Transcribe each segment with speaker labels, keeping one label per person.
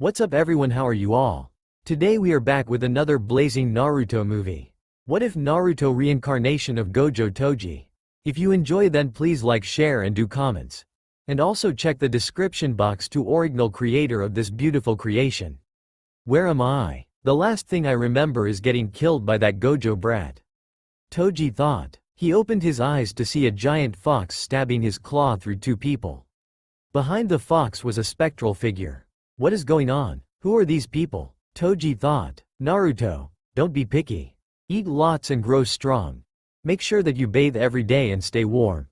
Speaker 1: What's up everyone, how are you all? Today we are back with another blazing Naruto movie. What if Naruto Reincarnation of Gojo Toji? If you enjoy then please like, share and do comments. And also check the description box to original creator of this beautiful creation. Where am I? The last thing I remember is getting killed by that Gojo brat. Toji thought. He opened his eyes to see a giant fox stabbing his claw through two people. Behind the fox was a spectral figure. What is going on? Who are these people? Toji thought. Naruto, don't be picky. Eat lots and grow strong. Make sure that you bathe every day and stay warm.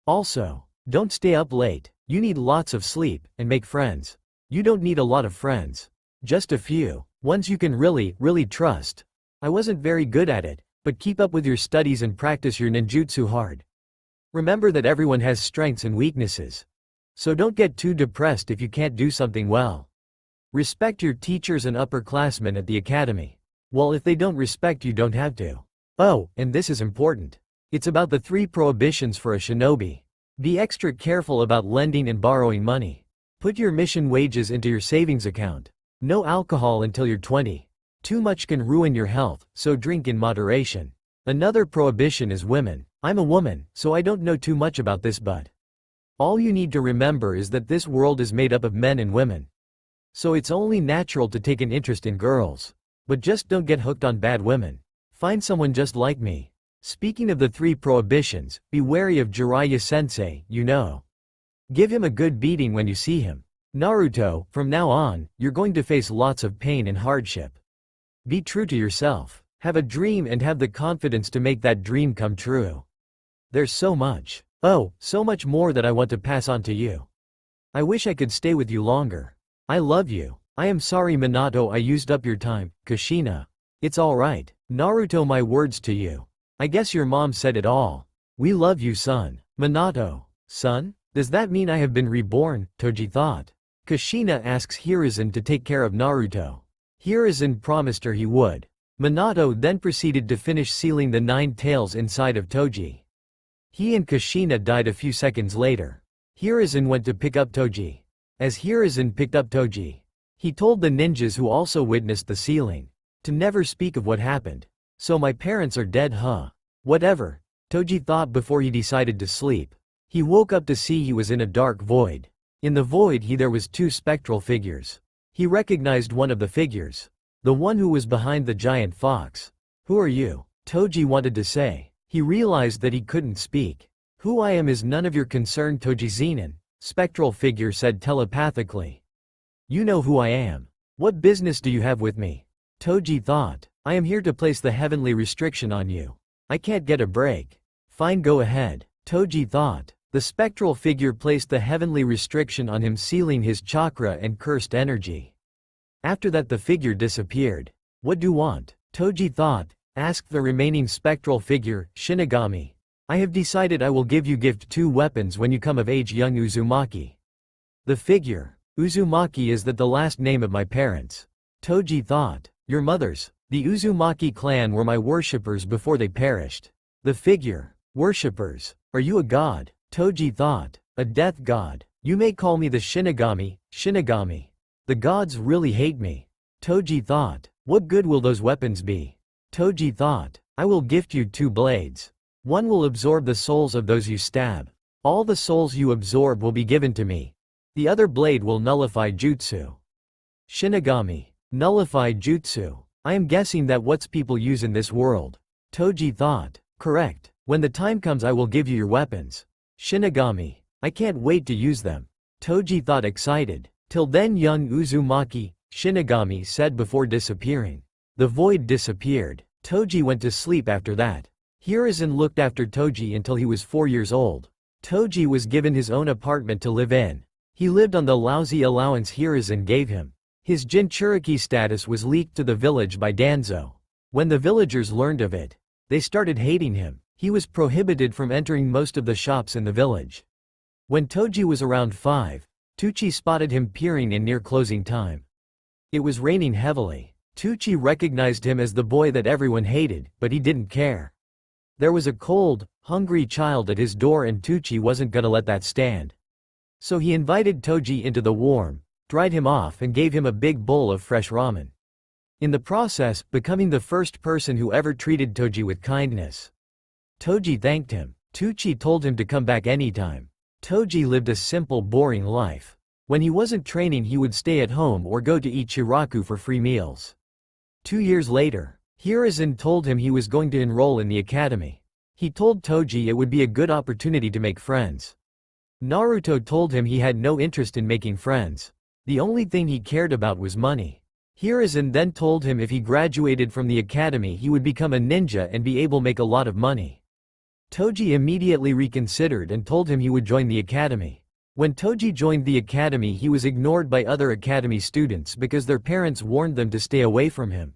Speaker 1: Also, don't stay up late. You need lots of sleep and make friends. You don't need a lot of friends. Just a few. Ones you can really trust. I wasn't very good at it, but keep up with your studies and practice your ninjutsu hard. Remember that everyone has strengths and weaknesses. So don't get too depressed if you can't do something well. Respect your teachers and upperclassmen at the academy. Well, if they don't respect you, don't have to. Oh, and this is important. It's about the 3 prohibitions for a shinobi. Be extra careful about lending and borrowing money. Put your mission wages into your savings account. No alcohol until you're 20. Too much can ruin your health, so drink in moderation. Another prohibition is women. I'm a woman, so I don't know too much about this, but all you need to remember is that this world is made up of men and women. So it's only natural to take an interest in girls. But just don't get hooked on bad women. Find someone just like me. Speaking of the 3 prohibitions, be wary of Jiraiya sensei, you know. Give him a good beating when you see him. Naruto, from now on, you're going to face lots of pain and hardship. Be true to yourself. Have a dream and have the confidence to make that dream come true. There's so much. Oh, so much more that I want to pass on to you. I wish I could stay with you longer. I love you. I am sorry Minato, I used up your time. Kushina. It's alright. Naruto, my words to you. I guess your mom said it all. We love you, son. Minato. Son? Does that mean I have been reborn? Toji thought. Kushina asks Hiruzen to take care of Naruto. Hiruzen promised her he would. Minato then proceeded to finish sealing the 9 tails inside of Toji. He and Kushina died a few seconds later. Hiruzen went to pick up Toji. As Hiruzen picked up Toji, he told the ninjas who also witnessed the sealing to never speak of what happened. So my parents are dead, huh? Whatever, Toji thought before he decided to sleep. He woke up to see he was in a dark void. In the void there was 2 spectral figures. He recognized one of the figures. The one who was behind the giant fox. Who are you? Toji wanted to say. He realized that he couldn't speak. Who I am is none of your concern, Toji Zenin, spectral figure said telepathically. You know who I am. What business do you have with me? Toji thought. I am here to place the heavenly restriction on you. I can't get a break. Fine, go ahead. Toji thought. The spectral figure placed the heavenly restriction on him, sealing his chakra and cursed energy. After that the figure disappeared. What do you want? Toji thought. Asked the remaining spectral figure, Shinigami. I have decided I will give you gift 2 weapons when you come of age, young Uzumaki. The figure. Uzumaki is that the last name of my parents. Toji thought. Your mothers. The Uzumaki clan were my worshippers before they perished. The figure. Worshippers. Are you a god? Toji thought. A death god. You may call me the Shinigami. Shinigami. The gods really hate me. Toji thought. What good will those weapons be? Toji thought. I will gift you 2 blades. One will absorb the souls of those you stab. All the souls you absorb will be given to me. The other blade will nullify jutsu. Shinigami. Nullify jutsu. I am guessing that what's people use in this world. Toji thought. Correct. When the time comes I will give you your weapons. Shinigami. I can't wait to use them. Toji thought, excited. Till then, young Uzumaki, Shinigami said before disappearing. The void disappeared. Toji went to sleep after that. Hiruzen looked after Toji until he was 4 years old. Toji was given his own apartment to live in. He lived on the lousy allowance Hiruzen gave him. His Jinchuriki status was leaked to the village by Danzo. When the villagers learned of it, they started hating him. He was prohibited from entering most of the shops in the village. When Toji was around 5, Tucci spotted him peering in near closing time. It was raining heavily. Tucci recognized him as the boy that everyone hated, but he didn't care. There was a cold, hungry child at his door and Tucci wasn't gonna let that stand. So he invited Toji into the warm, dried him off and gave him a big bowl of fresh ramen. In the process, becoming the first person who ever treated Toji with kindness. Toji thanked him. Tucci told him to come back anytime. Toji lived a simple, boring life. When he wasn't training, he would stay at home or go to Ichiraku for free meals. 2 years later, Hiruzen told him he was going to enroll in the academy. He told Toji it would be a good opportunity to make friends. Naruto told him he had no interest in making friends. The only thing he cared about was money. Hiruzen then told him if he graduated from the academy he would become a ninja and be able to make a lot of money. Toji immediately reconsidered and told him he would join the academy. When Toji joined the academy, he was ignored by other academy students because their parents warned them to stay away from him.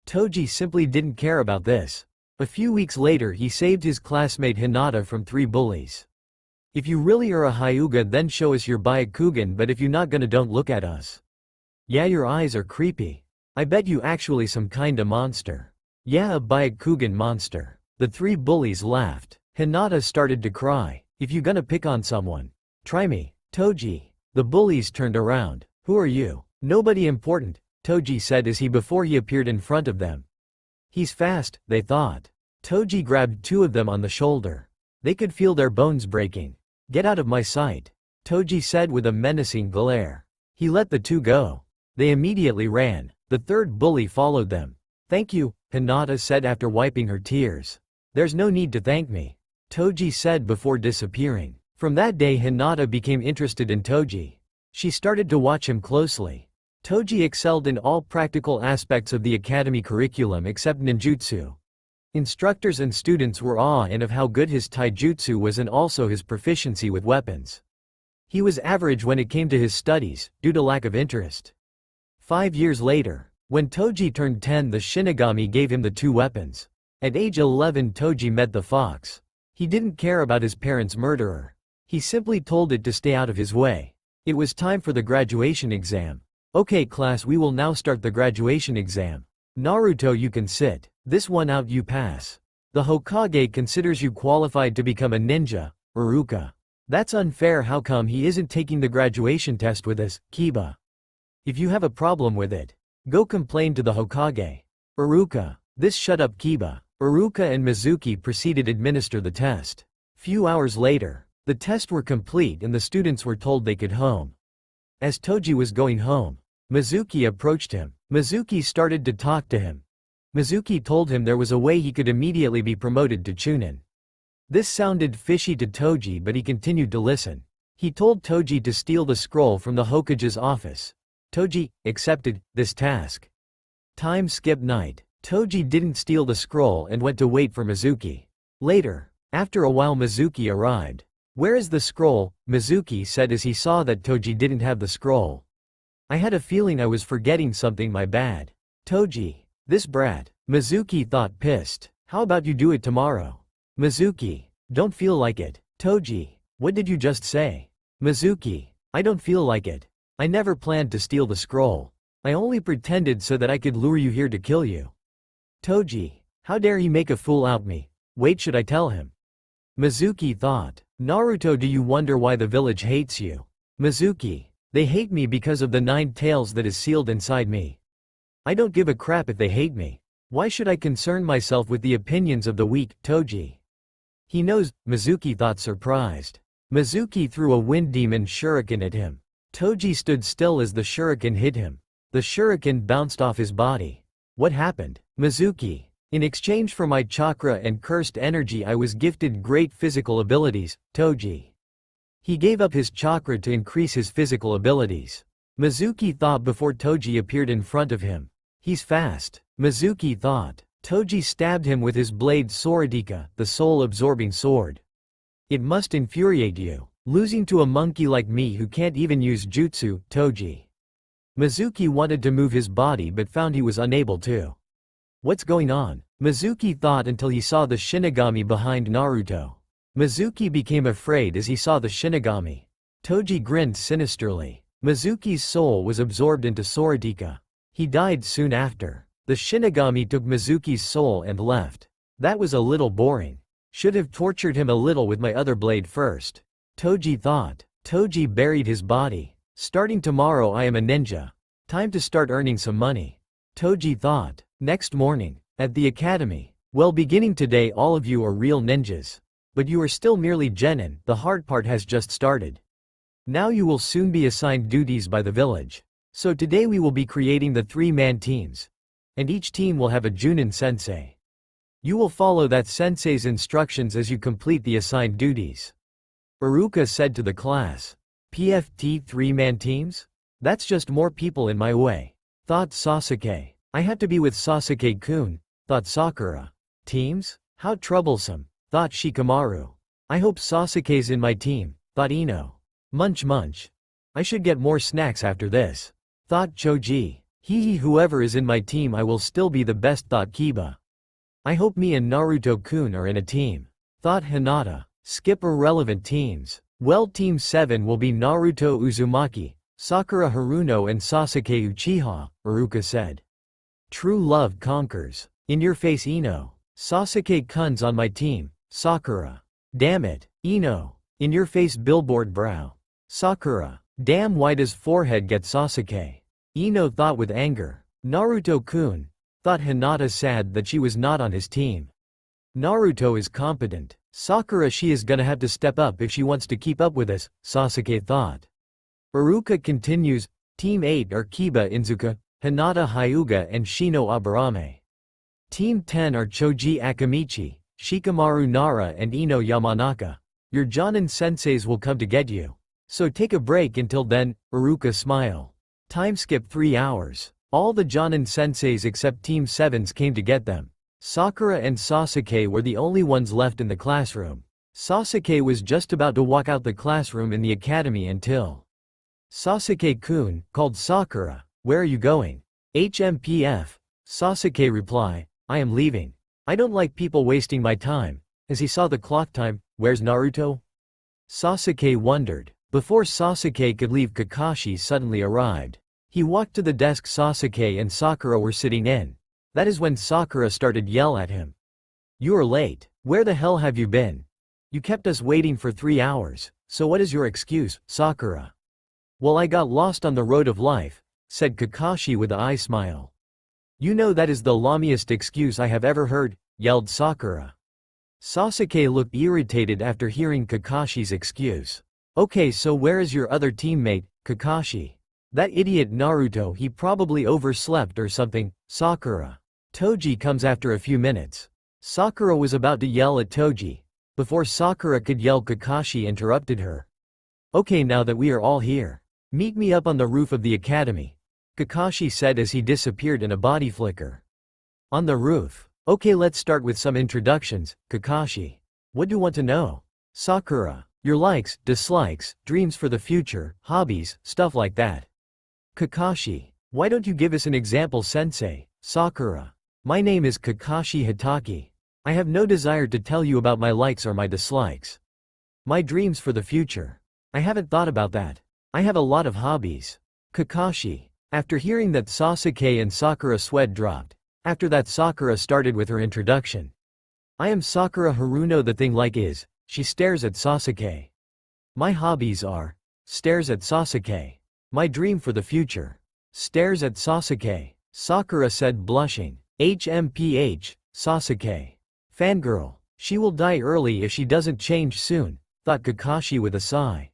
Speaker 1: Toji simply didn't care about this. A few weeks later, he saved his classmate Hinata from 3 bullies. If you really are a Hyuga, then show us your Byakugan, but if you not gonna, don't look at us. Yeah, your eyes are creepy. I bet you actually some kinda monster. Yeah, a Byakugan monster. The 3 bullies laughed. Hinata started to cry. If you gonna pick on someone, try me, Toji. The bullies turned around. Who are you? Nobody important, Toji said as before he appeared in front of them. He's fast, they thought. Toji grabbed 2 of them on the shoulder. They could feel their bones breaking. Get out of my sight, Toji said with a menacing glare. He let the 2 go. They immediately ran. The 3rd bully followed them. Thank you, Hinata said after wiping her tears. There's no need to thank me, Toji said before disappearing. From that day, Hinata became interested in Toji. She started to watch him closely. Toji excelled in all practical aspects of the academy curriculum except ninjutsu. Instructors and students were awed of how good his taijutsu was and also his proficiency with weapons. He was average when it came to his studies, due to lack of interest. 5 years later, when Toji turned 10, the Shinigami gave him the 2 weapons. At age 11, Toji met the fox. He didn't care about his parents' murderer. He simply told it to stay out of his way. It was time for the graduation exam. Okay class, we will now start the graduation exam. Naruto, you can sit. This one out you pass. The Hokage considers you qualified to become a ninja, Iruka. That's unfair. How come he isn't taking the graduation test with us, Kiba? If you have a problem with it, go complain to the Hokage. Iruka. This shut up Kiba. Iruka and Mizuki proceeded to administer the test. Few hours later, the tests were complete and the students were told they could home. As Toji was going home, Mizuki approached him. Mizuki started to talk to him. Mizuki told him there was a way he could immediately be promoted to Chunin. This sounded fishy to Toji, but he continued to listen. He told Toji to steal the scroll from the Hokage's office. Toji accepted this task. Time skip night. Toji didn't steal the scroll and went to wait for Mizuki. Later, after a while, Mizuki arrived. Where is the scroll? Mizuki said as he saw that Toji didn't have the scroll. I had a feeling I was forgetting something, my bad. Toji, this brat. Mizuki thought, pissed. How about you do it tomorrow? Mizuki, don't feel like it. Toji, what did you just say? Mizuki, I don't feel like it. I never planned to steal the scroll. I only pretended so that I could lure you here to kill you. Toji, how dare he make a fool out me? Wait, should I tell him? Mizuki thought. Naruto, do you wonder why the village hates you? Mizuki, they hate me because of the 9 tails that is sealed inside me. I don't give a crap if they hate me. Why should I concern myself with the opinions of the weak? Toji. He knows, Mizuki thought, surprised. Mizuki threw a wind demon shuriken at him. Toji stood still as the shuriken hit him. The shuriken bounced off his body. What happened? Mizuki. In exchange for my chakra and cursed energy, I was gifted great physical abilities, Toji. He gave up his chakra to increase his physical abilities. Mizuki thought before Toji appeared in front of him. He's fast. Mizuki thought. Toji stabbed him with his blade Soradika, the soul-absorbing sword. It must infuriate you, losing to a monkey like me who can't even use jutsu, Toji. Mizuki wanted to move his body but found he was unable to. What's going on? Mizuki thought until he saw the Shinigami behind Naruto. Mizuki became afraid as he saw the Shinigami. Toji grinned sinisterly. Mizuki's soul was absorbed into Soradika. He died soon after. The Shinigami took Mizuki's soul and left. That was a little boring. Should have tortured him a little with my other blade first. Toji thought. Toji buried his body. Starting tomorrow I am a ninja. Time to start earning some money. Toji thought. Next morning, at the academy. Well, beginning today all of you are real ninjas. But you are still merely genin, the hard part has just started. Now you will soon be assigned duties by the village. So today we will be creating the 3-man teams. And each team will have a Chunin sensei. You will follow that sensei's instructions as you complete the assigned duties. Iruka said to the class. PFT 3-man teams? That's just more people in my way. Thought Sasuke. I had to be with Sasuke-kun, thought Sakura. Teams? How troublesome, thought Shikamaru. I hope Sasuke's in my team, thought Ino. Munch munch. I should get more snacks after this, thought Choji. Hee whoever is in my team I will still be the best, thought Kiba. I hope me and Naruto-kun are in a team, thought Hinata. Skip irrelevant teams. Well, Team 7 will be Naruto Uzumaki, Sakura Haruno and Sasuke Uchiha, Iruka said. True love conquers. In your face Ino. Sasuke-kun's on my team, Sakura. Damn it, Ino. In your face billboard brow. Sakura. Damn, why does forehead get Sasuke? Ino thought with anger. Naruto-kun. Thought Hinata sad that she was not on his team. Naruto is competent. Sakura, she is gonna have to step up if she wants to keep up with us, Sasuke thought. Iruka continues. Team 8 are Kiba Inzuka, Hinata Hyuga and Shino Aburame. Team 10 are Choji Akamichi, Shikamaru Nara and Ino Yamanaka. Your Jonin senseis will come to get you. So take a break until then, Iruka smile. Time skip 3 hours. All the Jonin senseis except Team 7's came to get them. Sakura and Sasuke were the only ones left in the classroom. Sasuke was just about to walk out the classroom in the academy until Sasuke-kun called Sakura, "Where are you going?" HMPF. Sasuke reply, "I am leaving. I don't like people wasting my time." As he saw the clock time, "Where's Naruto?" Sasuke wondered. Before Sasuke could leave, Kakashi suddenly arrived. He walked to the desk Sasuke and Sakura were sitting in. That is when Sakura started yell at him. "You are late. Where the hell have you been? You kept us waiting for 3 hours, so what is your excuse, Sakura?" "Well, I got lost on the road of life," said Kakashi with an eye smile. "You know that is the lamiest excuse I have ever heard," yelled Sakura. Sasuke looked irritated after hearing Kakashi's excuse. "Okay, so where is your other teammate, Kakashi?" "That idiot Naruto, he probably overslept or something, Sakura." Toji comes after a few minutes. Sakura was about to yell at Toji. Before Sakura could yell, Kakashi interrupted her. "Okay, now that we are all here, meet me up on the roof of the academy," Kakashi said as he disappeared in a body flicker. On the roof. "Okay, let's start with some introductions, Kakashi. What do you want to know?" Sakura. "Your likes, dislikes, dreams for the future, hobbies, stuff like that." Kakashi. "Why don't you give us an example, sensei?" Sakura. "My name is Kakashi Hitaki. I have no desire to tell you about my likes or my dislikes. My dreams for the future. I haven't thought about that. I have a lot of hobbies." Kakashi. After hearing that, Sasuke and Sakura sweat dropped. After that, Sakura started with her introduction. "I am Sakura Haruno, the thing like is," she stares at Sasuke. "My hobbies are," stares at Sasuke. "My dream for the future," stares at Sasuke. Sakura said, blushing. HMPH, Sasuke. "Fangirl. She will die early if she doesn't change soon," thought Kakashi with a sigh.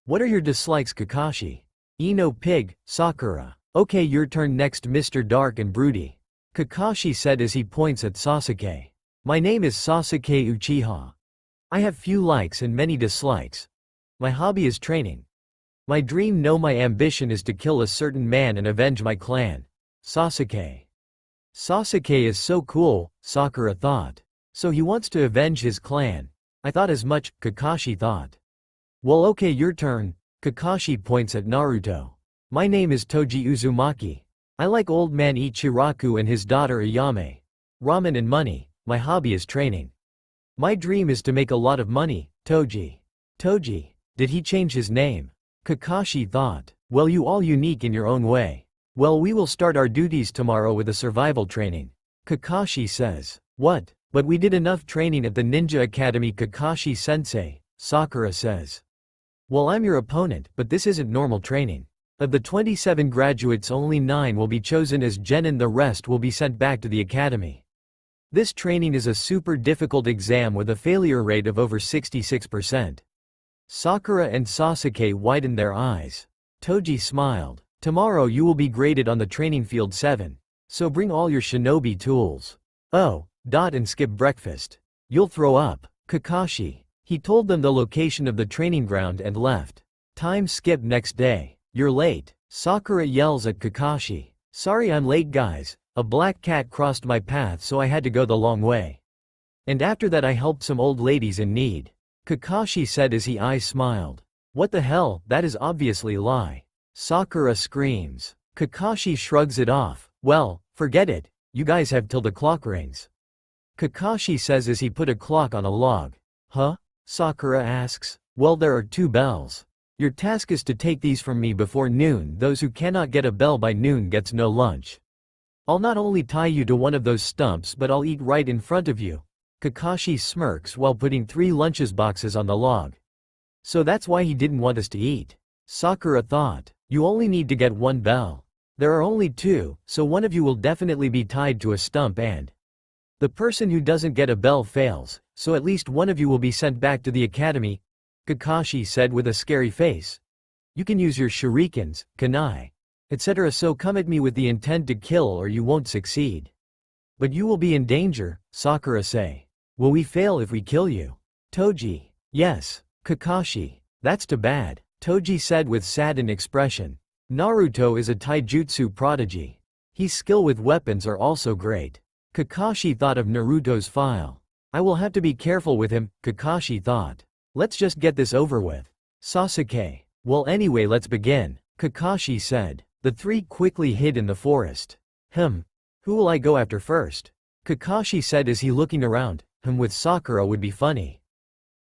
Speaker 1: "What are your dislikes, Kakashi?" Ino pig, Sakura. "Okay, your turn next, Mr. Dark and Broody," Kakashi said as he points at Sasuke. "My name is Sasuke Uchiha. I have few likes and many dislikes. My hobby is training. My dream, no, my ambition is to kill a certain man and avenge my clan." Sasuke. Sasuke is so cool, Sakura thought. So he wants to avenge his clan. I thought as much, Kakashi thought. "Well, okay, your turn," Kakashi points at Naruto. "My name is Toji Uzumaki. I like old man Ichiraku and his daughter Ayame. Ramen and money, my hobby is training. My dream is to make a lot of money, Toji." Toji. Did he change his name? Kakashi thought. Well, you all unique in your own way. Well, we will start our duties tomorrow with a survival training. Kakashi says. What? But we did enough training at the Ninja Academy, Kakashi-sensei, Sakura says. Well, I'm your opponent, but this isn't normal training. Of the 27 graduates, only 9 will be chosen as genin, the rest will be sent back to the academy. This training is a super difficult exam with a failure rate of over 66%. Sakura and Sasuke widened their eyes. Toji smiled. Tomorrow you will be graded on the training field 7. So bring all your shinobi tools. Oh, and skip breakfast. You'll throw up. Kakashi. He told them the location of the training ground and left. Time skip next day. You're late. Sakura yells at Kakashi. Sorry I'm late guys. A black cat crossed my path so I had to go the long way. And after that I helped some old ladies in need. Kakashi said as his eyes smiled. What the hell, that is obviously lie. Sakura screams. Kakashi shrugs it off. Well, forget it, you guys have till the clock rings. Kakashi says as he put a clock on a log. Huh? Sakura asks. Well, there are 2 bells. Your task is to take these from me before noon. Those who cannot get a bell by noon gets no lunch. I'll not only tie you to one of those stumps but I'll eat right in front of you. Kakashi smirks while putting 3 lunches boxes on the log. So that's why he didn't want us to eat. Sakura thought. You only need to get 1 bell. There are only 2, so one of you will definitely be tied to a stump and the person who doesn't get a bell fails, so at least one of you will be sent back to the academy, Kakashi said with a scary face. You can use your shurikens, kunai, etc. so come at me with the intent to kill or you won't succeed. But you will be in danger, Sakura say. Will we fail if we kill you? Toji. Yes. Kakashi. That's too bad, Toji said with saddened expression. Naruto is a taijutsu prodigy. His skill with weapons are also great. Kakashi thought of Naruto's file. I will have to be careful with him, Kakashi thought. Let's just get this over with. Sasuke. Well anyway let's begin, Kakashi said. The 3 quickly hid in the forest. Who will I go after first? Kakashi said as he looking around. With Sakura would be funny.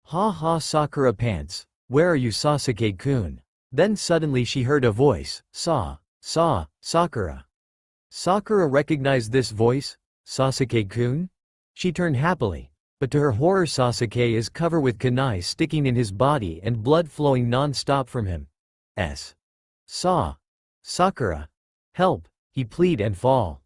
Speaker 1: Ha ha Sakura pants. Where are you Sasuke-kun? Then suddenly she heard a voice. Sakura. Sakura recognized this voice. Sasuke-kun? She turned happily. But to her horror Sasuke is covered with kunai sticking in his body and blood flowing non-stop from him. Sakura. Help, he plead and fall.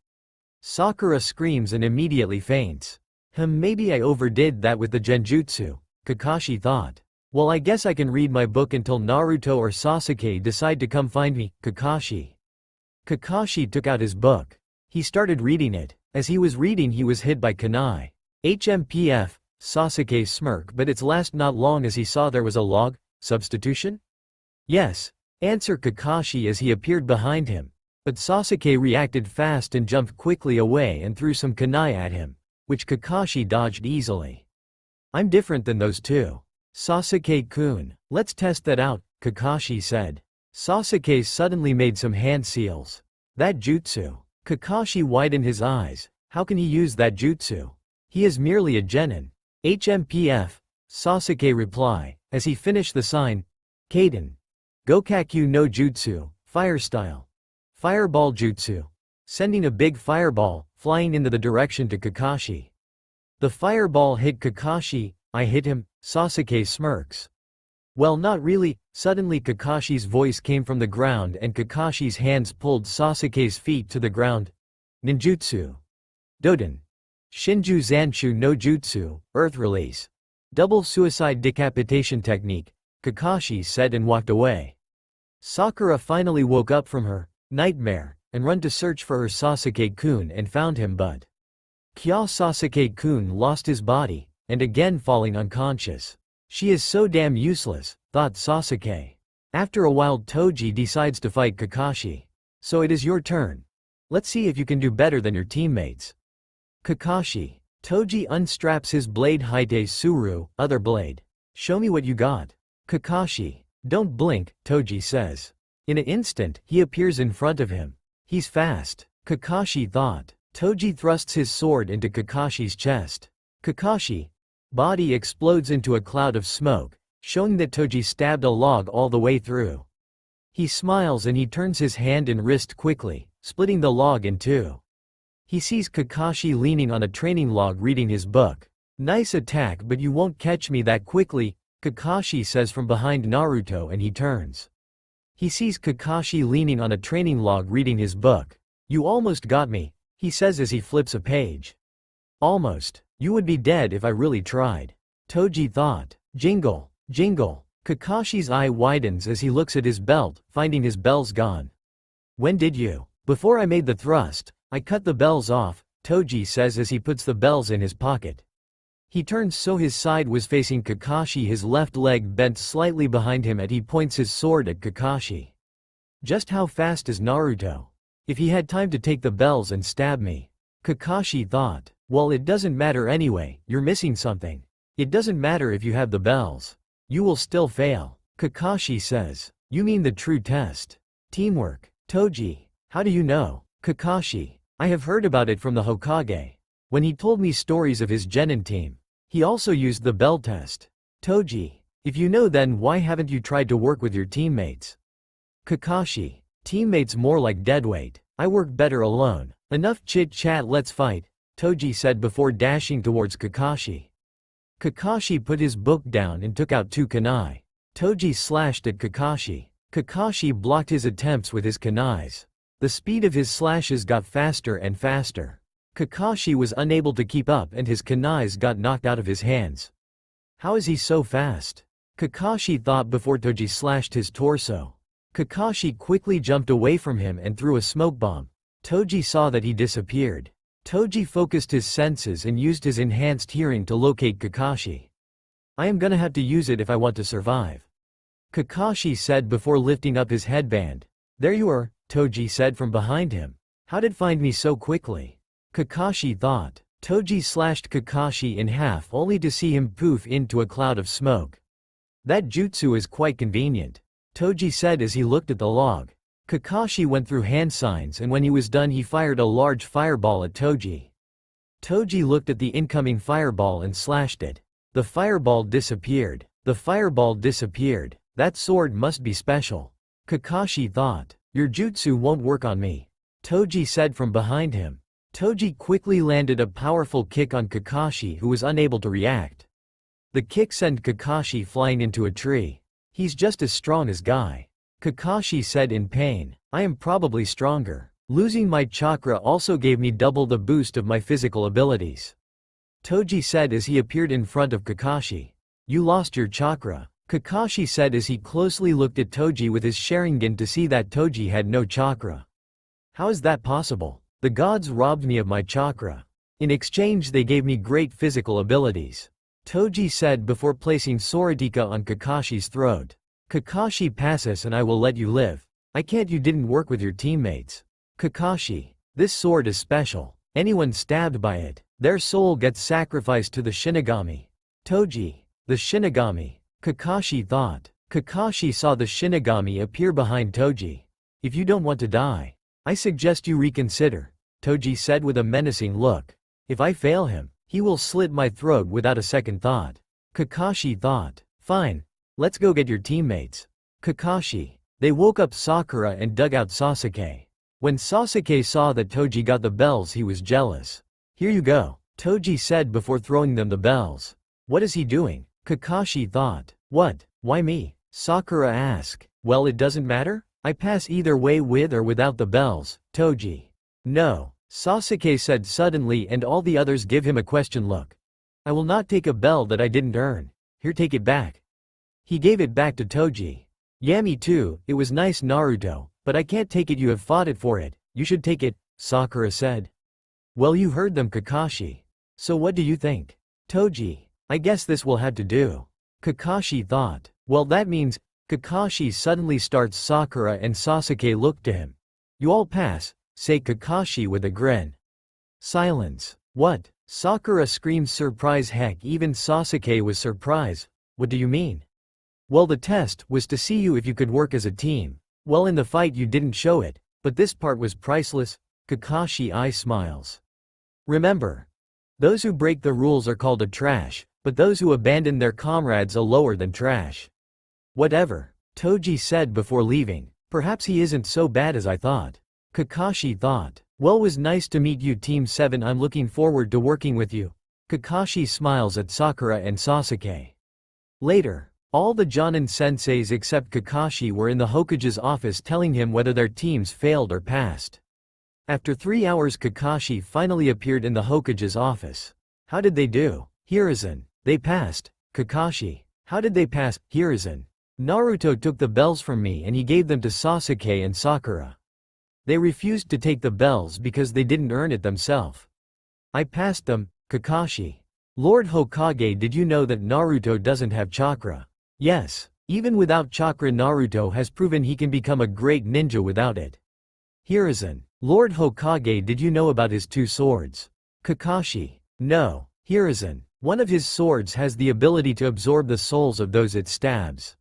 Speaker 1: Sakura screams and immediately faints. Maybe I overdid that with the genjutsu, Kakashi thought. Well I guess I can read my book until Naruto or Sasuke decide to come find me, Kakashi. Kakashi took out his book. He started reading it. As he was reading he was hit by kunai. HMPF, Sasuke smirked but its last not long as he saw there was a log. Substitution? Yes, answered Kakashi as he appeared behind him. But Sasuke reacted fast and jumped quickly away and threw some kunai at him, which Kakashi dodged easily. I'm different than those 2. Sasuke-kun, let's test that out, Kakashi said. Sasuke suddenly made some hand seals. That jutsu. Kakashi widened his eyes. How can he use that jutsu? He is merely a genin. HMPF, Sasuke reply, as he finished the sign. Kaden. Gokakyu no jutsu, fire style. Fireball jutsu. Sending a big fireball, flying into the direction to Kakashi. The fireball hit Kakashi. I hit him, Sasuke smirks. Well not really, suddenly Kakashi's voice came from the ground and Kakashi's hands pulled Sasuke's feet to the ground. Ninjutsu. Doden. Shinju Zanshu no Jutsu, Earth Release. Double suicide decapitation technique, Kakashi said and walked away. Sakura finally woke up from her nightmare and run to search for her Sasuke-kun and found him but Kya Sasuke-kun lost his body, and again falling unconscious. She is so damn useless, thought Sasuke. After a while Toji decides to fight Kakashi. So it is your turn. Let's see if you can do better than your teammates. Kakashi. Toji unstraps his blade. Hite Suru, other blade. Show me what you got. Kakashi. Don't blink, Toji says. In an instant, he appears in front of him. He's fast, Kakashi thought. Toji thrusts his sword into Kakashi's chest. Kakashi. Body explodes into a cloud of smoke, showing that Toji stabbed a log all the way through. He smiles and he turns his hand and wrist quickly, splitting the log in 2. He sees Kakashi leaning on a training log reading his book. Nice attack but you won't catch me that quickly, Kakashi says from behind Naruto, and he turns. He sees Kakashi leaning on a training log reading his book. "You almost got me," he says as he flips a page. "Almost. You would be dead if I really tried," Toji thought. Jingle, jingle. Kakashi's eye widens as he looks at his belt, finding his bells gone. "When did you?" "Before I made the thrust, I cut the bells off," Toji says as he puts the bells in his pocket. He turns so his side was facing Kakashi, his left leg bent slightly behind him and he points his sword at Kakashi. Just how fast is Naruto? If he had time to take the bells and stab me. Kakashi thought. Well, it doesn't matter anyway, you're missing something. It doesn't matter if you have the bells. You will still fail. Kakashi says. You mean the true test. Teamwork. Toji. How do you know? Kakashi. I have heard about it from the Hokage. When he told me stories of his genin team. He also used the bell test. Toji. If you know, then why haven't you tried to work with your teammates? Kakashi. Teammates more like deadweight. I work better alone. Enough chit chat, let's fight, Toji said before dashing towards Kakashi. Kakashi put his book down and took out 2 kunai. Toji slashed at Kakashi. Kakashi blocked his attempts with his kunais. The speed of his slashes got faster and faster. Kakashi was unable to keep up and his kunais got knocked out of his hands. How is he so fast? Kakashi thought before Toji slashed his torso. Kakashi quickly jumped away from him and threw a smoke bomb. Toji saw that he disappeared. Toji focused his senses and used his enhanced hearing to locate Kakashi. I am gonna have to use it if I want to survive, Kakashi said before lifting up his headband. There you are, Toji said from behind him. How did find me so quickly? Kakashi thought. Toji slashed Kakashi in half only to see him poof into a cloud of smoke. That jutsu is quite convenient, Toji said as he looked at the log. Kakashi went through hand signs and when he was done he fired a large fireball at Toji. Toji looked at the incoming fireball and slashed it. The fireball disappeared. The fireball disappeared. That sword must be special, Kakashi thought. Your jutsu won't work on me, Toji said from behind him. Toji quickly landed a powerful kick on Kakashi who was unable to react. The kick sent Kakashi flying into a tree. He's just as strong as Guy, Kakashi said in pain. I am probably stronger. Losing my chakra also gave me double the boost of my physical abilities, Toji said as he appeared in front of Kakashi. You lost your chakra, Kakashi said as he closely looked at Toji with his Sharingan to see that Toji had no chakra. How is that possible? The gods robbed me of my chakra. In exchange they gave me great physical abilities, Toji said before placing Soratika on Kakashi's throat. Kakashi, pass us and I will let you live. I can't, you didn't work with your teammates. Kakashi. This sword is special. Anyone stabbed by it, their soul gets sacrificed to the Shinigami. Toji. The Shinigami, Kakashi thought. Kakashi saw the Shinigami appear behind Toji. If you don't want to die, I suggest you reconsider, Toji said with a menacing look. If I fail him, he will slit my throat without a second thought. Kakashi thought. Fine. Let's go get your teammates. Kakashi. They woke up Sakura and dug out Sasuke. When Sasuke saw that Toji got the bells he was jealous. Here you go, Toji said before throwing them the bells. What is he doing? Kakashi thought. What? Why me? Sakura asked. Well, it doesn't matter. I pass either way with or without the bells, Toji. No, Sasuke said suddenly and all the others give him a question look. I will not take a bell that I didn't earn. Here, take it back. He gave it back to Toji. Yeah, me too, it was nice Naruto, but I can't take it, you have fought it for it. You should take it, Sakura said. Well, you heard them, Kakashi. So what do you think? Toji. I guess this will have to do, Kakashi thought. Well, that means, Kakashi suddenly starts. Sakura and Sasuke look to him. You all pass, say Kakashi with a grin. Silence. What? Sakura screams surprise. Heck, even Sasuke was surprised. What do you mean? Well, the test was to see you if you could work as a team. Well, in the fight you didn't show it, but this part was priceless, Kakashi eye smiles. Remember, those who break the rules are called a trash, but those who abandon their comrades a lower than trash. Whatever, Toji said before leaving. Perhaps he isn't so bad as I thought, Kakashi thought. Well, was nice to meet you, Team 7. I'm looking forward to working with you. Kakashi smiles at Sakura and Sasuke. Later, All the Jonin senseis except Kakashi were in the Hokage's office telling him whether their teams failed or passed. After 3 hours Kakashi finally appeared in the Hokage's office. How did they do? Hiruzen. They passed. Kakashi. How did they pass? Hiruzen. Naruto took the bells from me and he gave them to Sasuke and Sakura. They refused to take the bells because they didn't earn it themselves. I passed them. Kakashi. Lord Hokage, did you know that Naruto doesn't have chakra? Yes. Even without chakra Naruto has proven he can become a great ninja without it. Hiruzen. Lord Hokage, did you know about his 2 swords? Kakashi. No. Hiruzen. One of his swords has the ability to absorb the souls of those it stabs.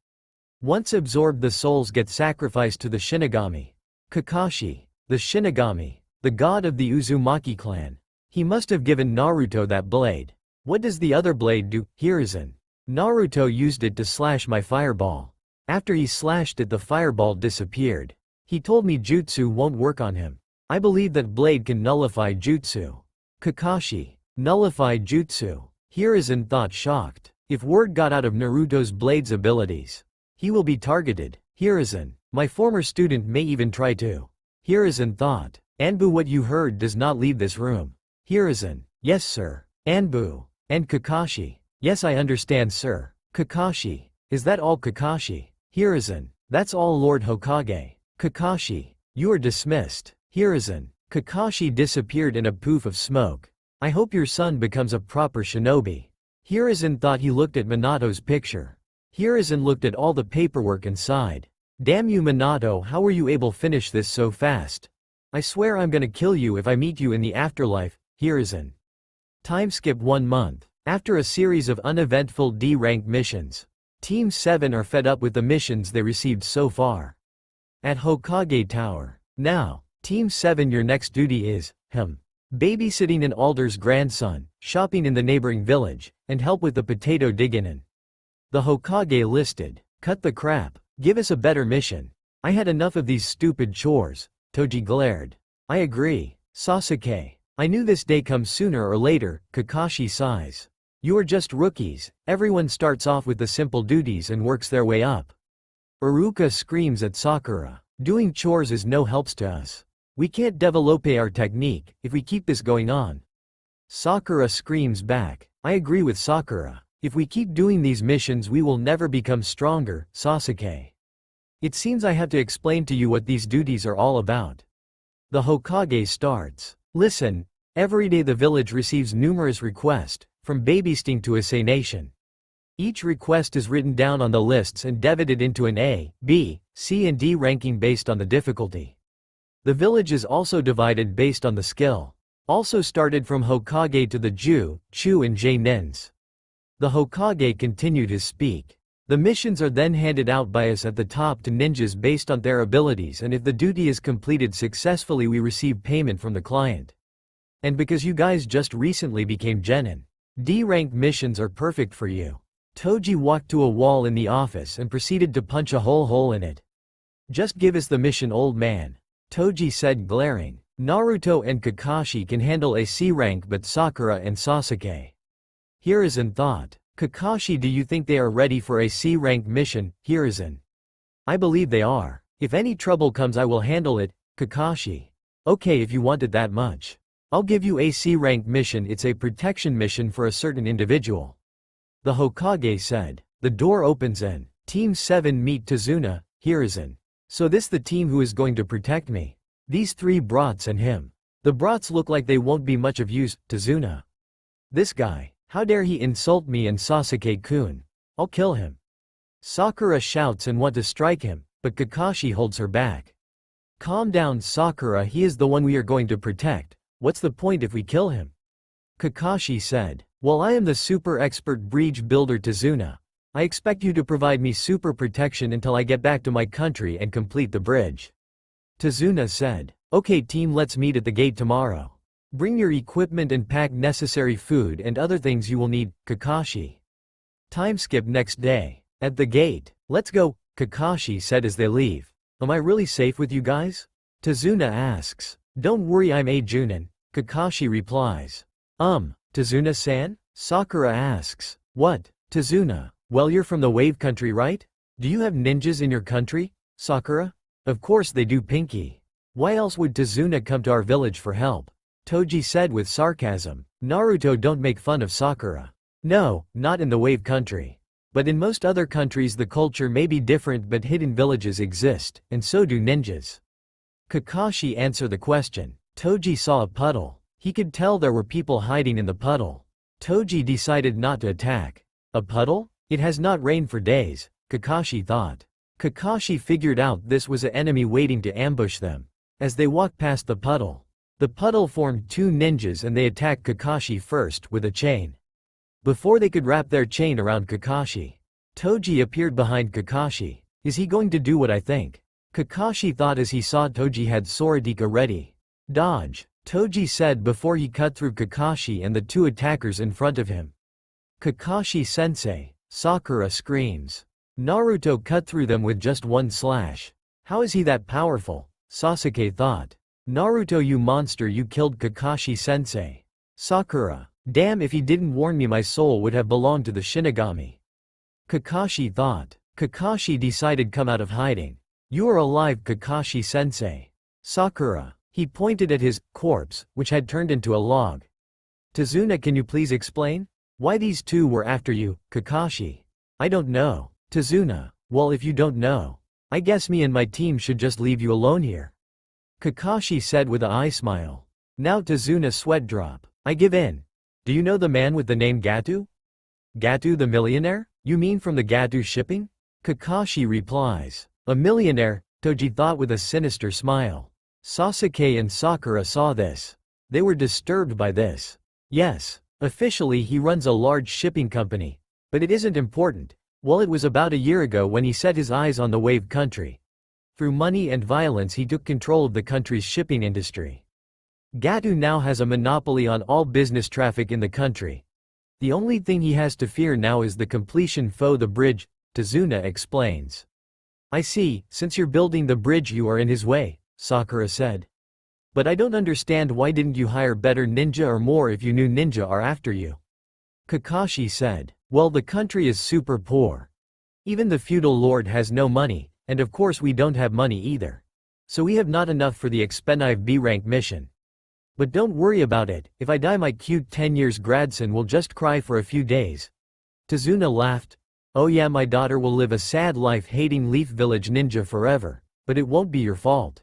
Speaker 1: Once absorbed, the souls get sacrificed to the Shinigami. Kakashi. The Shinigami. The god of the Uzumaki clan. He must have given Naruto that blade. What does the other blade do? Hiruzen. Naruto used it to slash my fireball. After he slashed it, the fireball disappeared. He told me jutsu won't work on him. I believe that blade can nullify jutsu. Kakashi. Nullify jutsu. Hiruzen thought, shocked. If word got out of Naruto's blade's abilities, he will be targeted. Hiruzen. My former student may even try to. Hiruzen thought. Anbu, what you heard does not leave this room. Hiruzen. Yes sir. Anbu. And Kakashi. Yes, I understand sir. Kakashi. Is that all? Kakashi. Hiruzen. That's all Lord Hokage. Kakashi. You are dismissed. Hiruzen. Kakashi disappeared in a poof of smoke. I hope your son becomes a proper shinobi. Hiruzen thought. He looked at Minato's picture. Hiruzen looked at all the paperwork and sighed. Damn you Minato, how were you able to finish this so fast? I swear I'm gonna kill you if I meet you in the afterlife. Hiruzen. Time skip 1 month. After a series of uneventful D-rank missions, Team 7 are fed up with the missions they received so far. At Hokage Tower. Now, Team 7, your next duty is, babysitting an Alder's grandson, shopping in the neighboring village, and help with the potato digging. The Hokage listed. Cut the crap. Give us a better mission. I had enough of these stupid chores. Toji glared. I agree. Sasuke. I knew this day comes sooner or later. Kakashi sighs. You are just rookies. Everyone starts off with the simple duties and works their way up. Iruka screams at Sakura. Doing chores is no helps to us. We can't develop our technique if we keep this going on. Sakura screams back. I agree with Sakura. If we keep doing these missions we will never become stronger. Sasuke. It seems I have to explain to you what these duties are all about. The Hokage starts. Listen, every day the village receives numerous requests, from babysitting to assassination. Each request is written down on the lists and divided into an A, B, C and D ranking based on the difficulty. The village is also divided based on the skill. Also started from Hokage to the Ju, Chu and J-Nins. The Hokage continued his speak. The missions are then handed out by us at the top to ninjas based on their abilities, and if the duty is completed successfully we receive payment from the client. And because you guys just recently became genin, D-rank missions are perfect for you. Toji walked to a wall in the office and proceeded to punch a hole in it. Just give us the mission, old man. Toji said, glaring. Naruto and Kakashi can handle a C rank, but Sakura and Sasuke. Hiruzen thought. Kakashi, do you think they are ready for a C rank mission? Hiruzen. I believe they are. If any trouble comes I will handle it. Kakashi. Okay, if you want it that much. I'll give you a C rank mission. It's a protection mission for a certain individual. The Hokage said. The door opens and Team 7 meet Tazuna. Hiruzen. So this the team who is going to protect me. These 3 brats and him. The brats look like they won't be much of use. Tazuna. This guy. How dare he insult me and Sasuke-kun. I'll kill him. Sakura shouts and want to strike him, but Kakashi holds her back. Calm down Sakura, he is the one we are going to protect. What's the point if we kill him? Kakashi said. Well, I am the super expert bridge builder Tazuna. I expect you to provide me super protection until I get back to my country and complete the bridge. Tazuna said. Okay team, let's meet at the gate tomorrow. Bring your equipment and pack necessary food and other things you will need. Kakashi. Time skip next day. At the gate. Let's go, Kakashi said as they leave. Am I really safe with you guys? Tazuna asks. Don't worry, I'm a Chunin. Kakashi replies. Tazuna-san? Sakura asks. What? Tazuna. Well, you're from the wave country, right? Do you have ninjas in your country, Sakura? Of course they do, Pinky. Why else would Tazuna come to our village for help? Toji said with sarcasm. Naruto, don't make fun of Sakura. No, not in the wave country. But in most other countries the culture may be different, but hidden villages exist, and so do ninjas. Kakashi answered the question. Toji saw a puddle. He could tell there were people hiding in the puddle. Toji decided not to attack. A puddle? It has not rained for days, Kakashi thought. Kakashi figured out this was an enemy waiting to ambush them. As they walked past the puddle formed two ninjas and they attacked Kakashi first with a chain. Before they could wrap their chain around Kakashi, Toji appeared behind Kakashi. Is he going to do what I think? Kakashi thought as he saw Toji had Soradika ready. Dodge, Toji said before he cut through Kakashi and the two attackers in front of him. Kakashi-sensei, Sakura screams. Naruto cut through them with just one slash. How is he that powerful? Sasuke thought. Naruto, you monster, you killed Kakashi-sensei. Sakura. Damn, if he didn't warn me my soul would have belonged to the Shinigami. Kakashi thought. Kakashi decided come out of hiding. You are alive, Kakashi-sensei. Sakura. He pointed at his corpse, which had turned into a log. Tazuna, can you please explain? Why these two were after you, Kakashi? I don't know. Tazuna. Well, if you don't know, I guess me and my team should just leave you alone here. Kakashi said with an eye smile. Now Tazuna sweat drop. I give in. Do you know the man with the name Gato? Gato the millionaire? You mean from the Gato shipping? Kakashi replies. A millionaire, Toji thought with a sinister smile. Sasuke and Sakura saw this. They were disturbed by this. Yes, officially he runs a large shipping company. But it isn't important. Well, it was about a year ago when he set his eyes on the wave country. Through money and violence he took control of the country's shipping industry. Gato now has a monopoly on all business traffic in the country. The only thing he has to fear now is the completion foe, the bridge, Tazuna explains. I see, since you're building the bridge you are in his way, Sakura said. But I don't understand, why didn't you hire better ninja or more if you knew ninja are after you? Kakashi said. Well, the country is super poor. Even the feudal lord has no money, and of course we don't have money either. So we have not enough for the expensive B-rank mission. But don't worry about it, if I die my cute 10 years gradson will just cry for a few days. Tazuna laughed. Oh yeah, my daughter will live a sad life hating Leaf Village ninja forever, but it won't be your fault.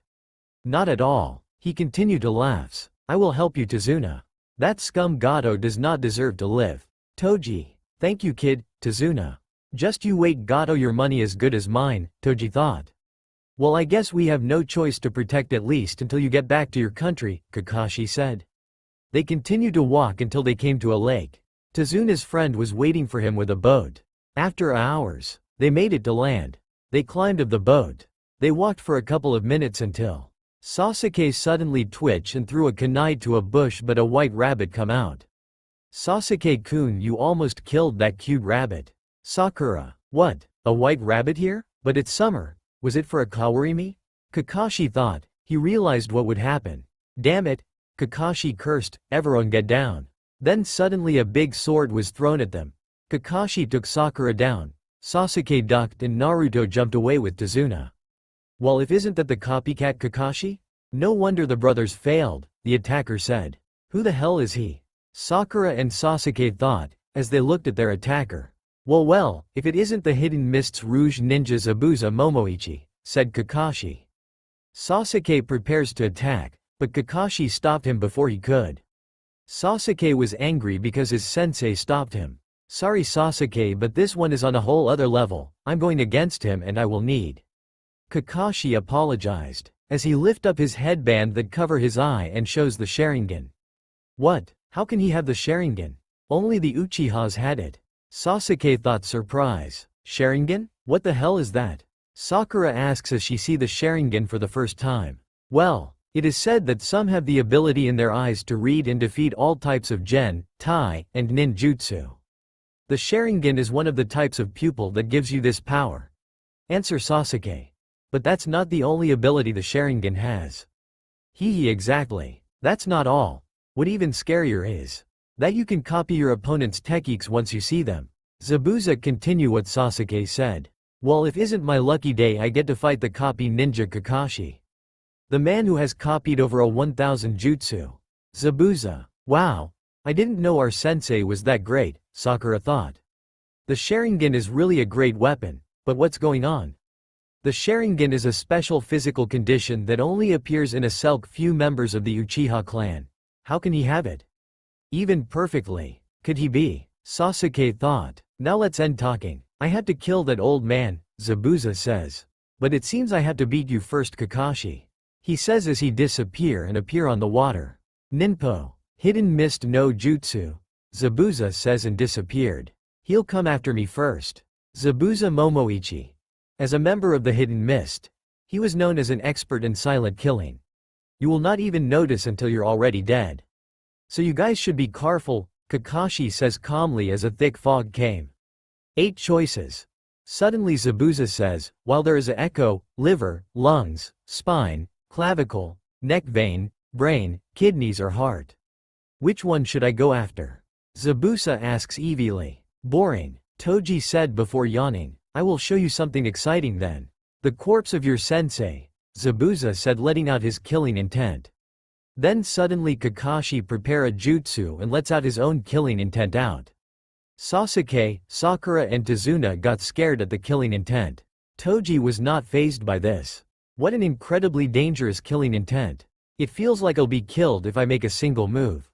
Speaker 1: Not at all. He continued to laugh. I will help you, Tazuna. That scum Gato does not deserve to live. Toji. Thank you, kid, Tazuna. Just you wait, Gato, your money is good as mine, Toji thought. Well, I guess we have no choice to protect at least until you get back to your country, Kakashi said. They continued to walk until they came to a lake. Tazuna's friend was waiting for him with a boat. After hours, they made it to land. They climbed of the boat. They walked for a couple of minutes until Sasuke suddenly twitched and threw a kunai to a bush, but a white rabbit come out. Sasuke-kun, you almost killed that cute rabbit. Sakura. What? A white rabbit here? But it's summer. Was it for a kawarimi? Kakashi thought. He realized what would happen. Damn it. Kakashi cursed. Everyone get down. Then suddenly a big sword was thrown at them. Kakashi took Sakura down. Sasuke ducked and Naruto jumped away with Tazuna. Well, if isn't that the copycat Kakashi? No wonder the brothers failed, the attacker said. Who the hell is he? Sakura and Sasuke thought, as they looked at their attacker. Well, if it isn't the Hidden Mists Rouge ninja Zabuza Momoichi, said Kakashi. Sasuke prepares to attack, but Kakashi stopped him before he could. Sasuke was angry because his sensei stopped him. Sorry Sasuke, but this one is on a whole other level, I'm going against him and I will need. Kakashi apologized, as he lift up his headband that cover his eye and shows the Sharingan. What? How can he have the Sharingan? Only the Uchihas had it. Sasuke thought, surprise. Sharingan? What the hell is that? Sakura asks as she see the Sharingan for the first time. Well, it is said that some have the ability in their eyes to read and defeat all types of gen, tai, and ninjutsu. The Sharingan is one of the types of pupil that gives you this power. Answer Sasuke. But that's not the only ability the Sharingan has. Exactly. That's not all. What even scarier is that you can copy your opponent's techniques once you see them. Zabuza continue what Sasuke said. Well, if isn't my lucky day I get to fight the copy ninja Kakashi. The man who has copied over a 1000 jutsu. Zabuza. Wow. I didn't know our sensei was that great, Sakura thought. The Sharingan is really a great weapon, but what's going on? The Sharingan is a special physical condition that only appears in a few members of the Uchiha clan. How can he have it? Even perfectly. Could he be? Sasuke thought. Now let's end talking. I had to kill that old man, Zabuza says. But it seems I had to beat you first, Kakashi. He says as he disappear and appear on the water. Ninpo. Hidden mist no jutsu. Zabuza says and disappeared. He'll come after me first. Zabuza Momoichi. As a member of the Hidden Mist, he was known as an expert in silent killing. You will not even notice until you're already dead. So you guys should be careful, Kakashi says calmly as a thick fog came. 8 choices. Suddenly Zabuza says, while there is a echo, liver, lungs, spine, clavicle, neck vein, brain, kidneys or heart. Which one should I go after? Zabuza asks evilly. Boring, Toji said before yawning. I will show you something exciting then. The corpse of your sensei, Zabuza said letting out his killing intent. Then suddenly Kakashi prepare a jutsu and lets out his own killing intent out. Sasuke, Sakura and Tazuna got scared at the killing intent. Toji was not fazed by this. What an incredibly dangerous killing intent. It feels like I'll be killed if I make a single move.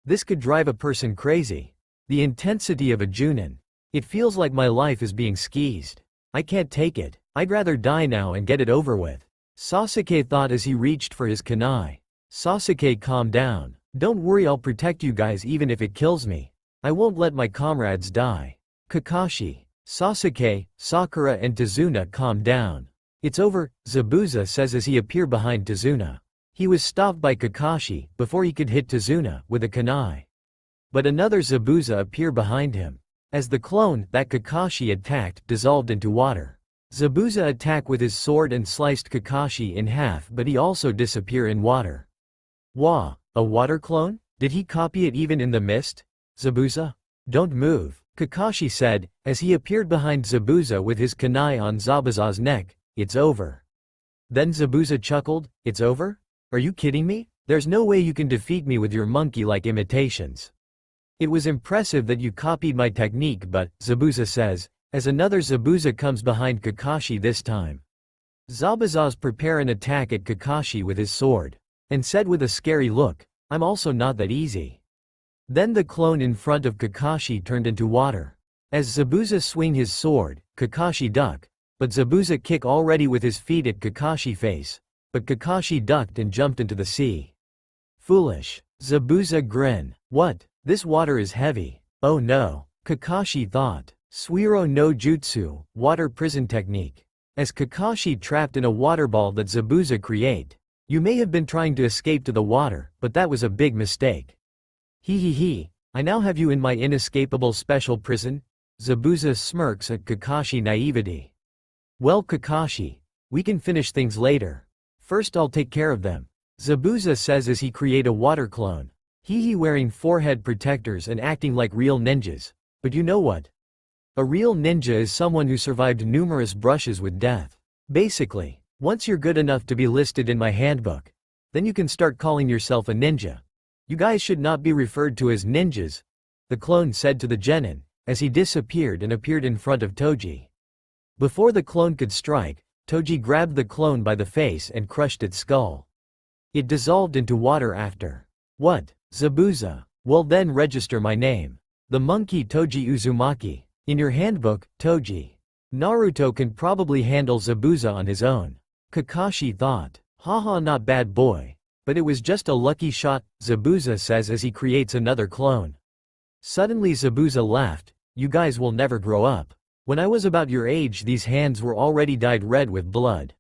Speaker 1: This could drive a person crazy. The intensity of a Chunin. It feels like my life is being skeezed. I can't take it. I'd rather die now and get it over with. Sasuke thought as he reached for his kunai. Sasuke, calm down. Don't worry, I'll protect you guys even if it kills me. I won't let my comrades die. Kakashi, Sasuke, Sakura and Tazuna, calm down. It's over, Zabuza says as he appeared behind Tazuna. He was stopped by Kakashi before he could hit Tazuna with a kunai. But another Zabuza appeared behind him. As the clone that Kakashi attacked dissolved into water. Zabuza attacked with his sword and sliced Kakashi in half, but he also disappeared in water. Wah, a water clone? Did he copy it even in the mist? Zabuza? Don't move, Kakashi said, as he appeared behind Zabuza with his kunai on Zabuza's neck. It's over. Then Zabuza chuckled, it's over? Are you kidding me? There's no way you can defeat me with your monkey-like imitations. It was impressive that you copied my technique, but, Zabuza says, as another Zabuza comes behind Kakashi this time. Zabuza's prepare an attack at Kakashi with his sword. And said with a scary look, I'm also not that easy. Then the clone in front of Kakashi turned into water. As Zabuza swing his sword, Kakashi duck. But Zabuza kick already with his feet at Kakashi face. But Kakashi ducked and jumped into the sea. Foolish. Zabuza grin. What? This water is heavy. Oh no. Kakashi thought. Suiro no Jutsu, water prison technique. As Kakashi trapped in a water ball that Zabuza create. You may have been trying to escape to the water, but that was a big mistake. He, I now have you in my inescapable special prison? Zabuza smirks at Kakashi naivety. Well Kakashi, we can finish things later. First I'll take care of them. Zabuza says as he create a water clone. He wearing forehead protectors and acting like real ninjas. But you know what? A real ninja is someone who survived numerous brushes with death. Basically, once you're good enough to be listed in my handbook, then you can start calling yourself a ninja. You guys should not be referred to as ninjas, the clone said to the genin, as he disappeared and appeared in front of Toji. Before the clone could strike, Toji grabbed the clone by the face and crushed its skull. It dissolved into water after. What? Zabuza. Well then register my name. The monkey Toji Uzumaki. In your handbook, Toji. Naruto can probably handle Zabuza on his own. Kakashi thought. Haha, not bad boy. But it was just a lucky shot, Zabuza says as he creates another clone. Suddenly Zabuza laughed. You guys will never grow up. When I was about your age these hands were already dyed red with blood.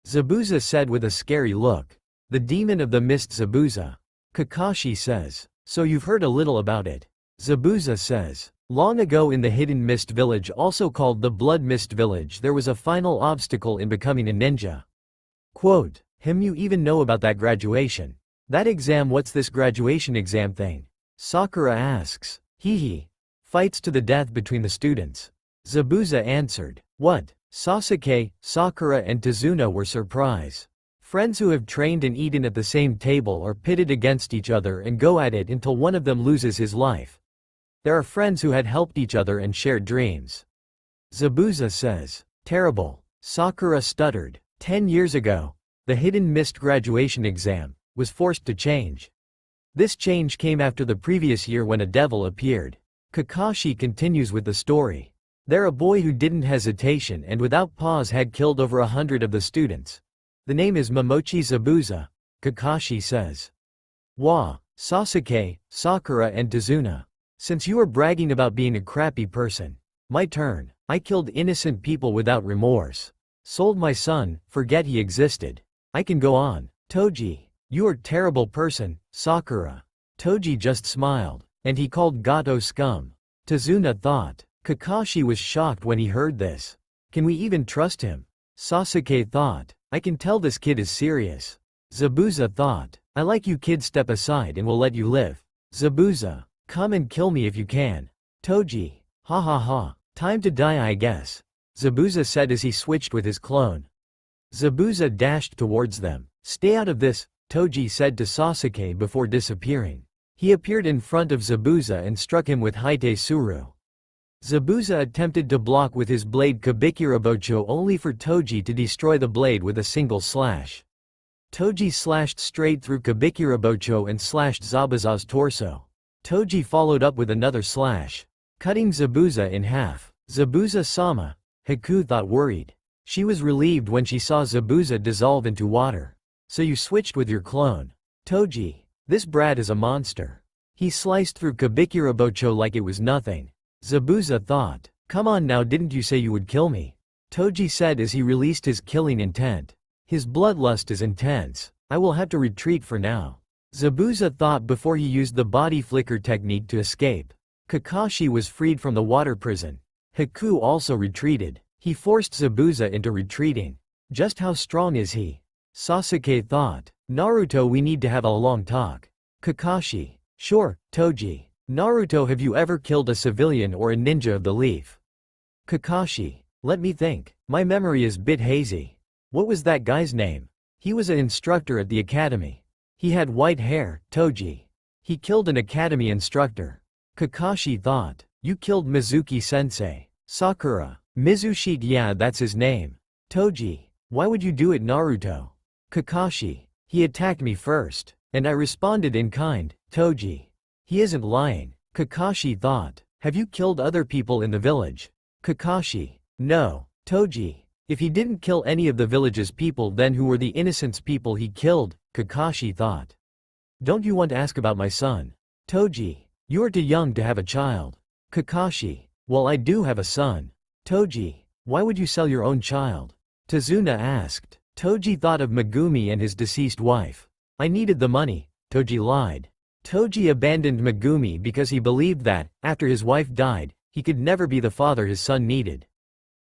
Speaker 1: Zabuza said with a scary look. The demon of the mist Zabuza. Kakashi says. So you've heard a little about it. Zabuza says. Long ago in the Hidden Mist Village, also called the Blood Mist Village, there was a final obstacle in becoming a ninja. Quote. You even know about that graduation. That exam, what's this graduation exam thing? Sakura asks. Fights to the death between the students. Zabuza answered. What? Sasuke, Sakura and Tazuna were surprised. Friends who have trained and eaten at the same table are pitted against each other and go at it until one of them loses his life. There are friends who had helped each other and shared dreams. Zabuza says. Terrible. Sakura stuttered. 10 years ago, the hidden missed graduation exam was forced to change. This change came after the previous year when a devil appeared. Kakashi continues with the story. There a boy who didn't hesitation and without pause had killed over 100 of the students. The name is Momochi Zabuza, Kakashi says. Wa, Sasuke, Sakura and Tazuna. Since you are bragging about being a crappy person, my turn. I killed innocent people without remorse. Sold my son, forget he existed. I can go on. Toji, you are terrible person, Sakura. Toji just smiled, and he called Gato scum. Tazuna thought. Kakashi was shocked when he heard this. Can we even trust him? Sasuke thought. I can tell this kid is serious. Zabuza thought. I like you kids, step aside and we'll let you live. Zabuza, come and kill me if you can. Toji, ha ha ha. Time to die I guess. Zabuza said as he switched with his clone. Zabuza dashed towards them. Stay out of this, Toji said to Sasuke before disappearing. He appeared in front of Zabuza and struck him with Haite Suru. Zabuza attempted to block with his blade Kabikirabocho only for Toji to destroy the blade with a single slash. Toji slashed straight through Kabikirabocho and slashed Zabuza's torso. Toji followed up with another slash, cutting Zabuza in half. Zabuza-sama, Haku thought worried. She was relieved when she saw Zabuza dissolve into water. So you switched with your clone. Toji, this brat is a monster. He sliced through Kabikirabocho like it was nothing. Zabuza thought. Come on now, didn't you say you would kill me? Toji said as he released his killing intent. His bloodlust is intense. I will have to retreat for now. Zabuza thought before he used the body flicker technique to escape. Kakashi was freed from the water prison. Haku also retreated. He forced Zabuza into retreating. Just how strong is he? Sasuke thought. Naruto, we need to have a long talk. Kakashi. Sure, Toji. Naruto, have you ever killed a civilian or a ninja of the leaf? Kakashi. Let me think. My memory is bit hazy. What was that guy's name? He was an instructor at the academy. He had white hair, Toji. He killed an academy instructor. Kakashi thought. You killed Mizuki-sensei. Sakura. Mizushi, yeah, that's his name. Toji. Why would you do it, Naruto? Kakashi. He attacked me first, and I responded in kind, Toji. He isn't lying. Kakashi thought. Have you killed other people in the village? Kakashi. No. Toji. If he didn't kill any of the village's people, then who were the innocent people he killed? Kakashi thought. Don't you want to ask about my son? Toji. You are too young to have a child. Kakashi. Well, I do have a son. Toji. Why would you sell your own child? Tazuna asked. Toji thought of Megumi and his deceased wife. I needed the money. Toji lied. Toji abandoned Megumi because he believed that, after his wife died, he could never be the father his son needed.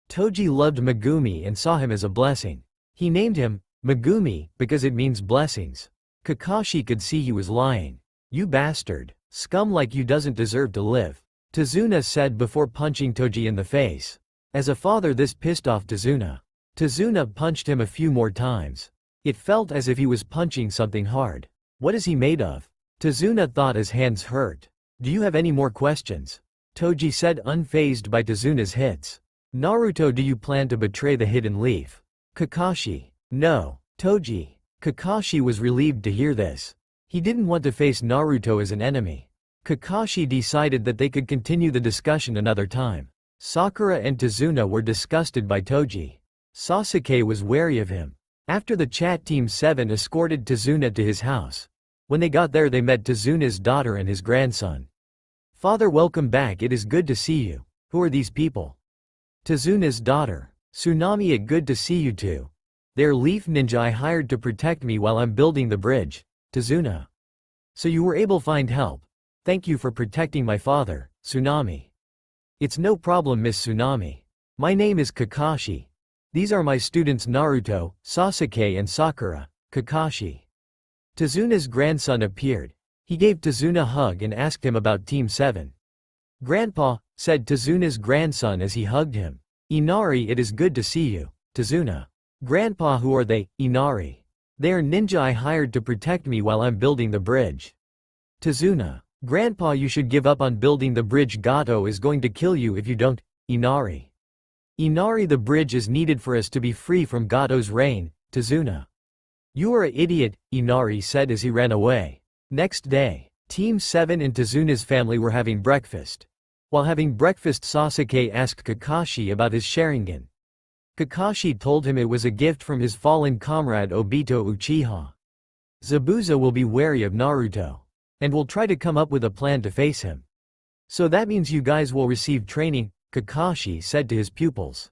Speaker 1: Toji loved Megumi and saw him as a blessing. He named him Megumi because it means blessings. Kakashi could see he was lying. You bastard. Scum like you doesn't deserve to live. Tazuna said before punching Toji in the face. As a father, this pissed off Tazuna. Tazuna punched him a few more times. It felt as if he was punching something hard. What is he made of? Tazuna thought his hands hurt. Do you have any more questions? Toji said, unfazed by Tazuna's hits. Naruto, do you plan to betray the hidden leaf? Kakashi. No. Toji. Kakashi was relieved to hear this. He didn't want to face Naruto as an enemy. Kakashi decided that they could continue the discussion another time. Sakura and Tazuna were disgusted by Toji. Sasuke was wary of him. After the chat, Team 7 escorted Tazuna to his house. When they got there, they met Tazuna's daughter and his grandson. Father, welcome back, it is good to see you. Who are these people? Tazuna's daughter. Tsunami, it good to see you too. They're leaf ninja I hired to protect me while I'm building the bridge. Tazuna. So you were able to find help. Thank you for protecting my father, Tsunami. It's no problem, Miss Tsunami. My name is Kakashi. These are my students Naruto, Sasuke and Sakura. Kakashi. Tazuna's grandson appeared. He gave Tazuna a hug and asked him about Team 7. Grandpa, said Tazuna's grandson as he hugged him. Inari, it is good to see you, Tazuna. Grandpa, who are they, Inari? They are ninja I hired to protect me while I'm building the bridge. Tazuna. Grandpa, you should give up on building the bridge. Gato is going to kill you if you don't, Inari. Inari, the bridge is needed for us to be free from Gato's reign, Tazuna. You are an idiot, Inari said as he ran away. Next day, Team 7 and Tazuna's family were having breakfast. While having breakfast, Sasuke asked Kakashi about his Sharingan. Kakashi told him it was a gift from his fallen comrade Obito Uchiha. Zabuza will be wary of Naruto, and will try to come up with a plan to face him. So that means you guys will receive training, Kakashi said to his pupils.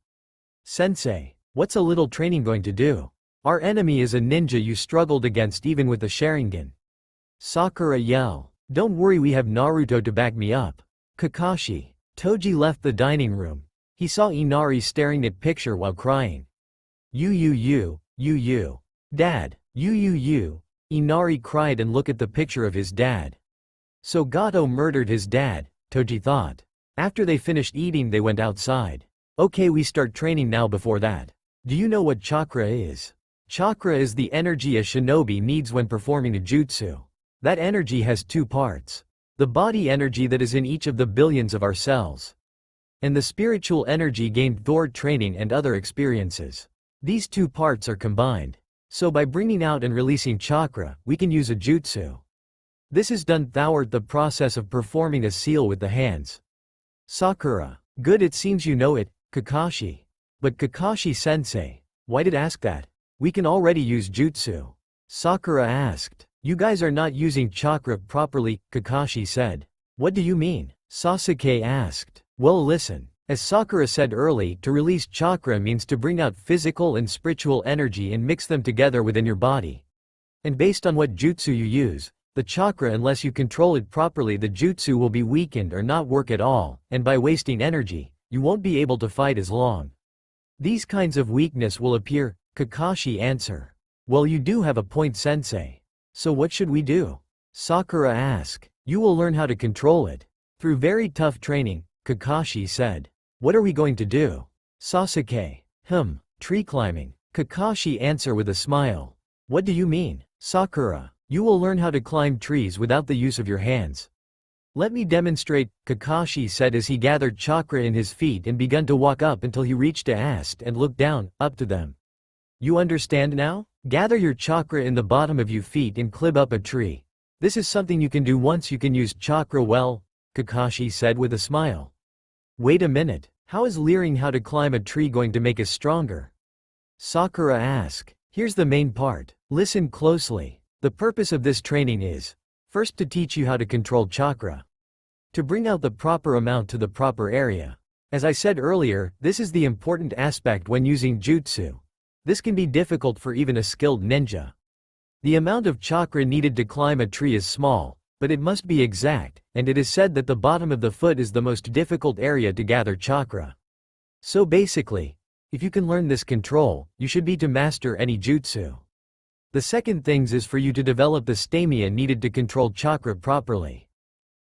Speaker 1: Sensei, what's a little training going to do? Our enemy is a ninja you struggled against even with the Sharingan. Sakura yelled. Don't worry, we have Naruto to back me up. Kakashi. Toji left the dining room. He saw Inari staring at picture while crying. You. Dad, you. Inari cried and looked at the picture of his dad. So Gato murdered his dad, Toji thought. After they finished eating, they went outside. Okay, we start training now. Before that, do you know what chakra is? Chakra is the energy a shinobi needs when performing a jutsu. That energy has two parts. The body energy that is in each of the billions of our cells, and the spiritual energy gained through training and other experiences. These two parts are combined. So by bringing out and releasing chakra, we can use a jutsu. This is done throughout the process of performing a seal with the hands. Sakura. Good, it seems you know it, Kakashi. But Kakashi-sensei, why did ask that? We can already use jutsu. Sakura asked. You guys are not using chakra properly, Kakashi said. What do you mean? Sasuke asked. Well, listen. As Sakura said early, to release chakra means to bring out physical and spiritual energy and mix them together within your body. And based on what jutsu you use, the chakra, unless you control it properly, the jutsu will be weakened or not work at all, and by wasting energy, you won't be able to fight as long. These kinds of weakness will appear, Kakashi answered. Well, you do have a point, sensei. So what should we do? Sakura asked. You will learn how to control it. Through very tough training, Kakashi said. What are we going to do? Sasuke. Tree climbing. Kakashi answered with a smile. What do you mean? Sakura. You will learn how to climb trees without the use of your hands. Let me demonstrate, Kakashi said as he gathered chakra in his feet and began to walk up until he reached a ast and looked down, up to them. You understand now? Gather your chakra in the bottom of your feet and climb up a tree. This is something you can do once you can use chakra well, Kakashi said with a smile. Wait a minute, how is learning how to climb a tree going to make us stronger? Sakura asked. Here's the main part. Listen closely. The purpose of this training is, first, to teach you how to control chakra. To bring out the proper amount to the proper area. As I said earlier, this is the important aspect when using jutsu. This can be difficult for even a skilled ninja. The amount of chakra needed to climb a tree is small, but it must be exact, and it is said that the bottom of the foot is the most difficult area to gather chakra. So basically, if you can learn this control, you should be to master any jutsu. The second things is for you to develop the stamina needed to control chakra properly.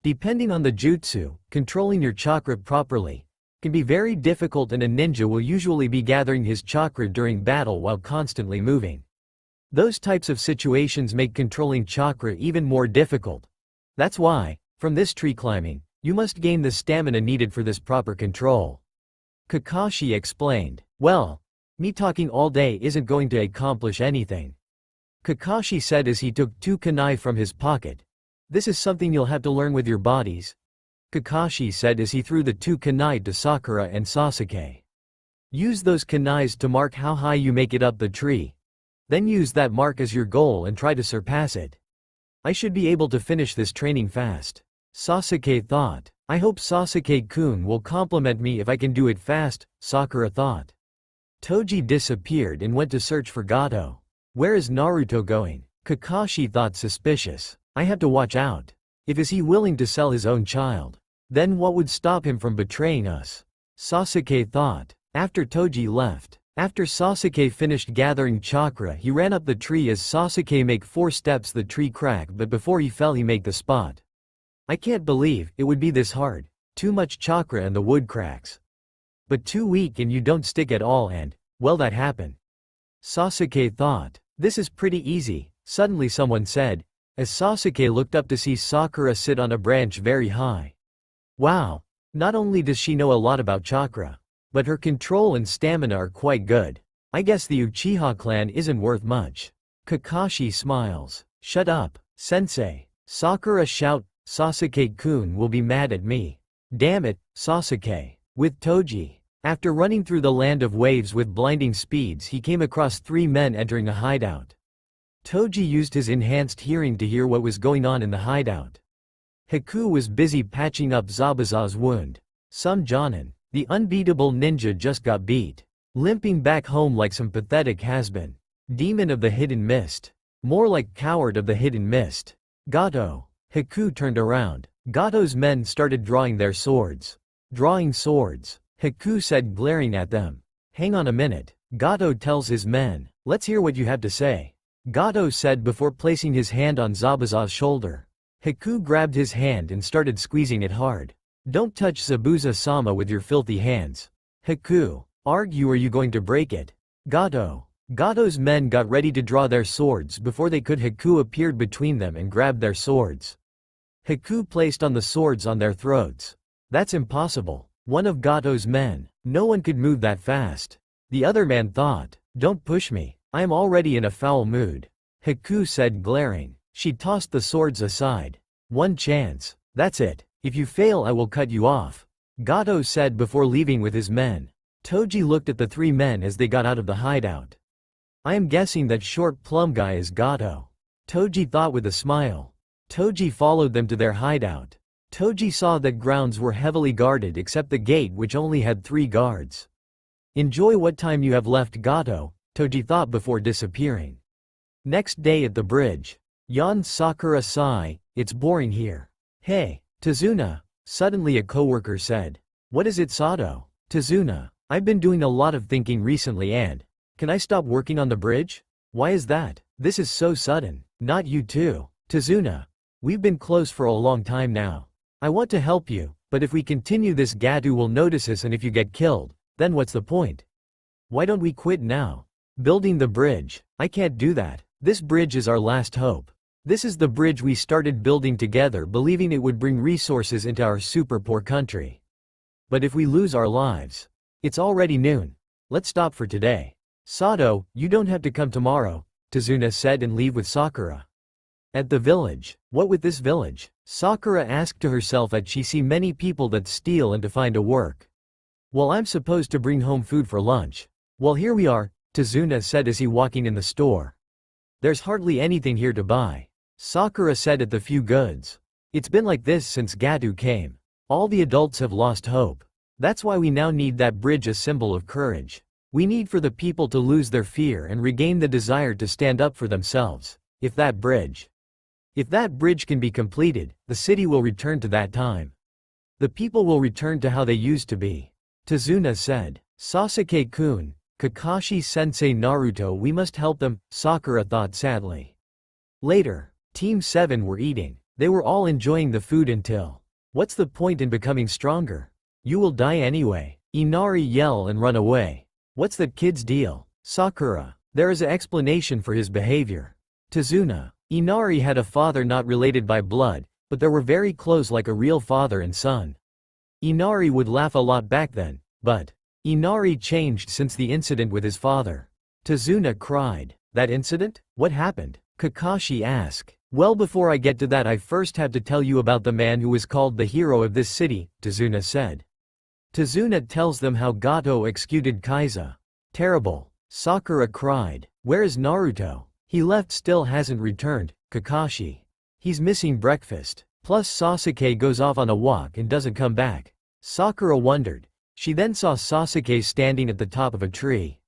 Speaker 1: Depending on the jutsu, controlling your chakra properly can be very difficult, and a ninja will usually be gathering his chakra during battle while constantly moving. Those types of situations make controlling chakra even more difficult. That's why, from this tree climbing, you must gain the stamina needed for this proper control. Kakashi explained. Well, me talking all day isn't going to accomplish anything. Kakashi said as he took two kunai from his pocket. This is something you'll have to learn with your bodies, Kakashi said as he threw the two kunai to Sakura and Sasuke. Use those kunais to mark how high you make it up the tree. Then use that mark as your goal and try to surpass it. I should be able to finish this training fast. Sasuke thought. I hope Sasuke-kun will compliment me if I can do it fast, Sakura thought. Toji disappeared and went to search for Gato. Where is Naruto going? Kakashi thought suspicious. I have to watch out. If is he willing to sell his own child? Then what would stop him from betraying us? Sasuke thought. After Toji left. After Sasuke finished gathering chakra, he ran up the tree. As Sasuke make 4 steps, the tree cracked, but before he fell he make the spot. I can't believe it would be this hard. Too much chakra and the wood cracks. But too weak and you don't stick at all and, well, that happened. Sasuke thought. This is pretty easy, suddenly someone said, as Sasuke looked up to see Sakura sit on a branch very high. Wow. Not only does she know a lot about chakra, but her control and stamina are quite good. I guess the Uchiha clan isn't worth much. Kakashi smiles. Shut up, sensei. Sakura shout, Sasuke-kun will be mad at me. Damn it, Sasuke. With Toji. After running through the land of waves with blinding speeds, he came across 3 men entering a hideout. Toji used his enhanced hearing to hear what was going on in the hideout. Haku was busy patching up Zabuza's wound. Some Jonin, the unbeatable ninja, just got beat. Limping back home like some pathetic has-been. Demon of the hidden mist. More like coward of the hidden mist. Gato. Haku turned around. Gato's men started drawing their swords. Drawing swords. Haku said, glaring at them. Hang on a minute. Gato tells his men. Let's hear what you have to say. Gato said before placing his hand on Zabuza's shoulder. Haku grabbed his hand and started squeezing it hard. Don't touch Zabuza-sama with your filthy hands. Haku. Argue or you going to break it. Gato. Gato's men got ready to draw their swords before they could. Haku appeared between them and grabbed their swords. Haku placed on the swords on their throats. That's impossible. One of Gato's men. No one could move that fast. The other man thought. Don't push me. I am already in a foul mood. Haku said, glaring. She tossed the swords aside. One chance. That's it. If you fail I will cut you off. Gato said before leaving with his men. Toji looked at the 3 men as they got out of the hideout. I am guessing that short plum guy is Gato. Toji thought with a smile. Toji followed them to their hideout. Toji saw that grounds were heavily guarded except the gate, which only had 3 guards. Enjoy what time you have left, Gato, Toji thought before disappearing. Next day at the bridge. Yawned Sakura. Sigh, it's boring here. Hey, Tazuna, suddenly a coworker said. What is it, Sato? Tazuna. I've been doing a lot of thinking recently and, can I stop working on the bridge? Why is that? This is so sudden. Not you too. Tazuna. We've been close for a long time now. I want to help you, but if we continue this Gato will notice us, and if you get killed, then what's the point? Why don't we quit now? Building the bridge. I can't do that. This bridge is our last hope. This is the bridge we started building together, believing it would bring resources into our super poor country. But if we lose our lives. It's already noon. Let's stop for today. Sato, you don't have to come tomorrow, Tazuna said and leave with Sakura. At the village. What with this village? Sakura asked to herself as she see many people that steal and to find a work. Well, I'm supposed to bring home food for lunch. Well, here we are, Tazuna said as he walking in the store. There's hardly anything here to buy. Sakura said at the few goods. It's been like this since Gato came. All the adults have lost hope. That's why we now need that bridge, a symbol of courage. We need for the people to lose their fear and regain the desire to stand up for themselves. If that bridge can be completed, the city will return to that time. The people will return to how they used to be. Tazuna said. Sasuke-kun, Kakashi-sensei, Naruto, we must help them, Sakura thought sadly. Later, Team 7 were eating. They were all enjoying the food until. What's the point in becoming stronger? You will die anyway. Inari yell and run away. What's that kid's deal? Sakura. There is an explanation for his behavior. Tazuna. Inari had a father not related by blood, but they were very close, like a real father and son. Inari would laugh a lot back then, but Inari changed since the incident with his father. Tazuna cried. That incident? What happened? Kakashi asked. Well, before I get to that, I first have to tell you about the man who is called the hero of this city, Tazuna said. Tazuna tells them how Gato executed Kaiza. Terrible. Sakura cried. Where is Naruto? He left, still hasn't returned, Kakashi. He's missing breakfast. Plus Sasuke goes off on a walk and doesn't come back. Sakura wondered. She then saw Sasuke standing at the top of a tree.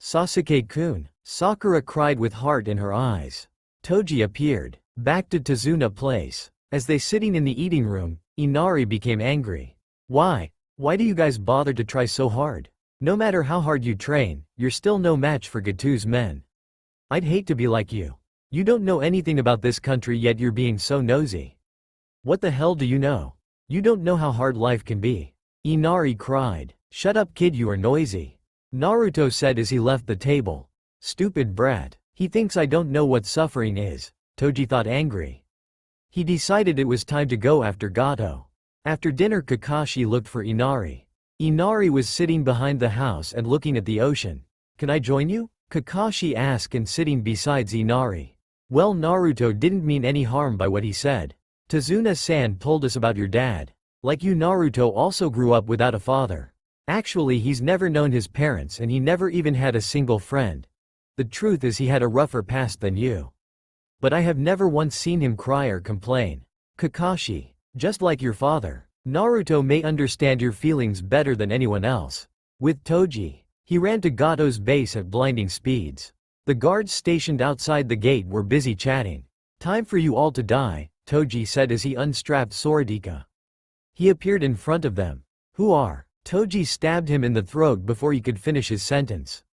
Speaker 1: Sasuke-kun. Sakura cried with heart in her eyes. Toji appeared. Back to Tazuna place. As they sitting in the eating room, Inari became angry. Why do you guys bother to try so hard? No matter how hard you train, you're still no match for Gato's men. I'd hate to be like you. You don't know anything about this country yet you're being so nosy. What the hell do you know? You don't know how hard life can be. Inari cried. Shut up kid, you are noisy. Naruto said as he left the table. Stupid brat. He thinks I don't know what suffering is, Toji thought angry. He decided it was time to go after Gato. After dinner Kakashi looked for Inari. Inari was sitting behind the house and looking at the ocean. Can I join you? Kakashi asked and sitting beside Inari. Well, Naruto didn't mean any harm by what he said. Tazuna-san told us about your dad. Like you, Naruto also grew up without a father. Actually, he's never known his parents and he never even had a single friend. The truth is he had a rougher past than you. But I have never once seen him cry or complain. Kakashi, just like your father, Naruto may understand your feelings better than anyone else. With Toji, he ran to Gato's base at blinding speeds. The guards stationed outside the gate were busy chatting. Time for you all to die, Toji said as he unstrapped Soradika. He appeared in front of them. Who are? Toji stabbed him in the throat before he could finish his sentence.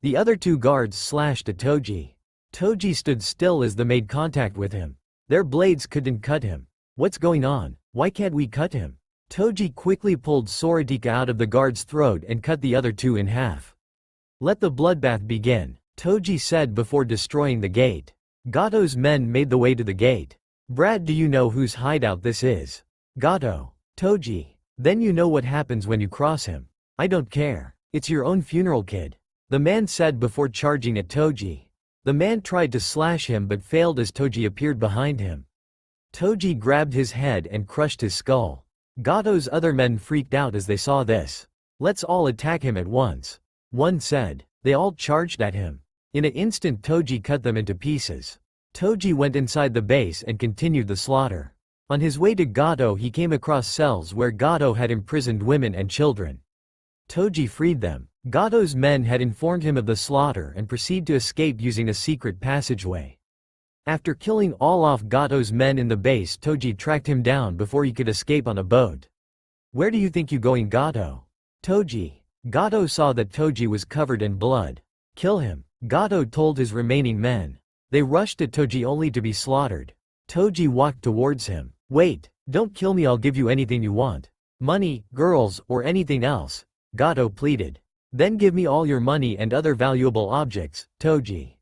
Speaker 1: The other two guards slashed at Toji. Toji stood still as they made contact with him. Their blades couldn't cut him. What's going on? Why can't we cut him? Toji quickly pulled Soradika out of the guard's throat and cut the other two in half. Let the bloodbath begin, Toji said before destroying the gate. Gato's men made the way to the gate. Brad, do you know whose hideout this is? Gato. Toji. Then you know what happens when you cross him. I don't care. It's your own funeral, kid. The man said before charging at Toji. The man tried to slash him but failed as Toji appeared behind him. Toji grabbed his head and crushed his skull. Gato's other men freaked out as they saw this. Let's all attack him at once. One said. They all charged at him. In an instant Toji cut them into pieces. Toji went inside the base and continued the slaughter. On his way to Gato he came across cells where Gato had imprisoned women and children. Toji freed them. Gato's men had informed him of the slaughter and proceeded to escape using a secret passageway. After killing all of Gato's men in the base, Toji tracked him down before he could escape on a boat. Where do you think you going, Gato? Toji. Gato saw that Toji was covered in blood. Kill him, Gato told his remaining men. They rushed at Toji only to be slaughtered. Toji walked towards him. Wait, don't kill me, I'll give you anything you want. Money, girls, or anything else, Gato pleaded. Then give me all your money and other valuable objects, Toji.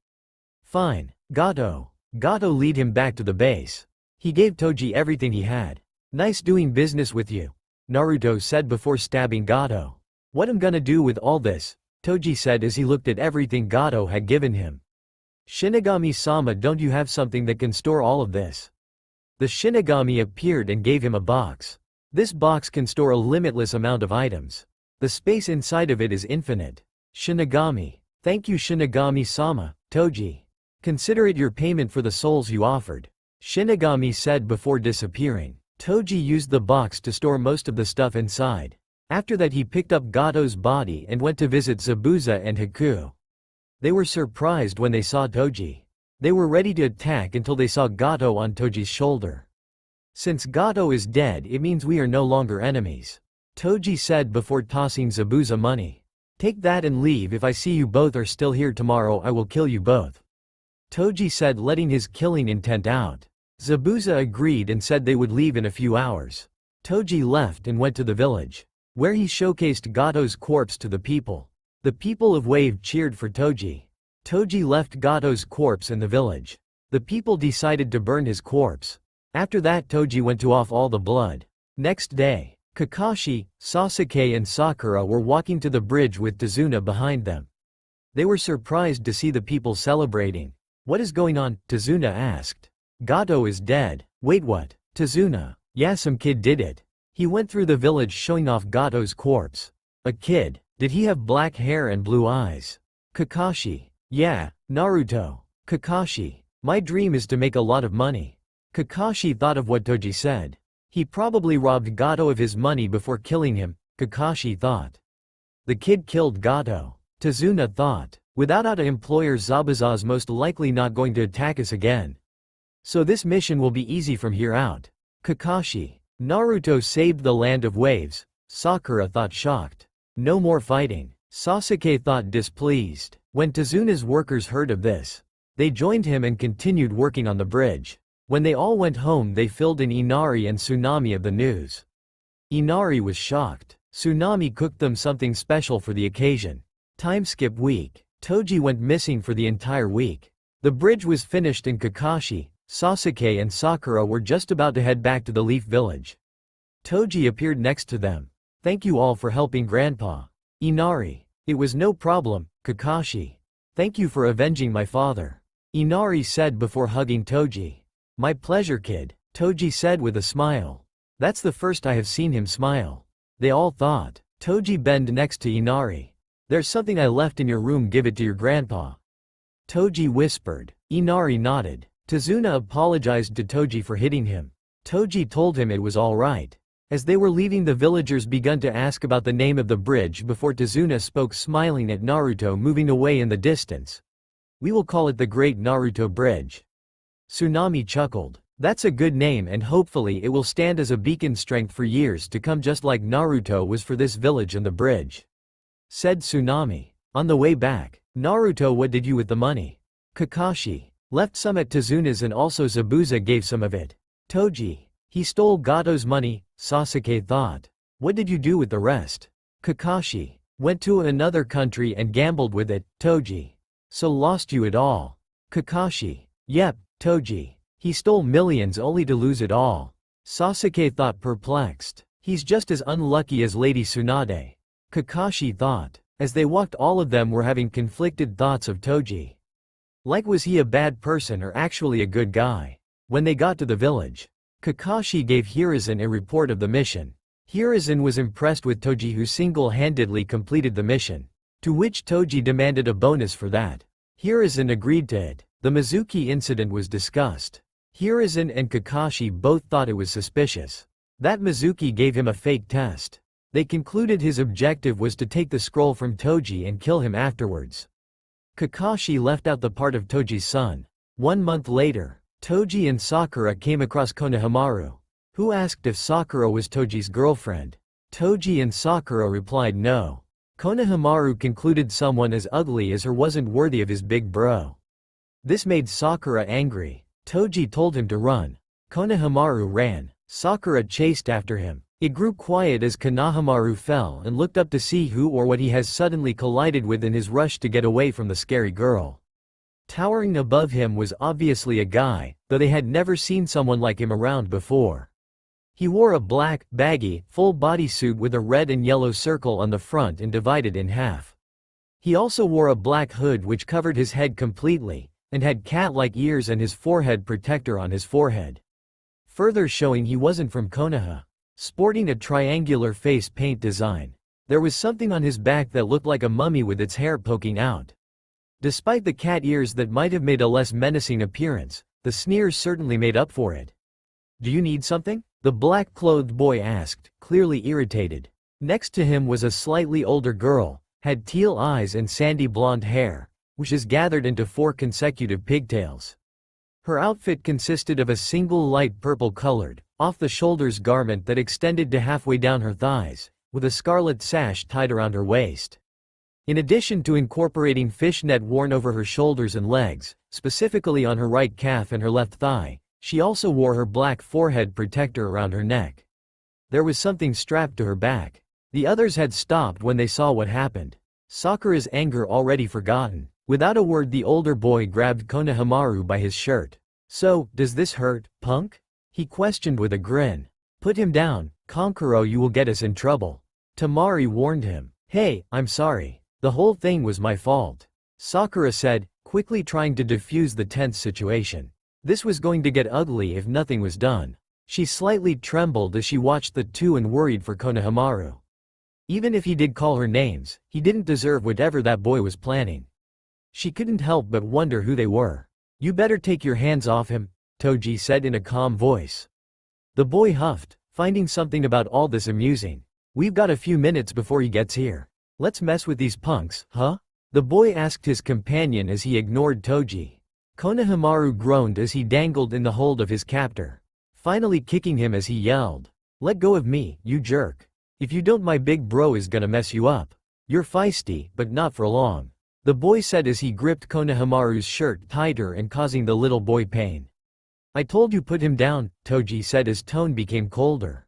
Speaker 1: Fine, Gato. Gato lead him back to the base. He gave Toji everything he had. Nice doing business with you, Naruto said before stabbing Gato. What I'm gonna do with all this, Toji said as he looked at everything Gato had given him. Shinigami-sama, don't you have something that can store all of this? The Shinigami appeared and gave him a box. This box can store a limitless amount of items. The space inside of it is infinite. Shinigami. Thank you Shinigami-sama, Toji. Consider it your payment for the souls you offered, Shinigami said before disappearing. Toji used the box to store most of the stuff inside. After that he picked up Gato's body and went to visit Zabuza and Haku. They were surprised when they saw Toji. They were ready to attack until they saw Gato on Toji's shoulder. Since Gato is dead, it means we are no longer enemies, Toji said before tossing Zabuza money. Take that and leave. If I see you both are still here tomorrow, I will kill you both, Toji said, letting his killing intent out. Zabuza agreed and said they would leave in a few hours. Toji left and went to the village, where he showcased Gato's corpse to the people. The people of Wave cheered for Toji. Toji left Gato's corpse in the village. The people decided to burn his corpse. After that Toji went to off all the blood. Next day, Kakashi, Sasuke and Sakura were walking to the bridge with Tazuna behind them. They were surprised to see the people celebrating. What is going on? Tazuna asked. Gato is dead. Wait, what? Tazuna. Yeah, some kid did it. He went through the village showing off Gato's corpse. A kid? Did he have black hair and blue eyes? Kakashi. Yeah, Naruto. Kakashi. My dream is to make a lot of money. Kakashi thought of what Toji said. He probably robbed Gato of his money before killing him, Kakashi thought. The kid killed Gato, Tazuna thought. Without our employer Zabuza is most likely not going to attack us again. So this mission will be easy from here out. Kakashi. Naruto saved the land of waves, Sakura thought shocked. No more fighting, Sasuke thought displeased. When Tazuna's workers heard of this, they joined him and continued working on the bridge. When they all went home they filled in Inari and Tsunami of the news. Inari was shocked. Tsunami cooked them something special for the occasion. Time skip week. Toji went missing for the entire week. The bridge was finished and Kakashi, Sasuke and Sakura were just about to head back to the Leaf Village. Toji appeared next to them. Thank you all for helping Grandpa. Inari. It was no problem, Kakashi. Thank you for avenging my father. Inari said before hugging Toji. My pleasure, kid, Toji said with a smile. That's the first I have seen him smile. They all thought. Toji bent next to Inari. There's something I left in your room, give it to your grandpa. Toji whispered. Inari nodded. Tazuna apologized to Toji for hitting him. Toji told him it was alright. As they were leaving, the villagers began to ask about the name of the bridge before Tazuna spoke, smiling at Naruto moving away in the distance. We will call it the Great Naruto Bridge. Tsunami chuckled. That's a good name and hopefully it will stand as a beacon strength for years to come, just like Naruto was for this village and the bridge. Said Tsunami. On the way back, Naruto, what did you with the money? Kakashi. Left some at Tazuna's and also Zabuza gave some of it. Toji. He stole Gato's money, Sasuke thought. What did you do with the rest? Kakashi. Went to another country and gambled with it, Toji. So lost you it all? Kakashi. Yep, Toji. He stole millions only to lose it all. Sasuke thought, perplexed. He's just as unlucky as Lady Tsunade. Kakashi thought. As they walked, all of them were having conflicted thoughts of Toji. Like, was he a bad person or actually a good guy? When they got to the village, Kakashi gave Hiruzen a report of the mission. Hiruzen was impressed with Toji, who single-handedly completed the mission, to which Toji demanded a bonus for that. Hiruzen agreed to it. The Mizuki incident was discussed. Hiruzen and Kakashi both thought it was suspicious that Mizuki gave him a fake test. They concluded his objective was to take the scroll from Toji and kill him afterwards. Kakashi left out the part of Toji's son. 1 month later, Toji and Sakura came across Konohamaru, who asked if Sakura was Toji's girlfriend. Toji and Sakura replied no. Konohamaru concluded someone as ugly as her wasn't worthy of his big bro. This made Sakura angry. Toji told him to run. Konohamaru ran. Sakura chased after him. It grew quiet as Konohamaru fell and looked up to see who or what he has suddenly collided with in his rush to get away from the scary girl. Towering above him was obviously a guy, though they had never seen someone like him around before. He wore a black, baggy, full bodysuit with a red and yellow circle on the front and divided in half. He also wore a black hood which covered his head completely, and had cat-like ears and his forehead protector on his forehead, further showing he wasn't from Konoha. Sporting a triangular face paint design, there was something on his back that looked like a mummy with its hair poking out. Despite the cat ears that might have made a less menacing appearance, the sneers certainly made up for it. Do you need something? The black-clothed boy asked, clearly irritated. Next to him was a slightly older girl, had teal eyes and sandy blonde hair, which is gathered into 4 consecutive pigtails. Her outfit consisted of a single light purple-colored, off-the-shoulders garment that extended to halfway down her thighs, with a scarlet sash tied around her waist. In addition to incorporating fishnet worn over her shoulders and legs, specifically on her right calf and her left thigh, she also wore her black forehead protector around her neck. There was something strapped to her back. The others had stopped when they saw what happened. Sakura's anger already forgotten. Without a word, the older boy grabbed Konohamaru by his shirt. So, does this hurt, punk? He questioned with a grin. Put him down, Kankuro, you will get us in trouble. Tamari warned him. Hey, I'm sorry. The whole thing was my fault, Sakura said, quickly trying to defuse the tense situation. This was going to get ugly if nothing was done. She slightly trembled as she watched the two and worried for Konohamaru. Even if he did call her names, he didn't deserve whatever that boy was planning. She couldn't help but wonder who they were. You better take your hands off him, Toji said in a calm voice. The boy huffed, finding something about all this amusing. We've got a few minutes before he gets here. Let's mess with these punks, huh? The boy asked his companion as he ignored Toji. Konohamaru groaned as he dangled in the hold of his captor, finally kicking him as he yelled. Let go of me, you jerk. If you don't, my big bro is gonna mess you up. You're feisty, but not for long, the boy said as he gripped Konohamaru's shirt tighter and causing the little boy pain. I told you, put him down, Toji said as tone became colder.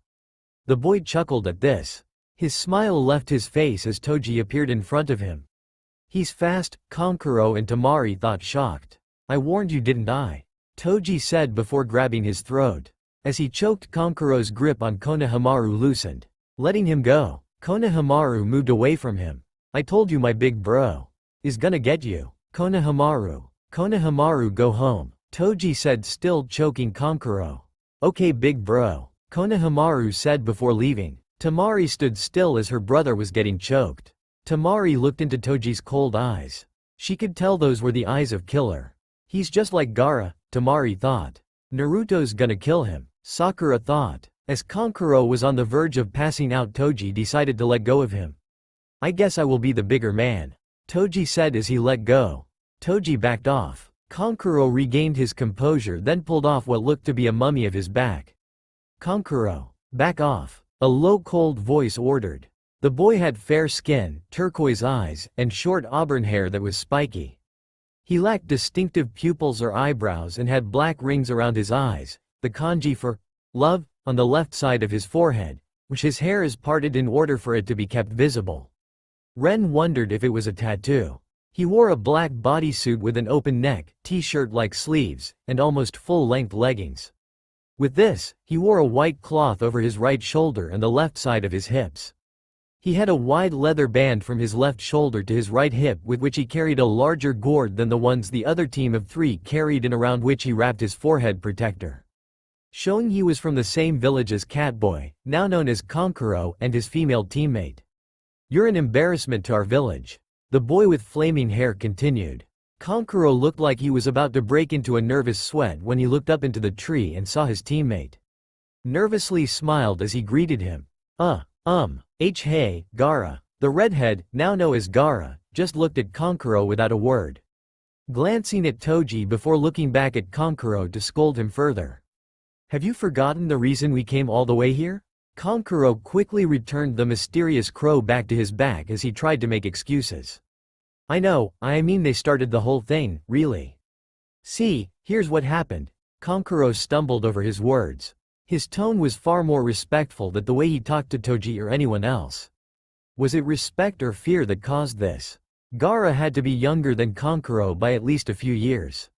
Speaker 1: The boy chuckled at this. His smile left his face as Toji appeared in front of him. He's fast, Kankuro and Temari thought, shocked. I warned you, didn't I? Toji said before grabbing his throat. As he choked, Kankuro's grip on Konohamaru loosened. Letting him go, Konohamaru moved away from him. I told you my big bro is gonna get you. Konohamaru, go home, Toji said, still choking Kankuro. Okay big bro, Konohamaru said before leaving. Temari stood still as her brother was getting choked. Temari looked into Toji's cold eyes. She could tell those were the eyes of killer. He's just like Gaara, Temari thought. Naruto's gonna kill him, Sakura thought. As Kankuro was on the verge of passing out, Toji decided to let go of him. I guess I will be the bigger man, Toji said as he let go. Toji backed off. Kankuro regained his composure, then pulled off what looked to be a mummy of his back. Kankuro, back off, a low cold voice ordered. The boy had fair skin, turquoise eyes, and short auburn hair that was spiky. He lacked distinctive pupils or eyebrows and had black rings around his eyes, the kanji for love on the left side of his forehead, which his hair is parted in order for it to be kept visible. Ren wondered if it was a tattoo. He wore a black bodysuit with an open neck, t-shirt-like sleeves, and almost full-length leggings. With this, he wore a white cloth over his right shoulder and the left side of his hips. He had a wide leather band from his left shoulder to his right hip with which he carried a larger gourd than the ones the other team of 3 carried and around which he wrapped his forehead protector. Showing he was from the same village as Catboy, now known as Kankuro, and his female teammate. You're an embarrassment to our village, the boy with flaming hair continued. Kankuro looked like he was about to break into a nervous sweat when he looked up into the tree and saw his teammate. Nervously smiled as he greeted him. Hey, Gaara. The redhead, now known as Gaara, just looked at Kankuro without a word. Glancing at Toji before looking back at Kankuro to scold him further. Have you forgotten the reason we came all the way here? Kankuro quickly returned the mysterious crow back to his back as he tried to make excuses. I know, I mean they started the whole thing, really. See, here's what happened. Kankuro stumbled over his words. His tone was far more respectful than the way he talked to Toji or anyone else. Was it respect or fear that caused this? Gaara had to be younger than Kankuro by at least a few years.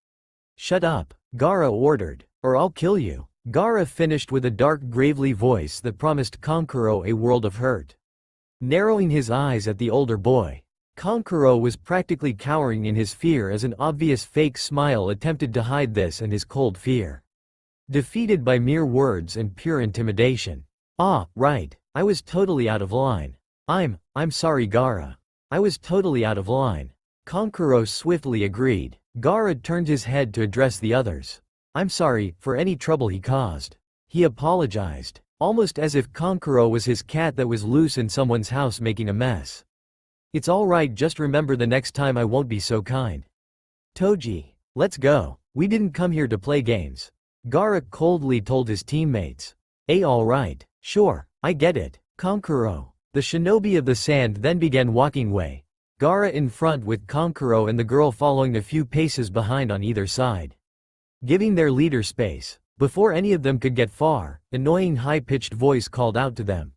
Speaker 1: Shut up, Gaara ordered, or I'll kill you. Gaara finished with a dark, gravely voice that promised Kankuro a world of hurt. Narrowing his eyes at the older boy, Kankuro was practically cowering in his fear as an obvious fake smile attempted to hide this and his cold fear. Defeated by mere words and pure intimidation. Ah, right, I was totally out of line. I'm sorry Gaara. I was totally out of line. Kankuro swiftly agreed. Gaara turned his head to address the others. I'm sorry for any trouble he caused. He apologized, almost as if Kankuro was his cat that was loose in someone's house making a mess. It's alright, just remember the next time I won't be so kind. Toji, let's go. We didn't come here to play games. Gaara coldly told his teammates. Alright, sure, I get it. Kankuro, the shinobi of the sand, then began walking away. Gaara in front with Kankuro and the girl following a few paces behind on either side. Giving their leader space. Before any of them could get far, annoying high-pitched voice called out to them.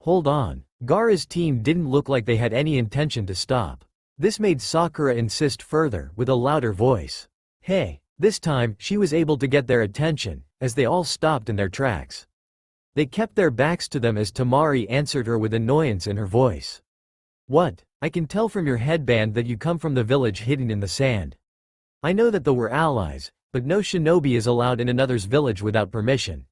Speaker 1: Hold on. Gaara's team didn't look like they had any intention to stop. This made Sakura insist further with a louder voice. Hey. This time, she was able to get their attention, as they all stopped in their tracks. They kept their backs to them as Temari answered her with annoyance in her voice. What? I can tell from your headband that you come from the village hidden in the sand. I know that though we're allies, but no shinobi is allowed in another's village without permission.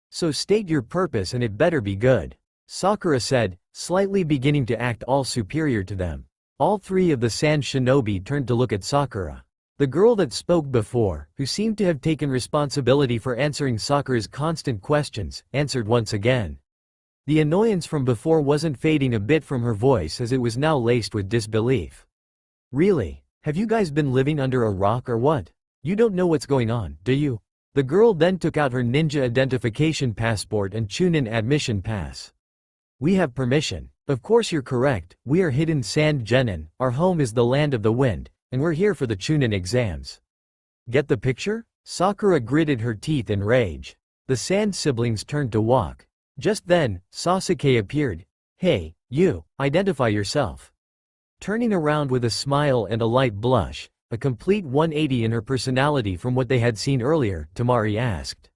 Speaker 1: So state your purpose and it better be good. Sakura said, slightly beginning to act all superior to them. All 3 of the sand shinobi turned to look at Sakura. The girl that spoke before, who seemed to have taken responsibility for answering Sakura's constant questions, answered once again. The annoyance from before wasn't fading a bit from her voice as it was now laced with disbelief. Really? Have you guys been living under a rock or what? You don't know what's going on, do you? The girl then took out her ninja identification passport and Chunin admission pass. We have permission. Of course you're correct, we are hidden sand genin, our home is the land of the wind. And we're here for the Chunin exams. Get the picture? Sakura gritted her teeth in rage. The sand siblings turned to walk. Just then, Sasuke appeared. "Hey, you, identify yourself." Turning around with a smile and a light blush, a complete 180 in her personality from what they had seen earlier, Temari asked.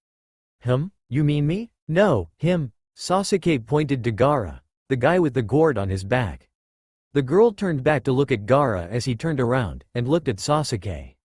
Speaker 1: You mean me? No, him. Sasuke pointed to Gaara, the guy with the gourd on his back. The girl turned back to look at Gaara as he turned around, and looked at Sasuke.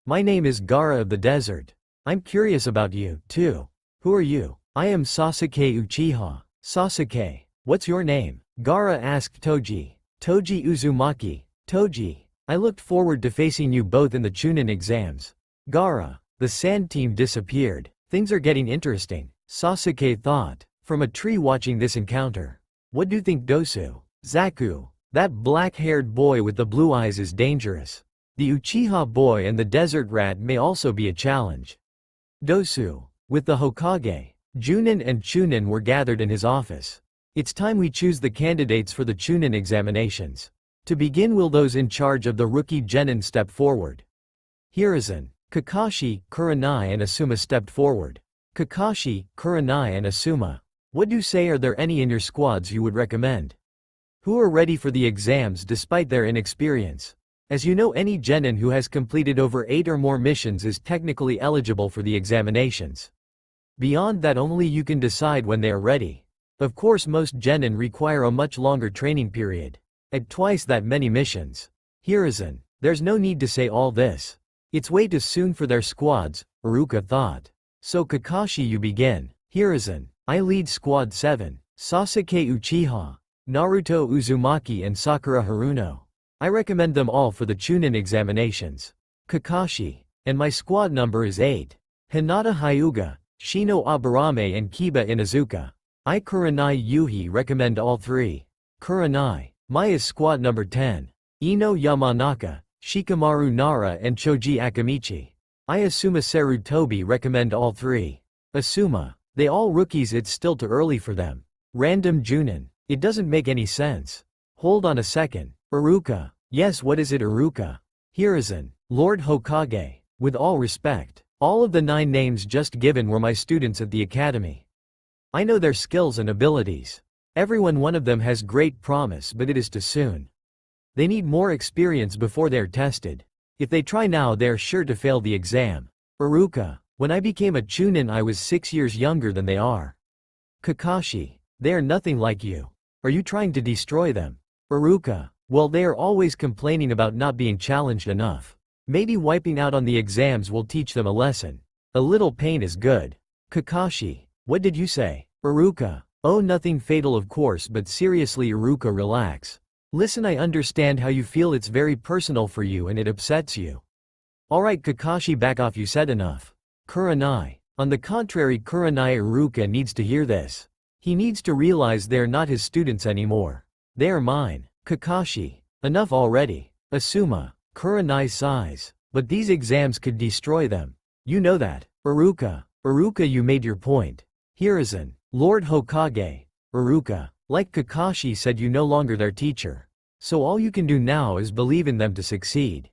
Speaker 1: "My name is Gaara of the desert. I'm curious about you, too. Who are you?" "I am Sasuke Uchiha." "Sasuke, what's your name?" Gaara asked Toji. "Toji Uzumaki." "Toji, I looked forward to facing you both in the Chunin exams." Gaara, the sand team disappeared. Things are getting interesting, Sasuke thought, from a tree watching this encounter. "What do you think, Dosu?" "Zaku, that black-haired boy with the blue eyes is dangerous. The Uchiha boy and the desert rat may also be a challenge." Dosu, with the Hokage, Junin and Chunin were gathered in his office. "It's time we choose the candidates for the Chunin examinations. To begin, will those in charge of the rookie genin step forward?" Hiruzen, Kakashi, Kurenai and Asuma stepped forward. Kakashi, Kurenai and Asuma, what do you say, are there any in your squads you would recommend? Who are ready for the exams despite their inexperience? As you know, any genin who has completed over 8 or more missions is technically eligible for the examinations. Beyond that, only you can decide when they are ready. Of course, most genin require a much longer training period. At twice that many missions. Hiruzen, there's no need to say all this. It's way too soon for their squads, Iruka thought. So Kakashi, you begin. Hiruzen, I lead Squad 7, Sasuke Uchiha, Naruto Uzumaki and Sakura Haruno. I recommend them all for the Chunin examinations. Kakashi, and my squad number is 8. Hinata Hyuga, Shino Aburame and Kiba Inuzuka. I Kurenai Yuhi recommend all 3. Kurenai, my is squad number 10. Ino Yamanaka, Shikamaru Nara and Choji Akamichi. I Asuma Sarutobi recommend all 3. Asuma, they all rookies, it's still too early for them. Random Junin, it doesn't make any sense. Hold on a second. Iruka, yes, what is it, Iruka? Hiruzen, Lord Hokage, with all respect, all of the 9 names just given were my students at the academy. I know their skills and abilities. One of them has great promise, but it is too soon. They need more experience before they are tested. If they try now, they are sure to fail the exam. Iruka, when I became a Chunin I was 6 years younger than they are. Kakashi, they are nothing like you. Are you trying to destroy them? Iruka, well, they are always complaining about not being challenged enough. Maybe wiping out on the exams will teach them a lesson. A little pain is good. Kakashi, what did you say? Iruka, oh, nothing fatal of course, but seriously Iruka, relax. Listen, I understand how you feel, it's very personal for you and it upsets you. Alright Kakashi, back off, you said enough. Kurenai, on the contrary, Kurenai, Iruka needs to hear this. He needs to realize they're not his students anymore. They are mine. Kakashi, enough already. Asuma, Kurenai sighs, but these exams could destroy them. You know that. Iruka, you made your point. Hiruzen, Lord Hokage. Iruka, like Kakashi said, you no longer their teacher. So all you can do now is believe in them to succeed.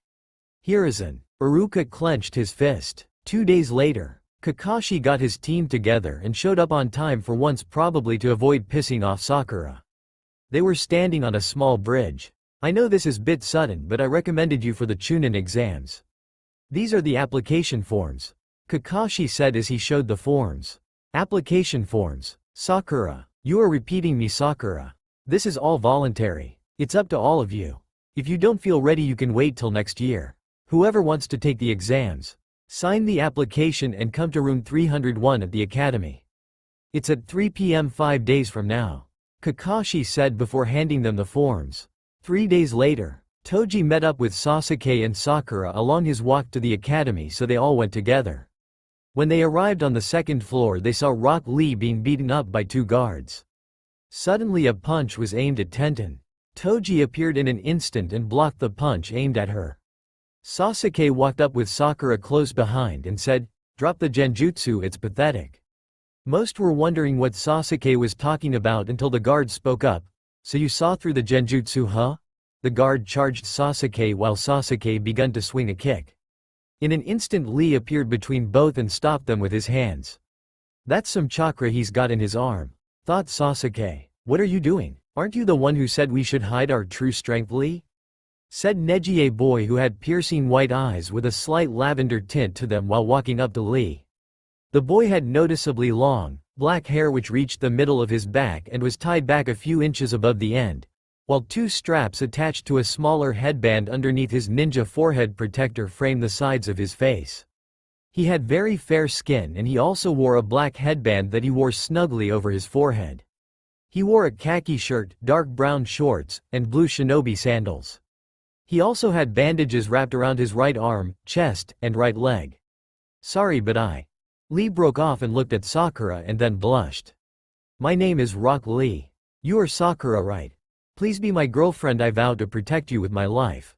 Speaker 1: Hiruzen, Iruka clenched his fist. 2 days later, Kakashi got his team together and showed up on time for once, probably to avoid pissing off Sakura. They were standing on a small bridge. I know this is a bit sudden, but I recommended you for the Chunin exams. These are the application forms, Kakashi said as he showed the forms. Application forms. Sakura, you are repeating me, Sakura. This is all voluntary. It's up to all of you. If you don't feel ready, you can wait till next year. Whoever wants to take the exams, sign the application and come to room 301 at the academy. It's at 3 p.m. 5 days from now, Kakashi said before handing them the forms. 3 days later, Toji met up with Sasuke and Sakura along his walk to the academy, so they all went together. When they arrived on the second floor, they saw Rock Lee being beaten up by 2 guards. Suddenly a punch was aimed at Tenten. Toji appeared in an instant and blocked the punch aimed at her. Sasuke walked up with Sakura close behind and said, "Drop the genjutsu, it's pathetic." Most were wondering what Sasuke was talking about until the guard spoke up. "So you saw through the genjutsu, huh?" The guard charged Sasuke while Sasuke began to swing a kick. In an instant Lee appeared between both and stopped them with his hands. "That's some chakra he's got in his arm. thought Sasuke. What are you doing? Aren't you the one who said we should hide our true strength, Lee? Said Neji, a boy who had piercing white eyes with a slight lavender tint to them while walking up to Lee. The boy had noticeably long, black hair which reached the middle of his back and was tied back a few inches above the end, while two straps attached to a smaller headband underneath his ninja forehead protector framed the sides of his face. He had very fair skin and he also wore a black headband that he wore snugly over his forehead. He wore a khaki shirt, dark brown shorts, and blue shinobi sandals. He also had bandages wrapped around his right arm, chest, and right leg. Sorry but Lee broke off and looked at Sakura and then blushed. My name is Rock Lee. You are Sakura, right? Please be my girlfriend, I vow to protect you with my life.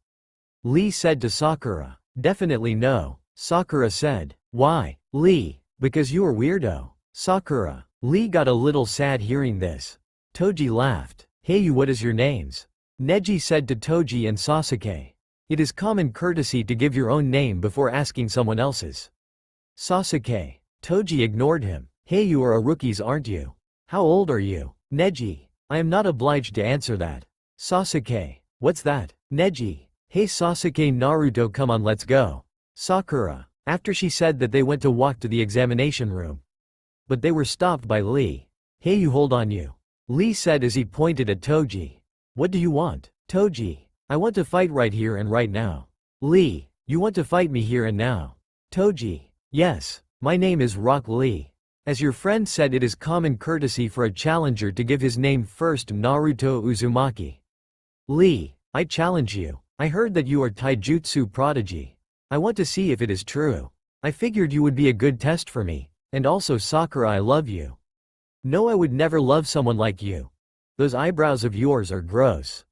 Speaker 1: Lee said to Sakura. Definitely no, Sakura said. Why, Lee? Because you are weirdo. Sakura. Lee got a little sad hearing this. Toji laughed. Hey you, what is your names? Neji said to Toji and Sasuke. It is common courtesy to give your own name before asking someone else's. Sasuke. Toji ignored him. Hey you are a rookies, aren't you? How old are you? Neji. I am not obliged to answer that. Sasuke. What's that? Neji. Hey Sasuke, Naruto, come on, let's go. Sakura. After she said that, they went to walk to the examination room. But they were stopped by Lee. Hey you, hold on you. Lee said as he pointed at Toji. What do you want? Toji. I want to fight right here and right now. Lee. You want to fight me here and now? Toji. Yes. My name is Rock Lee. As your friend said, it is common courtesy for a challenger to give his name first. Naruto Uzumaki. Lee. I challenge you. I heard that you are taijutsu prodigy. I want to see if it is true. I figured you would be a good test for me. And also Sakura, I love you. No, I would never love someone like you. Those eyebrows of yours are gross.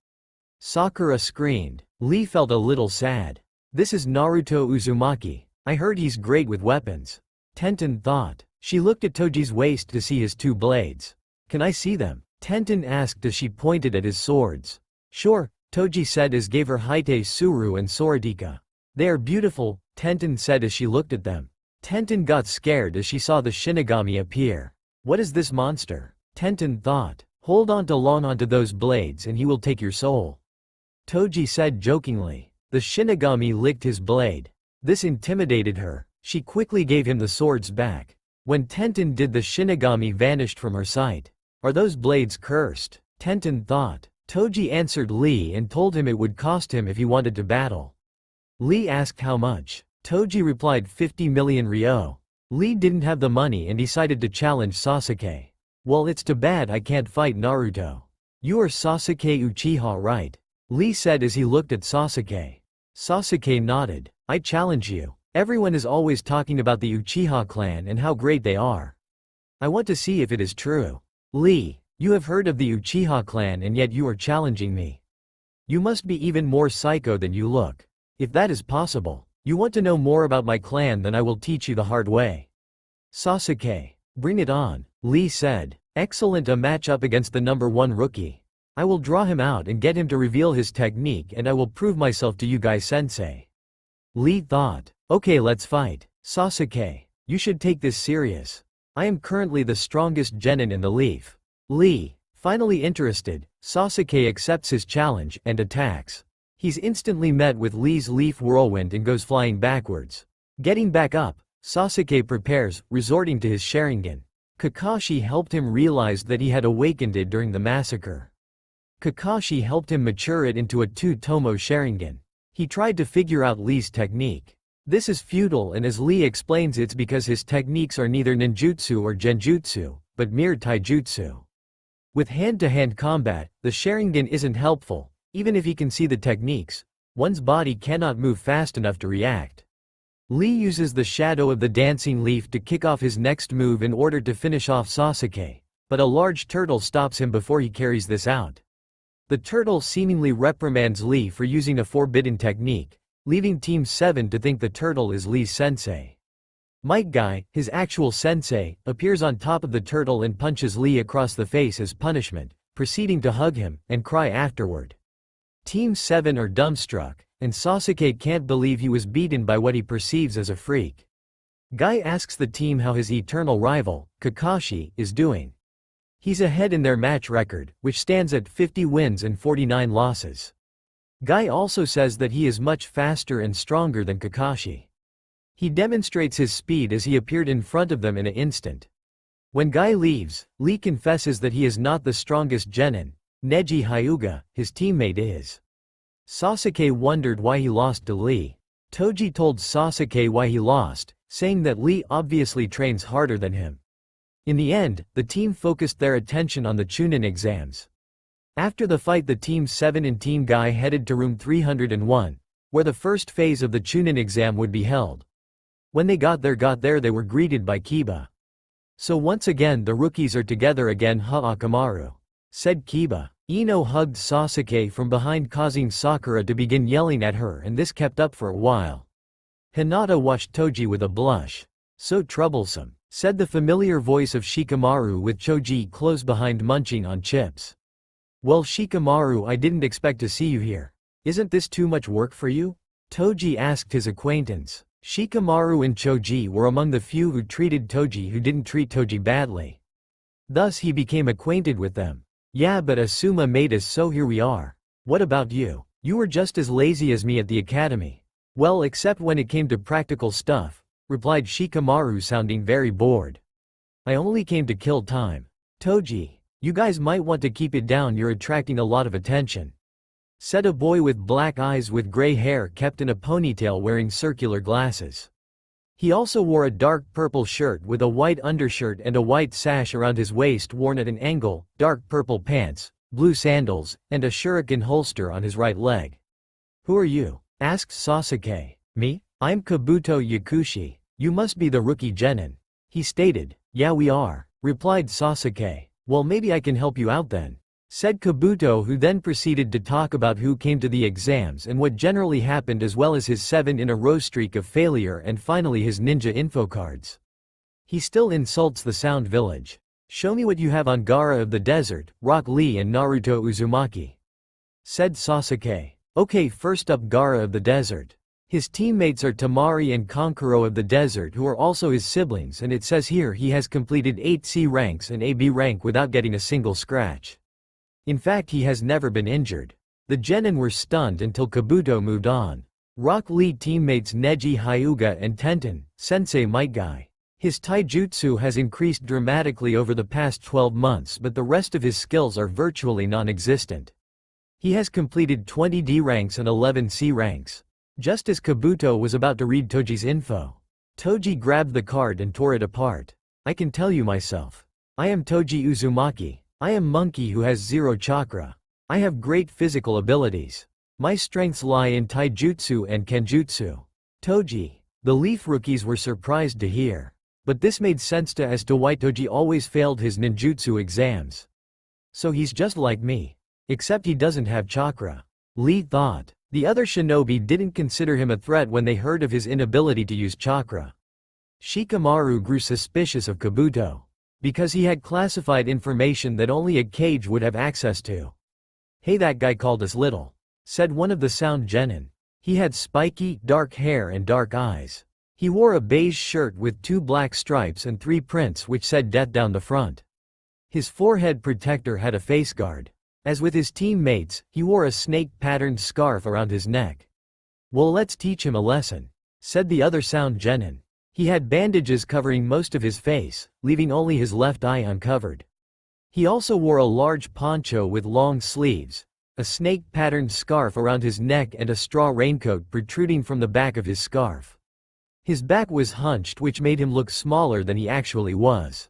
Speaker 1: Sakura screamed. Lee felt a little sad. This is Naruto Uzumaki. I heard he's great with weapons. Tenten thought. She looked at Toji's waist to see his two blades. Can I see them? Tenten asked as she pointed at his swords. Sure, Toji said as gave her Haite Suru and Soratika. They are beautiful, Tenten said as she looked at them. Tenten got scared as she saw the Shinigami appear. What is this monster? Tenten thought. Hold on to those blades and he will take your soul. Toji said jokingly. The Shinigami licked his blade. This intimidated her. She quickly gave him the swords back. When Tenten did, the Shinigami vanished from her sight. Are those blades cursed? Tenten thought. Toji answered Lee and told him it would cost him if he wanted to battle. Lee asked how much. Toji replied 50 million ryo. Lee didn't have the money and decided to challenge Sasuke. Well, it's too bad I can't fight Naruto. You are Sasuke Uchiha, right? Lee said as he looked at Sasuke. Sasuke nodded. I challenge you. Everyone is always talking about the Uchiha clan and how great they are. I want to see if it is true. Lee, you have heard of the Uchiha clan and yet you are challenging me. You must be even more psycho than you look. If that is possible, you want to know more about my clan, then I will teach you the hard way. Sasuke. Bring it on, Lee said. Excellent, a match-up against the #1 rookie. I will draw him out and get him to reveal his technique and I will prove myself to you guys, sensei. Lee thought. Okay, let's fight. Sasuke. You should take this serious. I am currently the strongest genin in the leaf. Lee. Finally interested, Sasuke accepts his challenge and attacks. He's instantly met with Lee's leaf whirlwind and goes flying backwards. Getting back up, Sasuke prepares, resorting to his Sharingan. Kakashi helped him realize that he had awakened it during the massacre. Kakashi helped him mature it into a 2-tomo Sharingan. He tried to figure out Lee's technique. This is futile, and as Lee explains, it's because his techniques are neither ninjutsu or genjutsu, but mere taijutsu. With hand-to-hand combat, the Sharingan isn't helpful. Even if he can see the techniques, one's body cannot move fast enough to react. Lee uses the shadow of the dancing leaf to kick off his next move in order to finish off Sasuke, but a large turtle stops him before he carries this out. The turtle seemingly reprimands Lee for using a forbidden technique, leaving Team 7 to think the turtle is Lee's sensei. Might Guy, his actual sensei, appears on top of the turtle and punches Lee across the face as punishment, proceeding to hug him and cry afterward. Team 7 are dumbstruck, and Sasuke can't believe he was beaten by what he perceives as a freak. Guy asks the team how his eternal rival, Kakashi, is doing. He's ahead in their match record, which stands at 50 wins and 49 losses. Guy also says that he is much faster and stronger than Kakashi. He demonstrates his speed as he appeared in front of them in an instant. When Guy leaves, Lee confesses that he is not the strongest genin. Neji Hyuga, his teammate, is. Sasuke wondered why he lost to Lee. Toji told Sasuke why he lost, saying that Lee obviously trains harder than him. In the end, the team focused their attention on the Chunin exams. After the fight, the Team 7 and Team Guy headed to room 301, where the first phase of the Chunin exam would be held. When they got there they were greeted by Kiba. "So once again the rookies are together again, Akamaru," said Kiba. Ino hugged Sasuke from behind, causing Sakura to begin yelling at her, and this kept up for a while. Hinata watched Toji with a blush. "So troublesome," said the familiar voice of Shikamaru with Choji close behind munching on chips. "Well Shikamaru, I didn't expect to see you here. Isn't this too much work for you?" Toji asked his acquaintance. Shikamaru and Choji were among the few who treated Toji who didn't treat Toji badly. Thus he became acquainted with them. "Yeah, but Asuma made us, so here we are. What about you? You were just as lazy as me at the academy." "Well, except when it came to practical stuff," replied Shikamaru, sounding very bored. "I only came to kill time." "Toji, you guys might want to keep it down, you're attracting a lot of attention," said a boy with black eyes with gray hair kept in a ponytail wearing circular glasses. He also wore a dark purple shirt with a white undershirt and a white sash around his waist worn at an angle, dark purple pants, blue sandals, and a shuriken holster on his right leg. "Who are you?" asked Sasuke. "Me? I'm Kabuto Yakushi. You must be the rookie genin," he stated. "Yeah, we are," replied Sasuke. "Well, maybe I can help you out then," said Kabuto, who then proceeded to talk about who came to the exams and what generally happened, as well as his 7-in-a-row streak of failure and finally his ninja info cards. He still insults the Sound Village. "Show me what you have on Gaara of the Desert, Rock Lee and Naruto Uzumaki," said Sasuke. "Okay, first up Gaara of the Desert. His teammates are Tamari and Kankuro of the Desert, who are also his siblings, and it says here he has completed 8 C ranks and a B rank without getting a single scratch. In fact, he has never been injured." The genin were stunned until Kabuto moved on. Rock Lee teammates Neji Hyuga and Tenten, Sensei Might Guy. His taijutsu has increased dramatically over the past 12 months, but the rest of his skills are virtually non-existent. He has completed 20 D ranks and 11 C ranks. Just as Kabuto was about to read Toji's info, Toji grabbed the card and tore it apart. "I can tell you myself. I am Toji Uzumaki. I am monkey who has 0 chakra. I have great physical abilities. My strengths lie in taijutsu and kenjutsu." Toji. The Leaf rookies were surprised to hear. But this made sense as to why Toji always failed his ninjutsu exams. "So he's just like me. Except he doesn't have chakra," Lee thought. The other shinobi didn't consider him a threat when they heard of his inability to use chakra. Shikamaru grew suspicious of Kabuto, because he had classified information that only a Kage would have access to. "Hey, that guy called us little," said one of the Sound genin. He had spiky, dark hair and dark eyes. He wore a beige shirt with 2 black stripes and 3 prints which said death down the front. His forehead protector had a face guard. As with his teammates, he wore a snake-patterned scarf around his neck. "Well, let's teach him a lesson," said the other Sound genin. He had bandages covering most of his face, leaving only his left eye uncovered. He also wore a large poncho with long sleeves, a snake-patterned scarf around his neck and a straw raincoat protruding from the back of his scarf. His back was hunched, which made him look smaller than he actually was.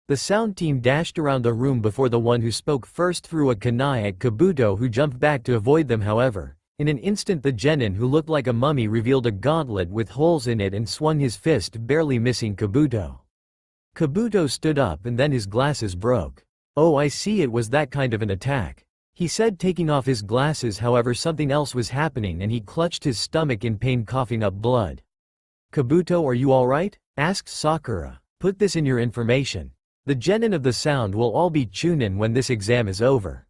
Speaker 1: The Sound team dashed around the room before the one who spoke first threw a kunai at Kabuto, who jumped back to avoid them. However, in an instant the genin who looked like a mummy revealed a gauntlet with holes in it and swung his fist, barely missing Kabuto. Kabuto stood up and then his glasses broke. "Oh, I see, it was that kind of an attack," he said, taking off his glasses. However, something else was happening and he clutched his stomach in pain, coughing up blood. "Kabuto, are you alright?" asked Sakura. "Put this in your information. The genin of the Sound will all be Chunin when this exam is over,"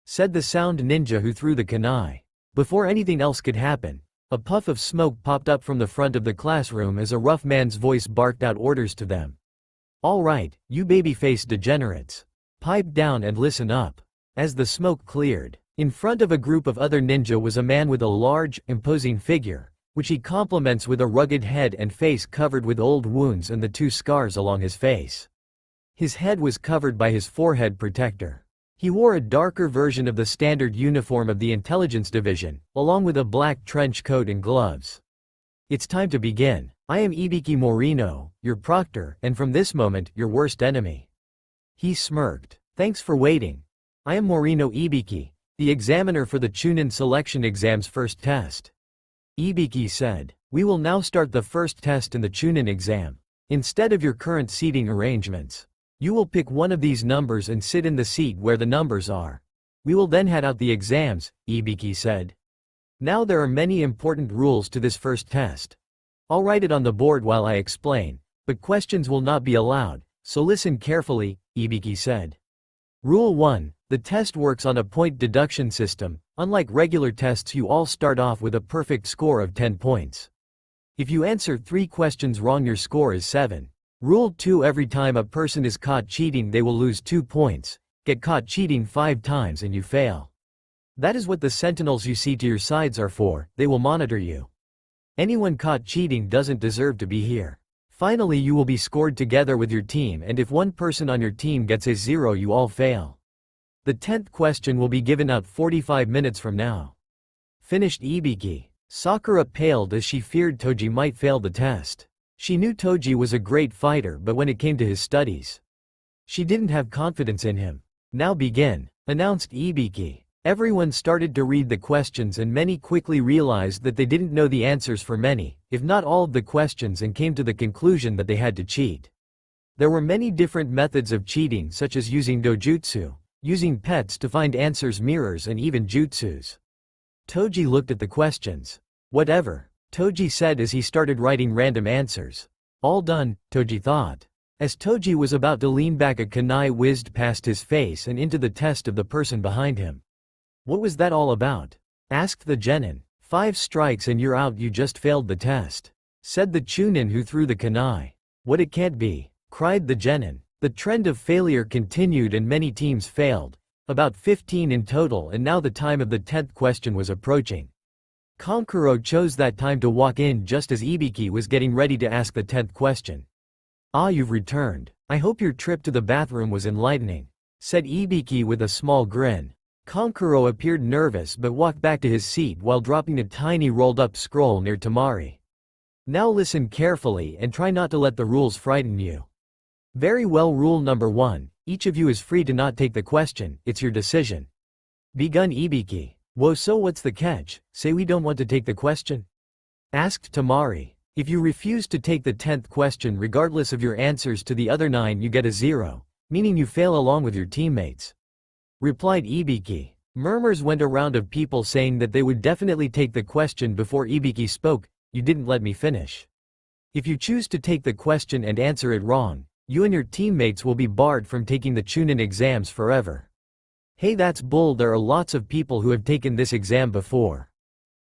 Speaker 1: said the Sound ninja who threw the kunai. Before anything else could happen, a puff of smoke popped up from the front of the classroom as a rough man's voice barked out orders to them. "All right, you baby-faced degenerates. Pipe down and listen up. As the smoke cleared, in front of a group of other ninja was a man with a large, imposing figure, which he complements with a rugged head and face covered with old wounds and the 2 scars along his face. His head was covered by his forehead protector. He wore a darker version of the standard uniform of the intelligence division, along with a black trench coat and gloves. It's time to begin. I am Ibiki Morino, your proctor, and from this moment, your worst enemy. He smirked. Thanks for waiting. I am Morino Ibiki, the examiner for the Chunin selection exam's first test. Ibiki said, we will now start the first test in the Chunin exam. Instead of your current seating arrangements, you will pick one of these numbers and sit in the seat where the numbers are. We will then hand out the exams, Ibiki said. Now there are many important rules to this first test. I'll write it on the board while I explain, but questions will not be allowed, so listen carefully, Ibiki said. Rule 1. The test works on a point deduction system. Unlike regular tests, you all start off with a perfect score of 10 points. If you answer 3 questions wrong, your score is 7. Rule 2. Every time a person is caught cheating, they will lose 2 points. Get caught cheating 5 times and you fail. That is what the sentinels you see to your sides are for. They will monitor you. Anyone caught cheating doesn't deserve to be here. Finally, you will be scored together with your team, and if one person on your team gets a 0, you all fail. The 10th question will be given out 45 minutes from now. Finished Ibiki. Sakura paled as she feared Toji might fail the test. She knew Toji was a great fighter, but when it came to his studies, she didn't have confidence in him. Now begin, announced Ibiki. Everyone started to read the questions and many quickly realized that they didn't know the answers for many, if not all of the questions, and came to the conclusion that they had to cheat. There were many different methods of cheating, such as using dojutsu, using pets to find answers, mirrors, and even jutsus. Toji looked at the questions. Whatever, Toji said as he started writing random answers. All done, Toji thought. As Toji was about to lean back, a kunai whizzed past his face and into the test of the person behind him. What was that all about? Asked the genin. 5 strikes and you're out, you just failed the test, said the Chunin who threw the kunai. What, it can't be, cried the genin. The trend of failure continued and many teams failed, about 15 in total, and now the time of the 10th question was approaching. Kankuro chose that time to walk in just as Ibiki was getting ready to ask the 10th question. Ah, you've returned. I hope your trip to the bathroom was enlightening, said Ibiki with a small grin. Kankuro appeared nervous but walked back to his seat while dropping a tiny rolled-up scroll near Tamari. Now listen carefully and try not to let the rules frighten you. Very well. Rule number 1. Each of you is free to not take the question, it's your decision. Begun Ibiki. Whoa, so what's the catch? Say we don't want to take the question? Asked Tamari. If you refuse to take the 10th question regardless of your answers to the other 9, you get a 0, meaning you fail along with your teammates. Replied Ibiki. Murmurs went around of people saying that they would definitely take the question before Ibiki spoke. You didn't let me finish. If you choose to take the question and answer it wrong, you and your teammates will be barred from taking the Chunin exams forever. Hey, that's bull, there are lots of people who have taken this exam before,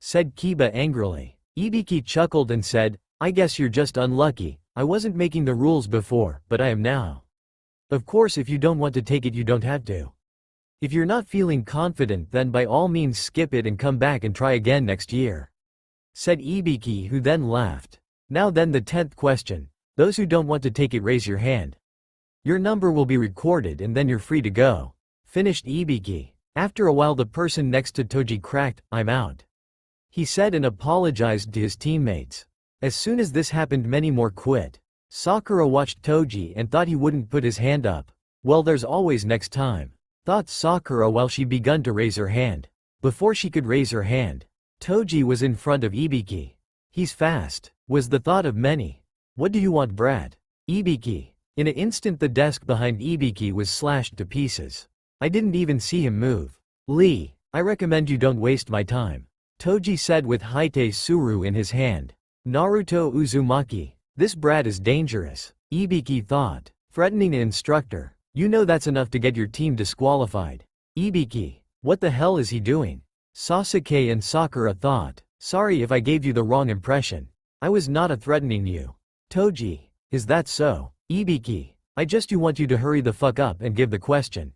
Speaker 1: said Kiba angrily. Ibiki chuckled and said, I guess you're just unlucky. I wasn't making the rules before, but I am now. Of course, if you don't want to take it, you don't have to. If you're not feeling confident, then by all means skip it and come back and try again next year, said Ibiki, who then laughed. Now then, the 10th question. Those who don't want to take it, raise your hand. Your number will be recorded and then you're free to go. Finished Ibiki. After a while, the person next to Toji cracked, I'm out, he said, and apologized to his teammates. As soon as this happened, many more quit. Sakura watched Toji and thought he wouldn't put his hand up. Well, there's always next time, thought Sakura while she begun to raise her hand. Before she could raise her hand, Toji was in front of Ibiki. He's fast, was the thought of many. What do you want, brat? Ibiki. In an instant, the desk behind Ibiki was slashed to pieces. I didn't even see him move. Lee, I recommend you don't waste my time, Toji said with Haite Suru in his hand. Naruto Uzumaki. This brat is dangerous, Ibiki thought, threatening an instructor. You know that's enough to get your team disqualified. Ibiki. What the hell is he doing? Sasuke and Sakura thought. Sorry if I gave you the wrong impression. I was not threatening you. Toji. Is that so? Ibiki. You want you to hurry the fuck up and give the question.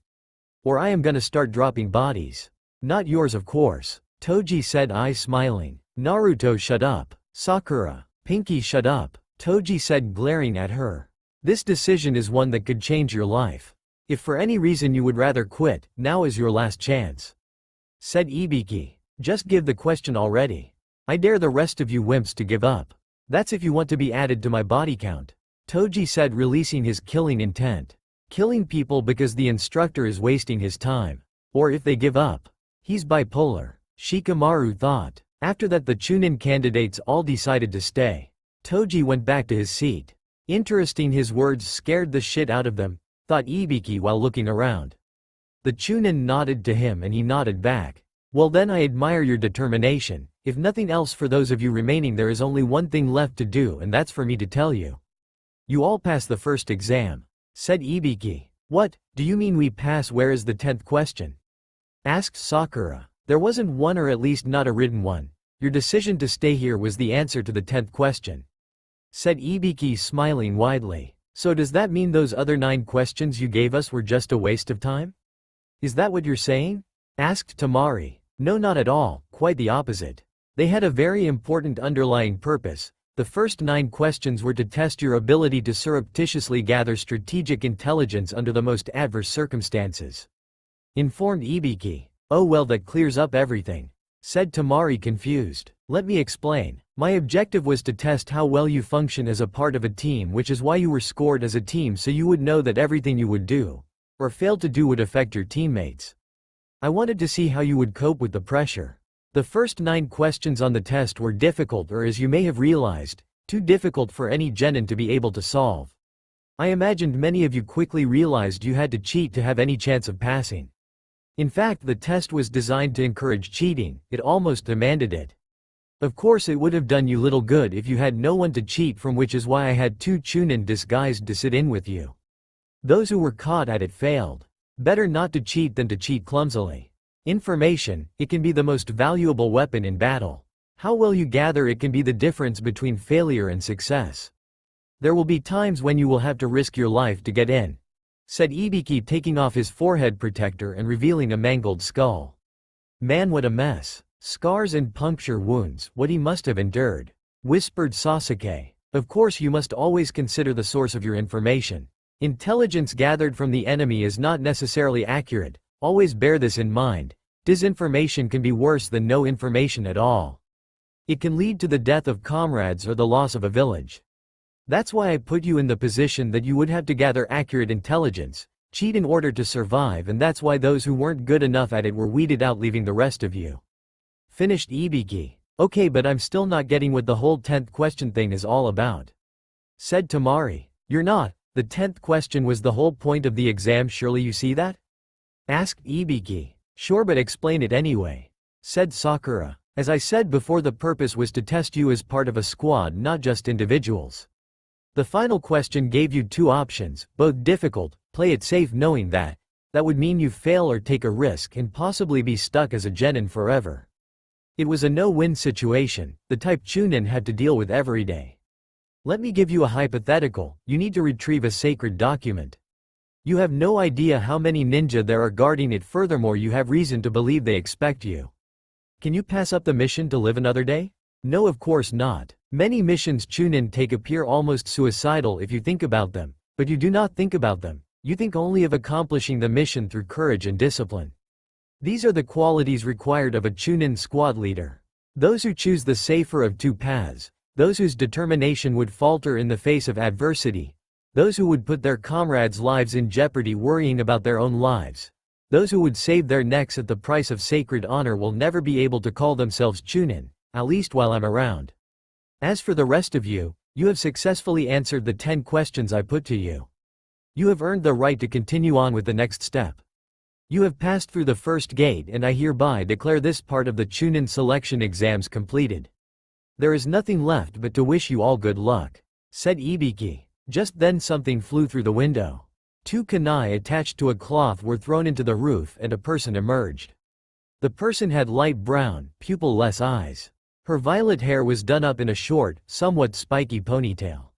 Speaker 1: Or I am gonna start dropping bodies. Not yours of course. Toji said, eyes smiling. Naruto, shut up. Sakura. Pinky, shut up. Toji said, glaring at her. This decision is one that could change your life. If for any reason you would rather quit, now is your last chance. Said Ibiki. Just give the question already. I dare the rest of you wimps to give up. That's if you want to be added to my body count. Toji said, releasing his killing intent. Killing people because the instructor is wasting his time. Or if they give up. He's bipolar. Shikamaru thought. After that the Chunin candidates all decided to stay. Toji went back to his seat. Interesting, his words scared the shit out of them, thought Ibiki while looking around. The Chunin nodded to him and he nodded back. Well then, I admire your determination. If nothing else, for those of you remaining there is only one thing left to do, and that's for me to tell you. You all passed the first exam. Said Ibiki. What, do you mean we pass? Where is the 10th question? Asked Sakura. There wasn't one, or at least not a written one. Your decision to stay here was the answer to the 10th question. Said Ibiki, smiling widely. So does that mean those other 9 questions you gave us were just a waste of time? Is that what you're saying? Asked Tamari. No, not at all, quite the opposite. They had a very important underlying purpose. The first 9 questions were to test your ability to surreptitiously gather strategic intelligence under the most adverse circumstances. Informed Ibiki. Oh well, that clears up everything. Said Tamari, confused. Let me explain. My objective was to test how well you function as a part of a team, which is why you were scored as a team, so you would know that everything you would do, or failed to do, would affect your teammates. I wanted to see how you would cope with the pressure. The first 9 questions on the test were difficult, or as you may have realized, too difficult for any genin to be able to solve. I imagined many of you quickly realized you had to cheat to have any chance of passing. In fact, the test was designed to encourage cheating, it almost demanded it. Of course it would have done you little good if you had no one to cheat from, which is why I had 2 Chunin disguised to sit in with you. Those who were caught at it failed. Better not to cheat than to cheat clumsily. Information, it can be the most valuable weapon in battle. How well you gather it can be the difference between failure and success. There will be times when you will have to risk your life to get in. Said Ibiki, taking off his forehead protector and revealing a mangled skull. Man, what a mess. Scars and puncture wounds, what he must have endured. Whispered Sasuke. Of course you must always consider the source of your information. Intelligence gathered from the enemy is not necessarily accurate, always bear this in mind. Disinformation can be worse than no information at all. It can lead to the death of comrades or the loss of a village. That's why I put you in the position that you would have to gather accurate intelligence, cheat in order to survive, and that's why those who weren't good enough at it were weeded out, leaving the rest of you. Finished Ibiki. Okay, but I'm still not getting what the whole 10th question thing is all about. Said Tamari. You're not. The 10th question was the whole point of the exam, surely you see that? Asked Ibiki. Sure, but explain it anyway. Said Sakura. As I said before, the purpose was to test you as part of a squad, not just individuals. The final question gave you 2 options, both difficult: play it safe knowing that would mean you fail, or take a risk and possibly be stuck as a genin forever. It was a no-win situation, the type Chunin had to deal with every day. Let me give you a hypothetical. You need to retrieve a sacred document. You have no idea how many ninja there are guarding it, furthermore you have reason to believe they expect you. Can you pass up the mission to live another day? No, of course not. Many missions Chunin take appear almost suicidal if you think about them, but you do not think about them. You think only of accomplishing the mission through courage and discipline. These are the qualities required of a Chunin squad leader. Those who choose the safer of 2 paths, those whose determination would falter in the face of adversity, those who would put their comrades' lives in jeopardy worrying about their own lives, those who would save their necks at the price of sacred honor, will never be able to call themselves Chunin, at least while I'm around. As for the rest of you, you have successfully answered the 10 questions I put to you. You have earned the right to continue on with the next step. You have passed through the first gate, and I hereby declare this part of the Chunin selection exams completed. There is nothing left but to wish you all good luck. Said Ibiki. Just then something flew through the window. 2 kunai attached to a cloth were thrown into the roof and a person emerged. The person had light brown, pupil-less eyes. Her violet hair was done up in a short, somewhat spiky ponytail.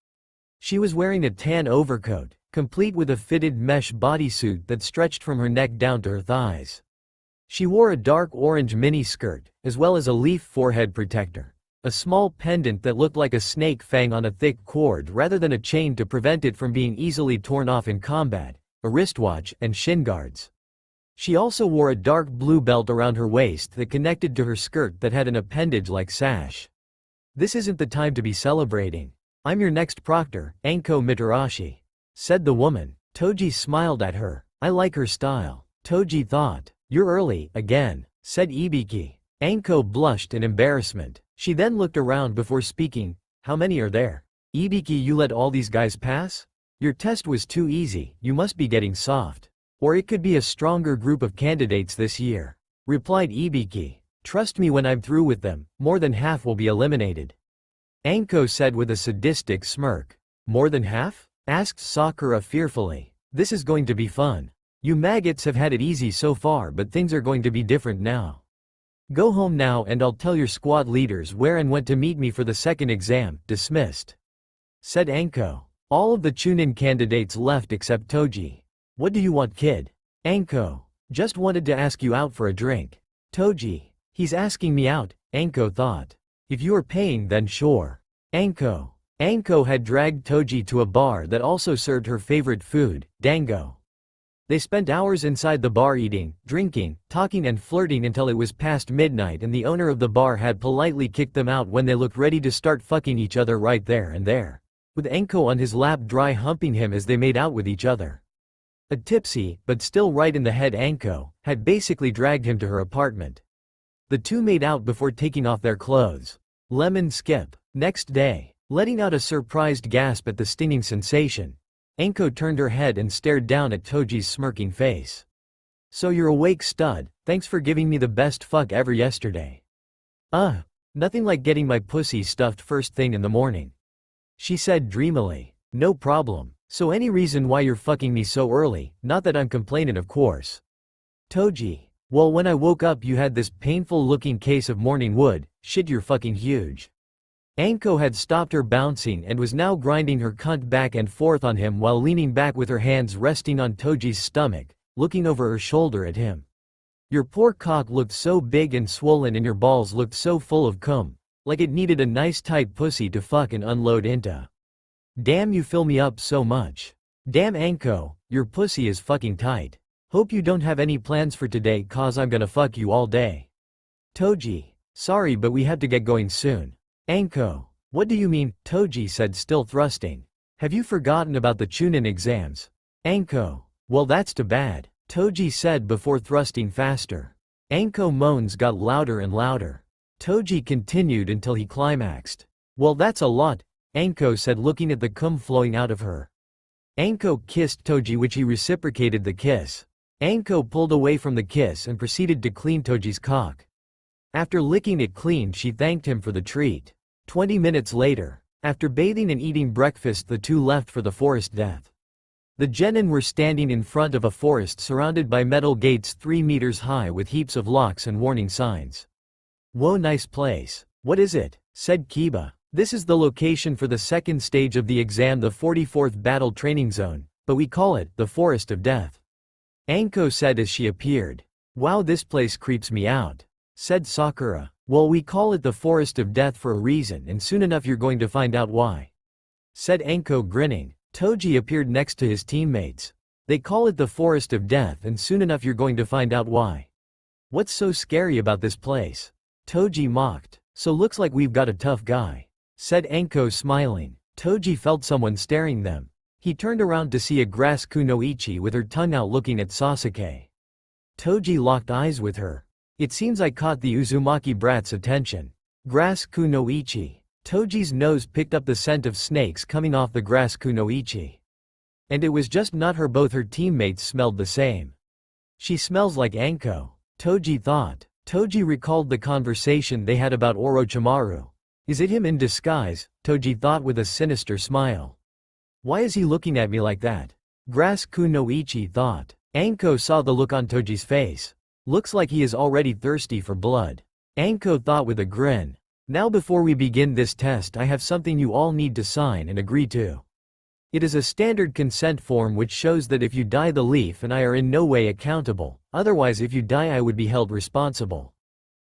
Speaker 1: She was wearing a tan overcoat, complete with a fitted mesh bodysuit that stretched from her neck down to her thighs. She wore a dark orange mini-skirt, as well as a leaf forehead protector, a small pendant that looked like a snake fang on a thick cord rather than a chain to prevent it from being easily torn off in combat, a wristwatch, and shin guards. She also wore a dark blue belt around her waist that connected to her skirt that had an appendage-like sash. "This isn't the time to be celebrating. I'm your next proctor, Anko Mitarashi," said the woman. Toji smiled at her. "I like her style." Toji thought. "You're early, again," said Ibiki. Anko blushed in embarrassment. She then looked around before speaking. "How many are there?" "Ibiki, you let all these guys pass? Your test was too easy, you must be getting soft. Or it could be a stronger group of candidates this year," replied Ibiki. "Trust me, when I'm through with them, more than half will be eliminated," Anko said with a sadistic smirk. "More than half?" asked Sakura fearfully. "This is going to be fun. You maggots have had it easy so far, but things are going to be different now. Go home now and I'll tell your squad leaders where and when to meet me for the second exam." "Dismissed," said Anko. All of the Chunin candidates left except Toji. "What do you want, kid?" Anko. "Just wanted to ask you out for a drink." Toji. "He's asking me out," Anko thought. "If you are paying, then sure." Anko. Anko had dragged Toji to a bar that also served her favorite food, dango. They spent hours inside the bar eating, drinking, talking and flirting until it was past midnight, and the owner of the bar had politely kicked them out when they looked ready to start fucking each other right there and there, with Anko on his lap dry humping him as they made out with each other. A tipsy, but still right in the head Anko, had basically dragged him to her apartment. The two made out before taking off their clothes. Lemon skip. Next day, letting out a surprised gasp at the stinging sensation, Anko turned her head and stared down at Toji's smirking face. "So you're awake, stud, thanks for giving me the best fuck ever yesterday." Nothing like getting my pussy stuffed first thing in the morning," she said dreamily. "No problem. So any reason why you're fucking me so early? Not that I'm complaining, of course." Toji. "Well, when I woke up you had this painful looking case of morning wood. Shit, you're fucking huge." Anko had stopped her bouncing and was now grinding her cunt back and forth on him while leaning back with her hands resting on Toji's stomach, looking over her shoulder at him. "Your poor cock looked so big and swollen and your balls looked so full of cum, like it needed a nice tight pussy to fuck and unload into. Damn, you fill me up so much. Damn Anko, your pussy is fucking tight. Hope you don't have any plans for today cause I'm gonna fuck you all day." Toji. "Sorry, but we have to get going soon." Anko. "What do you mean?" Toji said, still thrusting. "Have you forgotten about the Chunin exams?" Anko. "Well, that's too bad," Toji said before thrusting faster. Anko moans got louder and louder. Toji continued until he climaxed. "Well, that's a lot," Anko said, looking at the cum flowing out of her. Anko kissed Toji, which he reciprocated the kiss. Anko pulled away from the kiss and proceeded to clean Toji's cock. After licking it clean, she thanked him for the treat. 20 minutes later, after bathing and eating breakfast, the two left for the forest death. The genin were standing in front of a forest surrounded by metal gates 3 meters high with heaps of locks and warning signs. "Whoa, nice place." "What is it?" said Kiba. "This is the location for the second stage of the exam, the 44th Battle Training Zone, but we call it the Forest of Death," Anko said as she appeared. "Wow, this place creeps me out," said Sakura. "Well, we call it the Forest of Death for a reason, and soon enough you're going to find out why," said Anko, grinning. Toji appeared next to his teammates. "They call it the Forest of Death, and soon enough you're going to find out why. What's so scary about this place?" Toji mocked. "So looks like we've got a tough guy," said Anko, smiling. Toji felt someone staring them. He turned around to see a grass kunoichi with her tongue out looking at Sasuke. Toji locked eyes with her. "It seems I caught the Uzumaki brat's attention." Grass kunoichi. Toji's nose picked up the scent of snakes coming off the grass kunoichi. And it was just not her, both her teammates smelled the same. "She smells like Anko," Toji thought. Toji recalled the conversation they had about Orochimaru. "Is it him in disguise?" Toji thought with a sinister smile. "Why is he looking at me like that?" Grass kunoichi thought. Anko saw the look on Toji's face. "Looks like he is already thirsty for blood," Anko thought with a grin. "Now before we begin this test, I have something you all need to sign and agree to." It is a standard consent form which shows that if you die the Leaf and I are in no way accountable, otherwise if you die I would be held responsible,"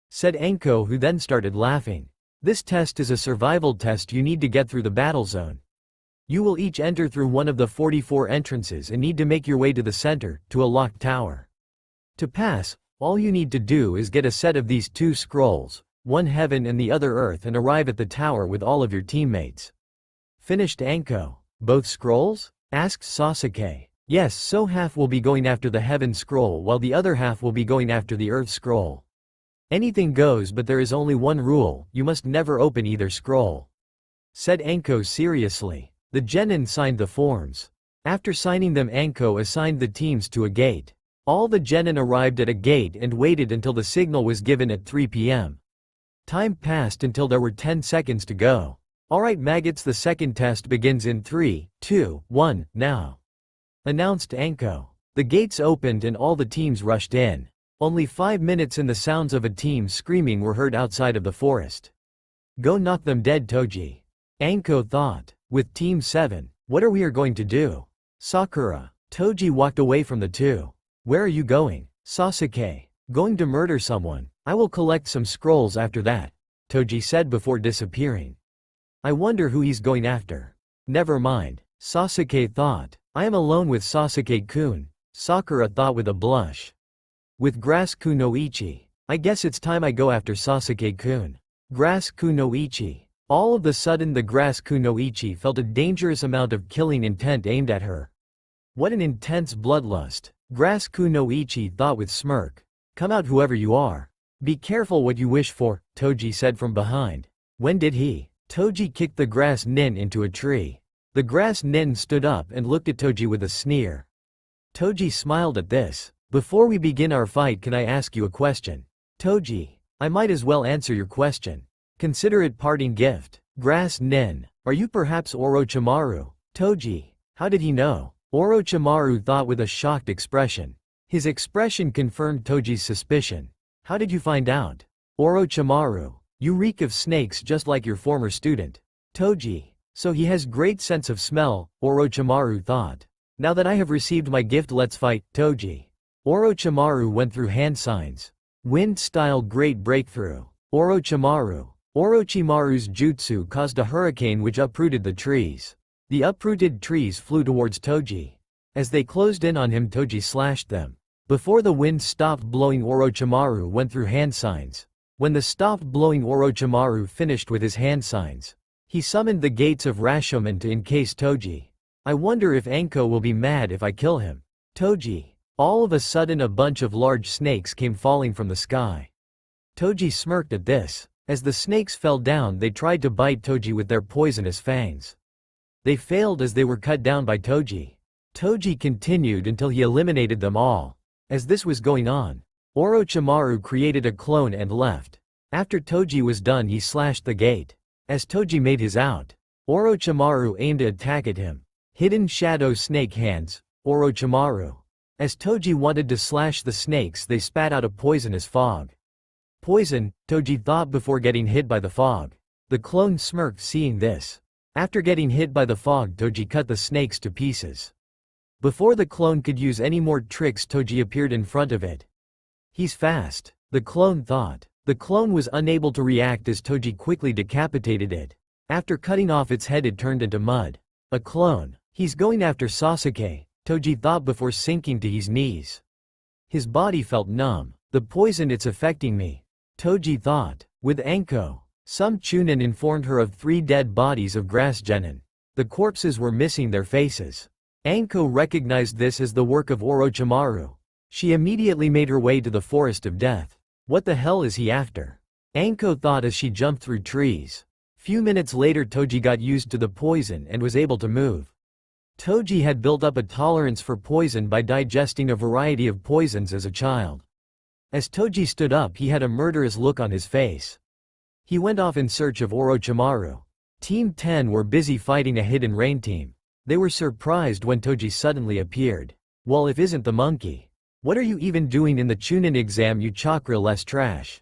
Speaker 1: said Anko, who then started laughing. "This test is a survival test. You need to get through the battle zone. You will each enter through one of the 44 entrances and need to make your way to the center, to a locked tower. To pass, all you need to do is get a set of these 2 scrolls, one heaven and the other earth, and arrive at the tower with all of your teammates," finished Anko. "Both scrolls?" asked Sasuke. "Yes, so half will be going after the heaven scroll while the other half will be going after the earth scroll. Anything goes, but there is only one rule: you must never open either scroll," said Anko seriously. The genin signed the forms. After signing them, Anko assigned the teams to a gate. All the genin arrived at a gate and waited until the signal was given at 3 p.m. Time passed until there were 10 seconds to go. "Alright maggots, the second test begins in 3, 2, 1, now," announced Anko. The gates opened and all the teams rushed in. Only 5 minutes and the sounds of a team screaming were heard outside of the forest. "Go knock them dead, Toji," Anko thought. "With Team 7, what are we going to do?" Sakura. Toji walked away from the two. "Where are you going?" Sasuke. "Going to murder someone. I will collect some scrolls after that," Toji said before disappearing. "I wonder who he's going after." "Never mind," Sasuke thought. "I am alone with Sasuke-kun," Sakura thought with a blush. "With Grass Kunoichi. I guess it's time I go after Sasuke-kun." Grass Kunoichi. All of a sudden the Grass Kunoichi felt a dangerous amount of killing intent aimed at her. What an intense bloodlust, Grass Kunoichi thought with smirk. "Come out, whoever you are. Be careful what you wish for," Toji said from behind. "When did he?" Toji kicked the grass nin into a tree. The grass nin stood up and looked at Toji with a sneer. Toji smiled at this. "Before we begin our fight, can I ask you a question?" "Toji, I might as well answer your question. Consider it parting gift." Grass nin. "Are you perhaps Orochimaru?" Toji. "How did he know?" Orochimaru thought with a shocked expression. His expression confirmed Toji's suspicion. "How did you find out?" Orochimaru. "You reek of snakes just like your former student." Toji. "So he has great sense of smell," Orochimaru thought. "Now that I have received my gift, let's fight, Toji." Orochimaru went through hand signs. Wind-style great breakthrough. Orochimaru. Orochimaru's jutsu caused a hurricane which uprooted the trees. The uprooted trees flew towards Toji. As they closed in on him, Toji slashed them. Before the wind stopped blowing, Orochimaru went through hand signs. When the stopped blowing, Orochimaru finished with his hand signs. He summoned the gates of Rashomon to encase Toji. "I wonder if Anko will be mad if I kill him." Toji. All of a sudden a bunch of large snakes came falling from the sky. Toji smirked at this. As the snakes fell down, they tried to bite Toji with their poisonous fangs. They failed as they were cut down by Toji. Toji continued until he eliminated them all. As this was going on, Orochimaru created a clone and left. After Toji was done, he slashed the gate. As Toji made his out, Orochimaru aimed to attack at him. Hidden shadow snake hands, Orochimaru. As Toji wanted to slash the snakes, they spat out a poisonous fog. Poison, Toji thought before getting hit by the fog. The clone smirked seeing this. After getting hit by the fog, Toji cut the snakes to pieces. Before the clone could use any more tricks, Toji appeared in front of it. "He's fast," the clone thought. The clone was unable to react as Toji quickly decapitated it. After cutting off its head, it turned into mud. A clone. "He's going after Sasuke," Toji thought before sinking to his knees. His body felt numb. "The poison, it's affecting me," Toji thought. With Anko, some Chunin informed her of 3 dead bodies of grass genin. The corpses were missing their faces. Anko recognized this as the work of Orochimaru. She immediately made her way to the forest of death. What the hell is he after? Anko thought as she jumped through trees. Few minutes later, Toji got used to the poison and was able to move. Toji had built up a tolerance for poison by digesting a variety of poisons as a child. As Toji stood up, he had a murderous look on his face. He went off in search of Orochimaru. Team 10 were busy fighting a hidden rain team. They were surprised when Toji suddenly appeared. "Well, if isn't the monkey. What are you even doing in the Chunin exam, you chakra less trash?"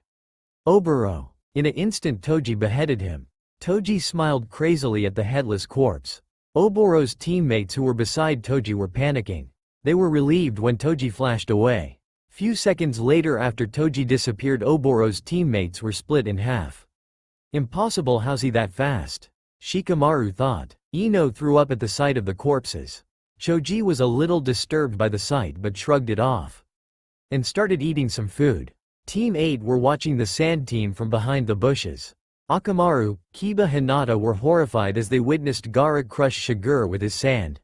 Speaker 1: Oboro. In an instant Toji beheaded him. Toji smiled crazily at the headless corpse. Oboro's teammates who were beside Toji were panicking. They were relieved when Toji flashed away. Few seconds later, after Toji disappeared, Oboro's teammates were split in half. Impossible, how's he that fast? Shikamaru thought. Ino threw up at the sight of the corpses. Choji was a little disturbed by the sight but shrugged it off and started eating some food. Team 8 were watching the sand team from behind the bushes. Akamaru, Kiba, Hinata were horrified as they witnessed Gaara crush Shigure with his sand.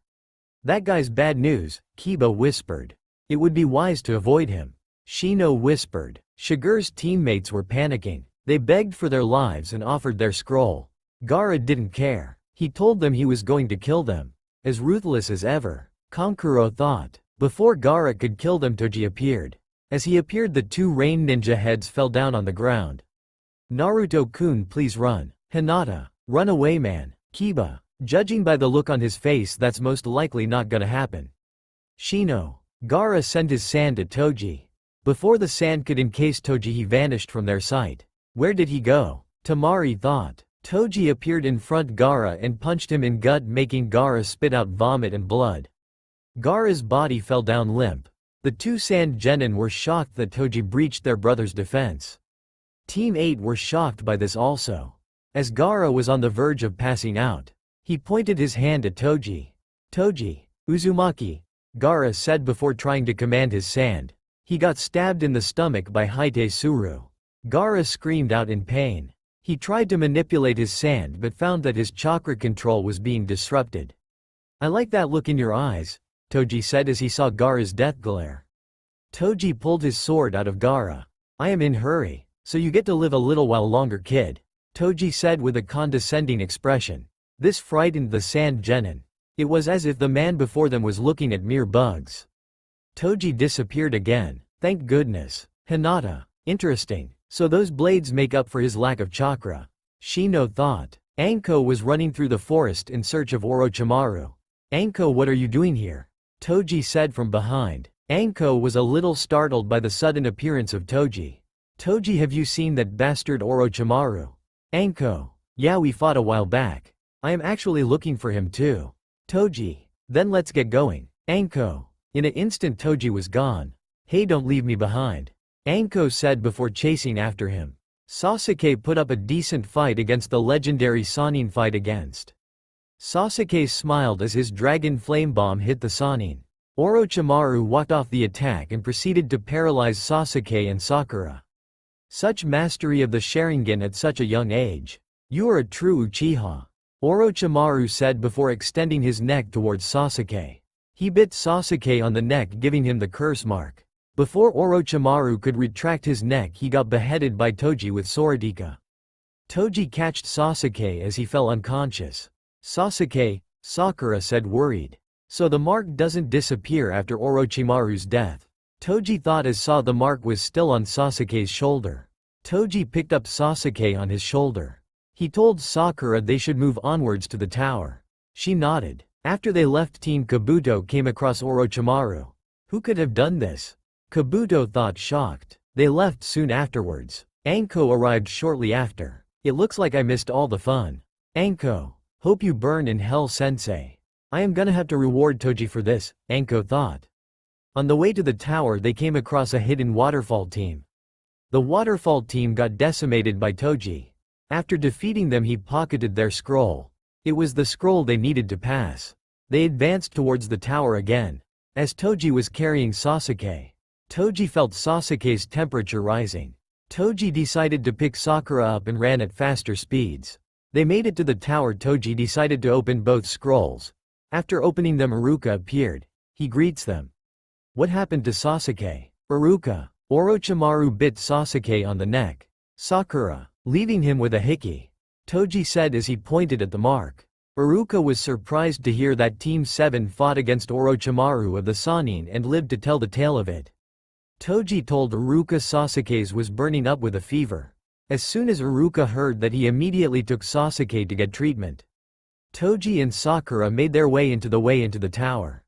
Speaker 1: That guy's bad news, Kiba whispered. It would be wise to avoid him. Shino whispered. Shigure's teammates were panicking. They begged for their lives and offered their scroll. Gaara didn't care. He told them he was going to kill them. As ruthless as ever. Kankuro thought. Before Gaara could kill them, Toji appeared. As he appeared, the two rain ninja heads fell down on the ground. Naruto-kun, please run. Hinata. Run away, man. Kiba. Judging by the look on his face, that's most likely not gonna happen. Shino. Gaara sent his sand at Toji. Before the sand could encase Toji, he vanished from their sight. Where did he go? Tamari thought. Toji appeared in front Gaara and punched him in gut, making Gaara spit out vomit and blood. Gaara's body fell down limp. The two sand genin were shocked that Toji breached their brother's defense. Team 8 were shocked by this also. As Gaara was on the verge of passing out, he pointed his hand at Toji. Toji. Uzumaki. Gaara said before trying to command his sand. He got stabbed in the stomach by Haite Suru. Gaara screamed out in pain. He tried to manipulate his sand but found that his chakra control was being disrupted. I like that look in your eyes, Toji said as he saw Gaara's death glare. Toji pulled his sword out of Gaara. I am in hurry, so you get to live a little while longer, kid, Toji said with a condescending expression. This frightened the sand genin. It was as if the man before them was looking at mere bugs. Toji disappeared again. Thank goodness. Hinata. Interesting. So those blades make up for his lack of chakra. Shino thought. Anko was running through the forest in search of Orochimaru. Anko, what are you doing here? Toji said from behind. Anko was a little startled by the sudden appearance of Toji. Toji, have you seen that bastard Orochimaru? Anko. Yeah, we fought a while back. I am actually looking for him too. Toji. Then let's get going. Anko. In an instant Toji was gone. Hey, don't leave me behind, Anko said before chasing after him. Sasuke put up a decent fight against the legendary Sannin fight against. Sasuke smiled as his dragon flame bomb hit the Sannin. Orochimaru walked off the attack and proceeded to paralyze Sasuke and Sakura. Such mastery of the Sharingan at such a young age. You are a true Uchiha, Orochimaru said before extending his neck towards Sasuke. He bit Sasuke on the neck, giving him the curse mark. Before Orochimaru could retract his neck, he got beheaded by Toji with Soradika. Toji catched Sasuke as he fell unconscious. Sasuke, Sakura said worried. So the mark doesn't disappear after Orochimaru's death. Toji thought as saw the mark was still on Sasuke's shoulder. Toji picked up Sasuke on his shoulder. He told Sakura they should move onwards to the tower. She nodded. After they left, Team Kabuto came across Orochimaru. Who could have done this? Kabuto thought, shocked. They left soon afterwards. Anko arrived shortly after. It looks like I missed all the fun. Anko. Hope you burn in hell, sensei. I am gonna have to reward Toji for this, Anko thought. On the way to the tower they came across a hidden waterfall team. The waterfall team got decimated by Toji. After defeating them he pocketed their scroll. It was the scroll they needed to pass. They advanced towards the tower again. As Toji was carrying Sasuke, Toji felt Sasuke's temperature rising. Toji decided to pick Sakura up and ran at faster speeds. They made it to the tower. Toji decided to open both scrolls. After opening them, Iruka appeared. He greets them. What happened to Sasuke? Iruka. Orochimaru bit Sasuke on the neck. Sakura. Leaving him with a hickey, Toji said as he pointed at the mark. Iruka was surprised to hear that Team 7 fought against Orochimaru of the Sannin and lived to tell the tale of it. Toji told Iruka Sasuke's was burning up with a fever. As soon as Iruka heard that, he immediately took Sasuke to get treatment. Toji and Sakura made their way into the tower.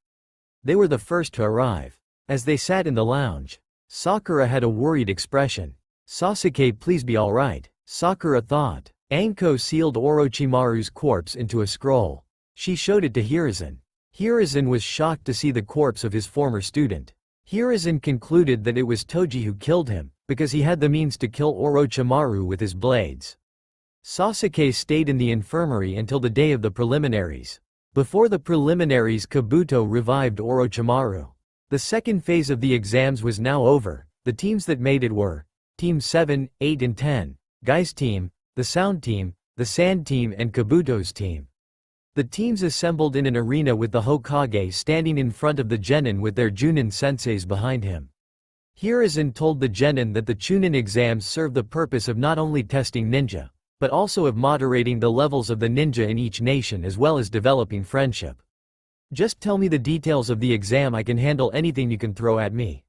Speaker 1: They were the first to arrive. As they sat in the lounge, Sakura had a worried expression. Sasuke, please be alright, Sakura thought. Anko sealed Orochimaru's corpse into a scroll. She showed it to Hiruzen. Hiruzen was shocked to see the corpse of his former student. Hiruzen concluded that it was Toji who killed him, because he had the means to kill Orochimaru with his blades. Sasuke stayed in the infirmary until the day of the preliminaries. Before the preliminaries, Kabuto revived Orochimaru. The second phase of the exams was now over. The teams that made it were Team 7, 8 and 10, Guy's team, the Sound team, the Sand team and Kabuto's team. The teams assembled in an arena with the Hokage standing in front of the Genin with their Chunin senseis behind him. Hiruzen told the Genin that the Chunin exams serve the purpose of not only testing ninja, but also of moderating the levels of the ninja in each nation as well as developing friendship. "Just tell me the details of the exam, I can handle anything you can throw at me,"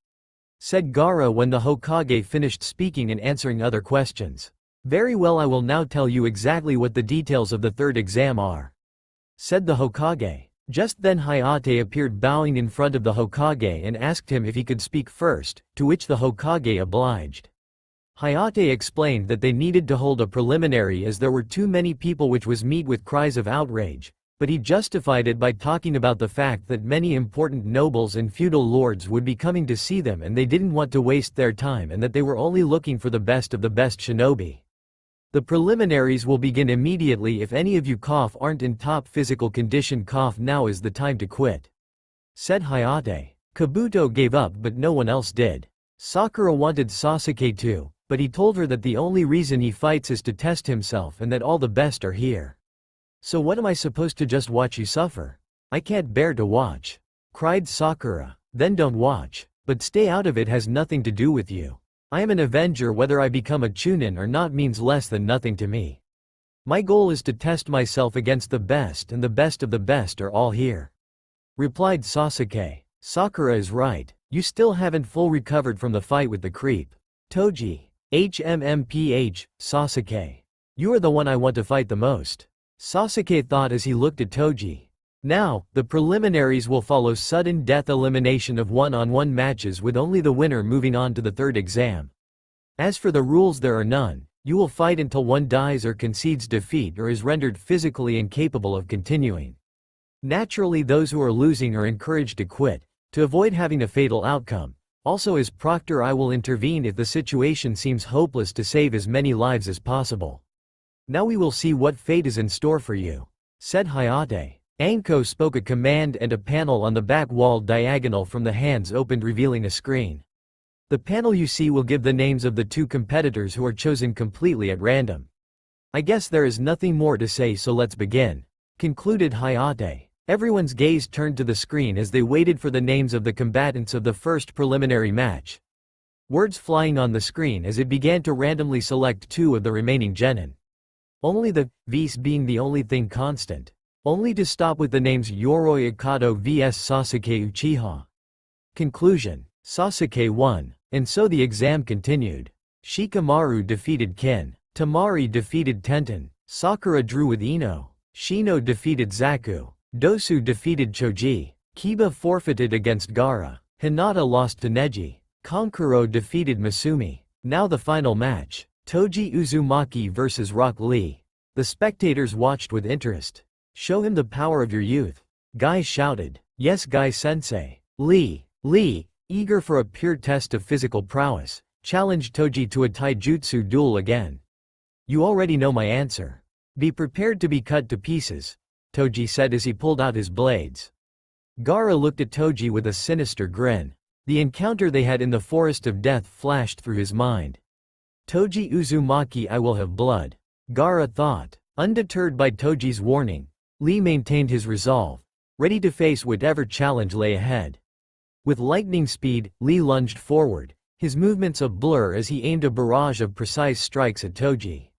Speaker 1: said Gaara when the Hokage finished speaking and answering other questions. "Very well, I will now tell you exactly what the details of the third exam are," said the Hokage. Just then Hayate appeared bowing in front of the Hokage and asked him if he could speak first, to which the Hokage obliged. Hayate explained that they needed to hold a preliminary as there were too many people, which was met with cries of outrage, but he justified it by talking about the fact that many important nobles and feudal lords would be coming to see them and they didn't want to waste their time and that they were only looking for the best of the best shinobi. "The preliminaries will begin immediately. If any of you aren't in top physical condition, now is the time to quit," said Hayate. Kabuto gave up but no one else did. Sakura wanted Sasuke too, but he told her that the only reason he fights is to test himself and that all the best are here. "So what am I supposed to just watch you suffer? I can't bear to watch," cried Sakura. "Then don't watch. But stay out of it, has nothing to do with you. I am an Avenger, whether I become a Chunin or not means less than nothing to me. My goal is to test myself against the best and the best of the best are all here," replied Sasuke. "Sakura is right. You still haven't full recovered from the fight with the creep. Toji. HMMPH, Sasuke. You are the one I want to fight the most," Sasuke thought as he looked at Toji. "Now, the preliminaries will follow sudden death elimination of one-on-one matches with only the winner moving on to the third exam. As for the rules, there are none. You will fight until one dies or concedes defeat or is rendered physically incapable of continuing. Naturally, those who are losing are encouraged to quit, to avoid having a fatal outcome. Also, as proctor, I will intervene if the situation seems hopeless to save as many lives as possible. Now we will see what fate is in store for you," said Hayate. Anko spoke a command and a panel on the back wall diagonal from the hands opened, revealing a screen. "The panel you see will give the names of the two competitors who are chosen completely at random. I guess there is nothing more to say, so let's begin," concluded Hayate. Everyone's gaze turned to the screen as they waited for the names of the combatants of the first preliminary match. Words flying on the screen as it began to randomly select two of the remaining genin. Only the vs being the only thing constant. Only to stop with the names Yoroi Akato vs Sasuke Uchiha. Conclusion: Sasuke won. And so the exam continued. Shikamaru defeated Kin. Tamari defeated Tenten. Sakura drew with Ino. Shino defeated Zaku. Dosu defeated Choji. Kiba forfeited against Gaara. Hinata lost to Neji. Kankuro defeated Masumi. Now the final match. Toji Uzumaki vs Rock Lee. The spectators watched with interest. "Show him the power of your youth," Guy shouted. "Yes, Guy sensei." Lee, eager for a pure test of physical prowess, challenged Toji to a taijutsu duel again. "You already know my answer. Be prepared to be cut to pieces," Toji said as he pulled out his blades. Gaara looked at Toji with a sinister grin. The encounter they had in the Forest of Death flashed through his mind. "Toji Uzumaki, I will have blood," Gaara thought. Undeterred by Toji's warning, Lee maintained his resolve, ready to face whatever challenge lay ahead. With lightning speed, Lee lunged forward, his movements a blur as he aimed a barrage of precise strikes at Toji.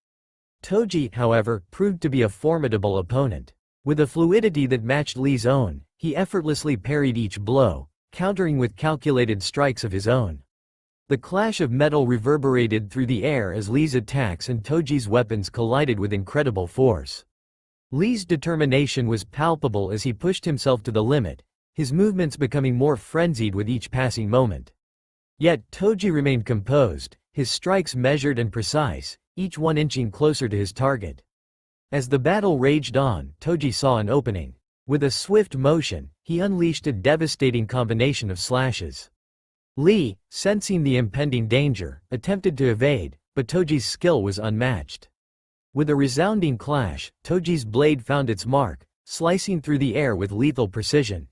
Speaker 1: Toji, however, proved to be a formidable opponent. With a fluidity that matched Lee's own, he effortlessly parried each blow, countering with calculated strikes of his own. The clash of metal reverberated through the air as Lee's attacks and Toji's weapons collided with incredible force. Lee's determination was palpable as he pushed himself to the limit, his movements becoming more frenzied with each passing moment. Yet, Toji remained composed, his strikes measured and precise, each one inching closer to his target. As the battle raged on, Toji saw an opening. With a swift motion, he unleashed a devastating combination of slashes. Lee, sensing the impending danger, attempted to evade, but Toji's skill was unmatched. With a resounding clash, Toji's blade found its mark, slicing through the air with lethal precision.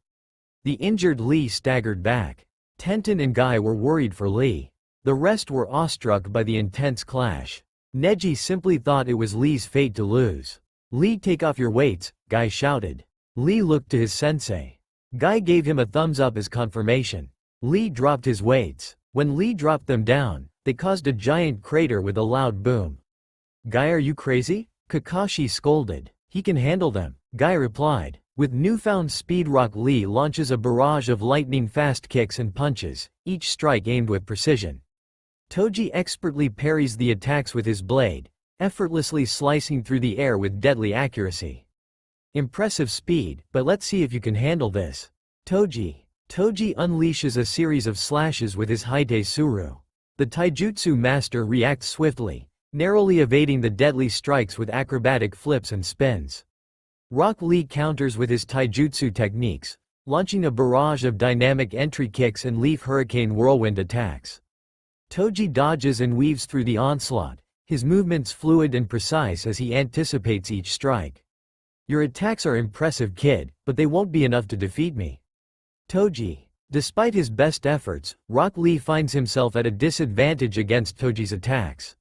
Speaker 1: The injured Lee staggered back. Tenten and Guy were worried for Lee. The rest were awestruck by the intense clash. Neji simply thought it was Lee's fate to lose. "Lee, take off your weights," Guy shouted. Lee looked to his sensei. Guy gave him a thumbs up as confirmation. Lee dropped his weights. When Lee dropped them down, they caused a giant crater with a loud boom. "Guy, are you crazy?" Kakashi scolded. "He can handle them," Guy replied. With newfound speed, Rock Lee launches a barrage of lightning-fast kicks and punches, each strike aimed with precision. Toji expertly parries the attacks with his blade, effortlessly slicing through the air with deadly accuracy. Impressive speed, but let's see if you can handle this. Toji unleashes a series of slashes with his Haite Suru. The taijutsu master reacts swiftly, narrowly evading the deadly strikes with acrobatic flips and spins. Rock Lee counters with his taijutsu techniques, launching a barrage of dynamic entry kicks and leaf hurricane whirlwind attacks. Toji dodges and weaves through the onslaught, his movements fluid and precise as he anticipates each strike. "Your attacks are impressive, kid, but they won't be enough to defeat me." Despite his best efforts, Rock Lee finds himself at a disadvantage against Toji's attacks.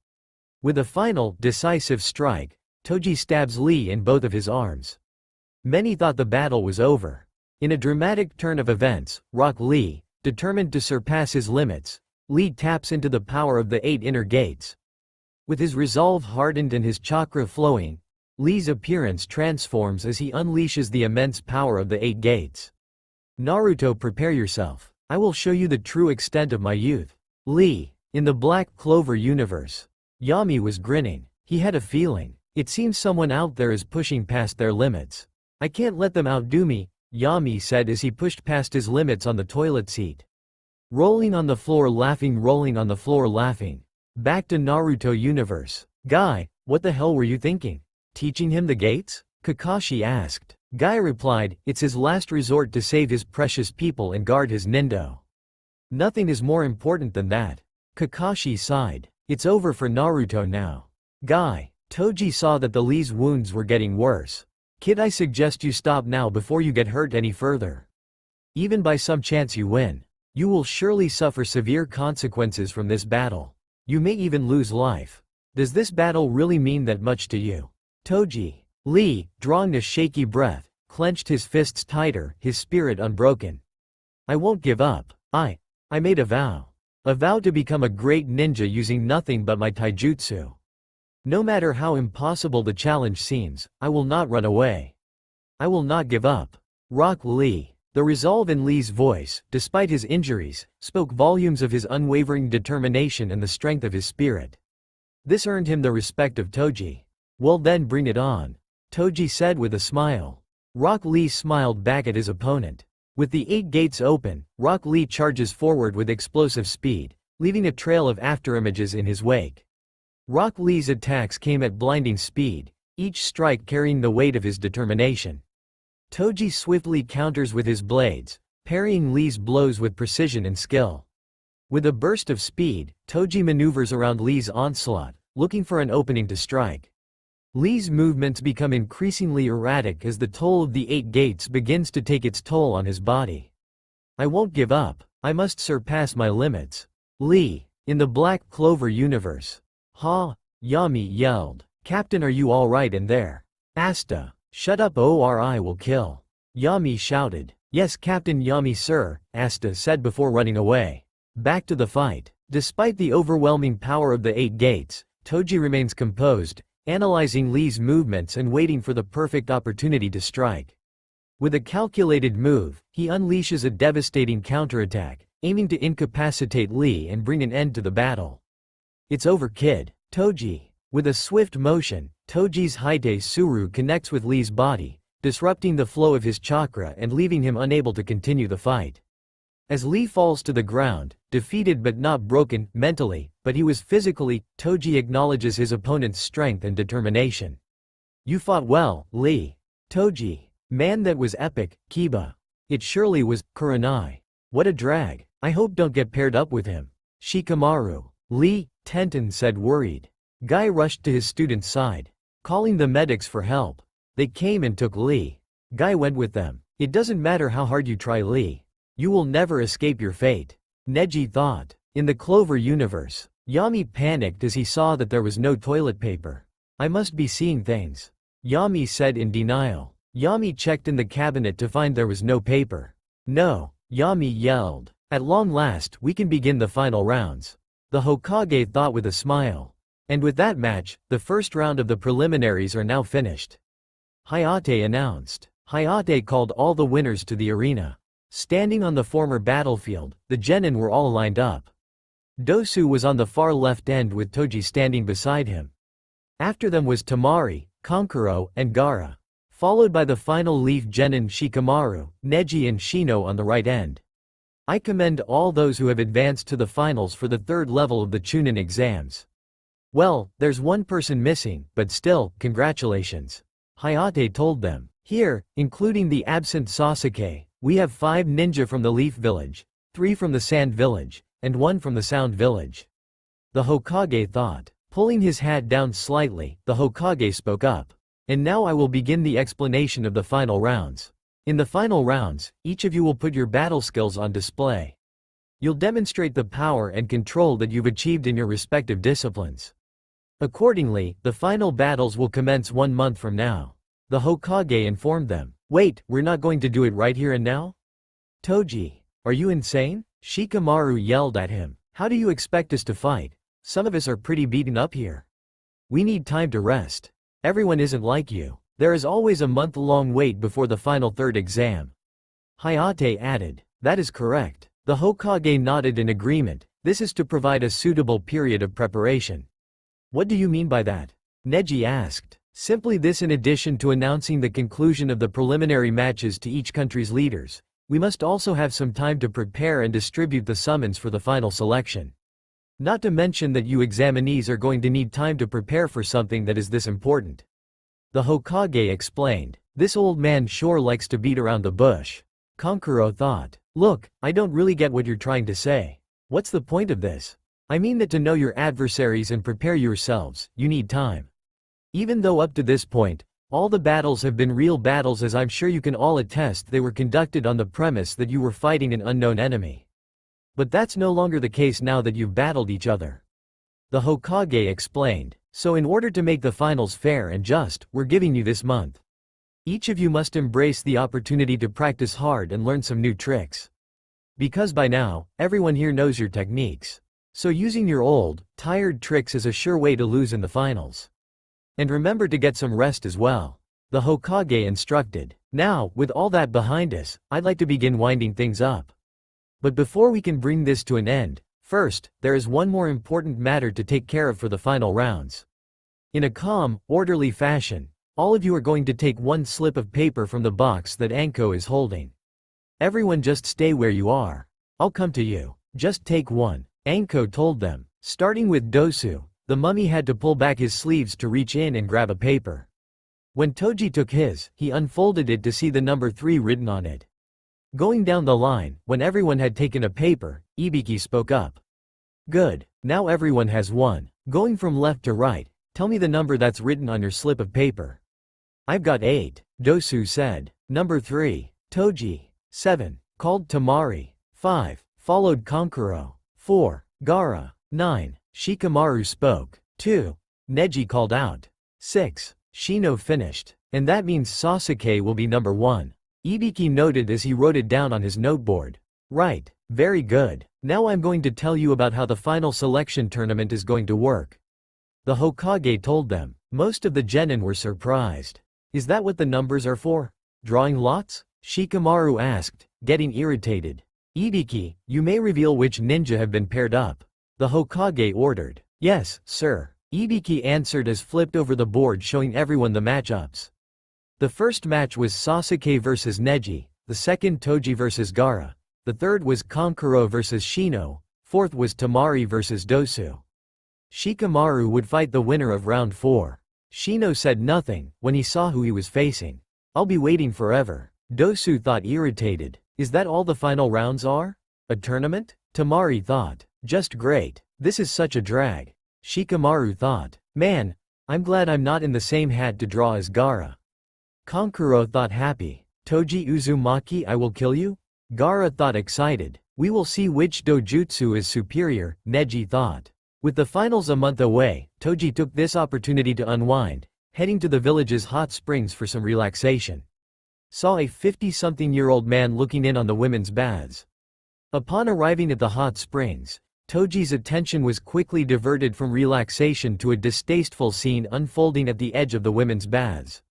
Speaker 1: With a final, decisive strike, Toji stabs Lee in both of his arms. Many thought the battle was over. In a dramatic turn of events, Rock Lee, determined to surpass his limits, Lee taps into the power of the 8 inner gates. With his resolve hardened and his chakra flowing, Lee's appearance transforms as he unleashes the immense power of the 8 gates. "Naruto, prepare yourself. I will show you the true extent of my youth." Lee, in the Black Clover universe. Yami was grinning. He had a feeling. It seems someone out there is pushing past their limits. "I can't let them outdo me," Yami said as he pushed past his limits on the toilet seat. Rolling on the floor laughing, rolling on the floor laughing. Back to Naruto universe. "Guy, what the hell were you thinking? Teaching him the gates?" Kakashi asked. Guy replied, "It's his last resort to save his precious people and guard his nindo. Nothing is more important than that." Kakashi sighed. "It's over for Naruto now." Guy. Toji saw that the Lee's wounds were getting worse. "Kid, I suggest you stop now before you get hurt any further. Even by some chance you win, you will surely suffer severe consequences from this battle. You may even lose life. Does this battle really mean that much to you?" Toji. Lee, drawing a shaky breath, clenched his fists tighter, his spirit unbroken. "I won't give up. I made a vow. A vow to become a great ninja using nothing but my taijutsu. No matter how impossible the challenge seems, I will not run away. I will not give up." Rock Lee. The resolve in Lee's voice, despite his injuries, spoke volumes of his unwavering determination and the strength of his spirit. This earned him the respect of Toji. "Well then, bring it on," Toji said with a smile. Rock Lee smiled back at his opponent. With the 8 gates open, Rock Lee charges forward with explosive speed, leaving a trail of afterimages in his wake. Rock Lee's attacks came at blinding speed, each strike carrying the weight of his determination. Toji swiftly counters with his blades, parrying Lee's blows with precision and skill. With a burst of speed, Toji maneuvers around Lee's onslaught, looking for an opening to strike. Lee's movements become increasingly erratic as the toll of the 8 gates begins to take its toll on his body. "I won't give up. I must surpass my limits." Lee, in the Black Clover universe. "Ha!" Yami yelled. "Captain, are you alright in there?" Asta. "Shut up or I will kill." Yami shouted. "Yes, Captain Yami, sir," Asta said before running away. Back to the fight. Despite the overwhelming power of the 8 gates, Toji remains composed, analyzing Lee's movements and waiting for the perfect opportunity to strike. With a calculated move, he unleashes a devastating counterattack, aiming to incapacitate Lee and bring an end to the battle. "It's over, kid." Toji. With a swift motion, Toji's Haite Suru connects with Lee's body, disrupting the flow of his chakra and leaving him unable to continue the fight. As Lee falls to the ground, defeated but not broken, mentally, but he was physically, Toji acknowledges his opponent's strength and determination. "You fought well, Lee." Toji. Man, that was epic, Kiba. It surely was, Kurenai. What a drag. I hope don't get paired up with him. Shikamaru. Lee, Tenten said worried. Guy rushed to his student's side, calling the medics for help. They came and took Lee. Guy went with them. It doesn't matter how hard you try, Lee. You will never escape your fate. Neji thought. In the Clover universe, Yami panicked as he saw that there was no toilet paper. I must be seeing things, Yami said in denial. Yami checked in the cabinet to find there was no paper. No, Yami yelled. At long last we can begin the final rounds. The Hokage thought with a smile. And with that match, the first round of the preliminaries are now finished. Hayate announced. Hayate called all the winners to the arena. Standing on the former battlefield, the genin were all lined up. Dosu was on the far left end with Toji standing beside him. After them was Temari, Kankuro, and Gaara, followed by the final leaf genin Shikamaru, Neji and Shino on the right end. I commend all those who have advanced to the finals for the third level of the Chunin exams. Well, there's one person missing, but still, congratulations, Hayate told them. Here, including the absent Sasuke, we have 5 ninja from the Leaf Village, 3 from the Sand Village, and 1 from the Sound Village. The Hokage thought. Pulling his hat down slightly, the Hokage spoke up. And now I will begin the explanation of the final rounds. In the final rounds, each of you will put your battle skills on display. You'll demonstrate the power and control that you've achieved in your respective disciplines. Accordingly, the final battles will commence 1 month from now. The Hokage informed them. Wait, we're not going to do it right here and now? Toji, are you insane? Shikamaru yelled at him. How do you expect us to fight? Some of us are pretty beaten up here. We need time to rest. Everyone isn't like you. There is always a month-long wait before the final third exam. Hayate added. That is correct. The Hokage nodded in agreement. This is to provide a suitable period of preparation. What do you mean by that? Neji asked. Simply this: in addition to announcing the conclusion of the preliminary matches to each country's leaders, we must also have some time to prepare and distribute the summons for the final selection. Not to mention that you examinees are going to need time to prepare for something that is this important. The Hokage explained. This old man sure likes to beat around the bush. Kankuro thought. Look, I don't really get what you're trying to say. What's the point of this? I mean that to know your adversaries and prepare yourselves, you need time. Even though up to this point, all the battles have been real battles, as I'm sure you can all attest, they were conducted on the premise that you were fighting an unknown enemy. But that's no longer the case now that you've battled each other. The Hokage explained. So in order to make the finals fair and just, we're giving you this month. Each of you must embrace the opportunity to practice hard and learn some new tricks. Because by now, everyone here knows your techniques. So using your old, tired tricks is a sure way to lose in the finals. And remember to get some rest as well. The Hokage instructed. Now, with all that behind us, I'd like to begin winding things up. But before we can bring this to an end, first, there is one more important matter to take care of for the final rounds. In a calm, orderly fashion, all of you are going to take one slip of paper from the box that Anko is holding. Everyone just stay where you are. I'll come to you. Just take one, Anko told them. Starting with Dosu, the mummy had to pull back his sleeves to reach in and grab a paper. When Toji took his, he unfolded it to see the number 3 written on it. Going down the line, when everyone had taken a paper, Ibiki spoke up. Good, now everyone has one. Going from left to right, tell me the number that's written on your slip of paper. I've got 8, Dosu said. Number 3, Toji. 7, called Temari. 5, followed Kankuro. 4, Gaara. 9, Shikamaru spoke. 2, Neji called out. 6, Shino finished. And that means Sasuke will be number 1. Ibiki noted as he wrote it down on his noteboard. Right, very good. Now I'm going to tell you about how the final selection tournament is going to work. The Hokage told them. Most of the genin were surprised. Is that what the numbers are for? Drawing lots? Shikamaru asked, getting irritated. Ibiki, you may reveal which ninja have been paired up. The Hokage ordered. Yes, sir. Ibiki answered as flipped over the board showing everyone the matchups. The first match was Sasuke vs Neji, the second Toji vs Gaara, the third was Kankuro vs Shino, fourth was Temari vs Dosu. Shikamaru would fight the winner of round 4. Shino said nothing when he saw who he was facing. I'll be waiting forever. Dosu thought, irritated. Is that all the final rounds are? A tournament? Tamari thought. Just great. This is such a drag. Shikamaru thought. Man, I'm glad I'm not in the same hat to draw as Gaara. Kankuro thought, happy. Toji Uzumaki, I will kill you? Gaara thought, excited. We will see which dojutsu is superior, Neji thought. With the finals a month away, Toji took this opportunity to unwind, heading to the village's hot springs for some relaxation. Saw a 50-something-year-old man looking in on the women's baths. Upon arriving at the hot springs, Toji's attention was quickly diverted from relaxation to a distasteful scene unfolding at the edge of the women's baths.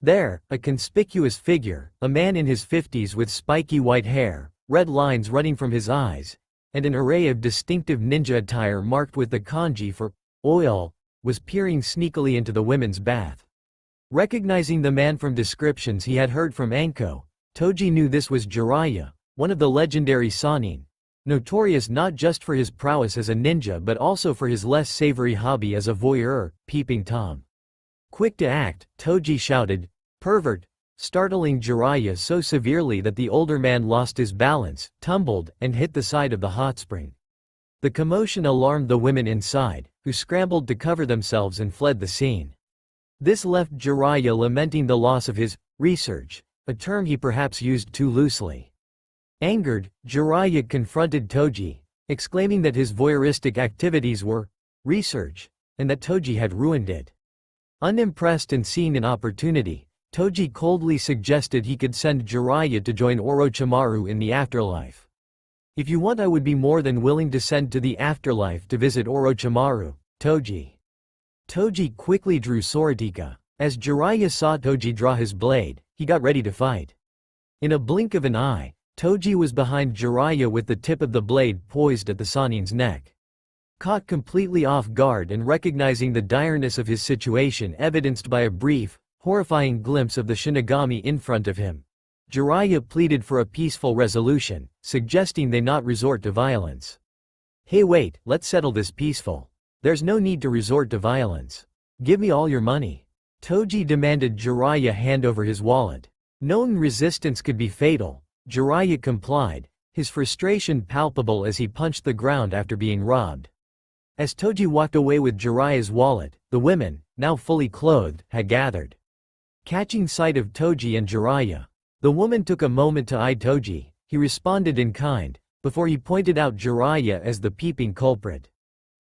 Speaker 1: There, a conspicuous figure, a man in his 50s with spiky white hair, red lines running from his eyes, and an array of distinctive ninja attire marked with the kanji for oil, was peering sneakily into the women's bath. Recognizing the man from descriptions he had heard from Anko, Toji knew this was Jiraiya, one of the legendary Sannin, notorious not just for his prowess as a ninja but also for his less savory hobby as a voyeur, peeping Tom. Quick to act, Toji shouted, "Pervert!" startling Jiraiya so severely that the older man lost his balance, tumbled, and hit the side of the hot spring. The commotion alarmed the women inside, who scrambled to cover themselves and fled the scene. This left Jiraiya lamenting the loss of his research, a term he perhaps used too loosely. Angered, Jiraiya confronted Toji, exclaiming that his voyeuristic activities were research, and that Toji had ruined it. Unimpressed and seeing an opportunity, Toji coldly suggested he could send Jiraiya to join Orochimaru in the afterlife. If you want, I would be more than willing to send to the afterlife to visit Orochimaru, Toji. Toji quickly drew Sorotika. As Jiraiya saw Toji draw his blade, he got ready to fight. In a blink of an eye, Toji was behind Jiraiya with the tip of the blade poised at the Sannin's neck. Caught completely off guard and recognizing the direness of his situation evidenced by a brief, horrifying glimpse of the Shinigami in front of him, Jiraiya pleaded for a peaceful resolution, suggesting they not resort to violence. Hey wait, let's settle this peaceful. There's no need to resort to violence. Give me all your money. Toji demanded Jiraiya hand over his wallet. Knowing resistance could be fatal, Jiraiya complied, his frustration palpable as he punched the ground after being robbed. As Toji walked away with Jiraiya's wallet, the women, now fully clothed, had gathered. Catching sight of Toji and Jiraiya, the woman took a moment to eye Toji. He responded in kind, before he pointed out Jiraiya as the peeping culprit.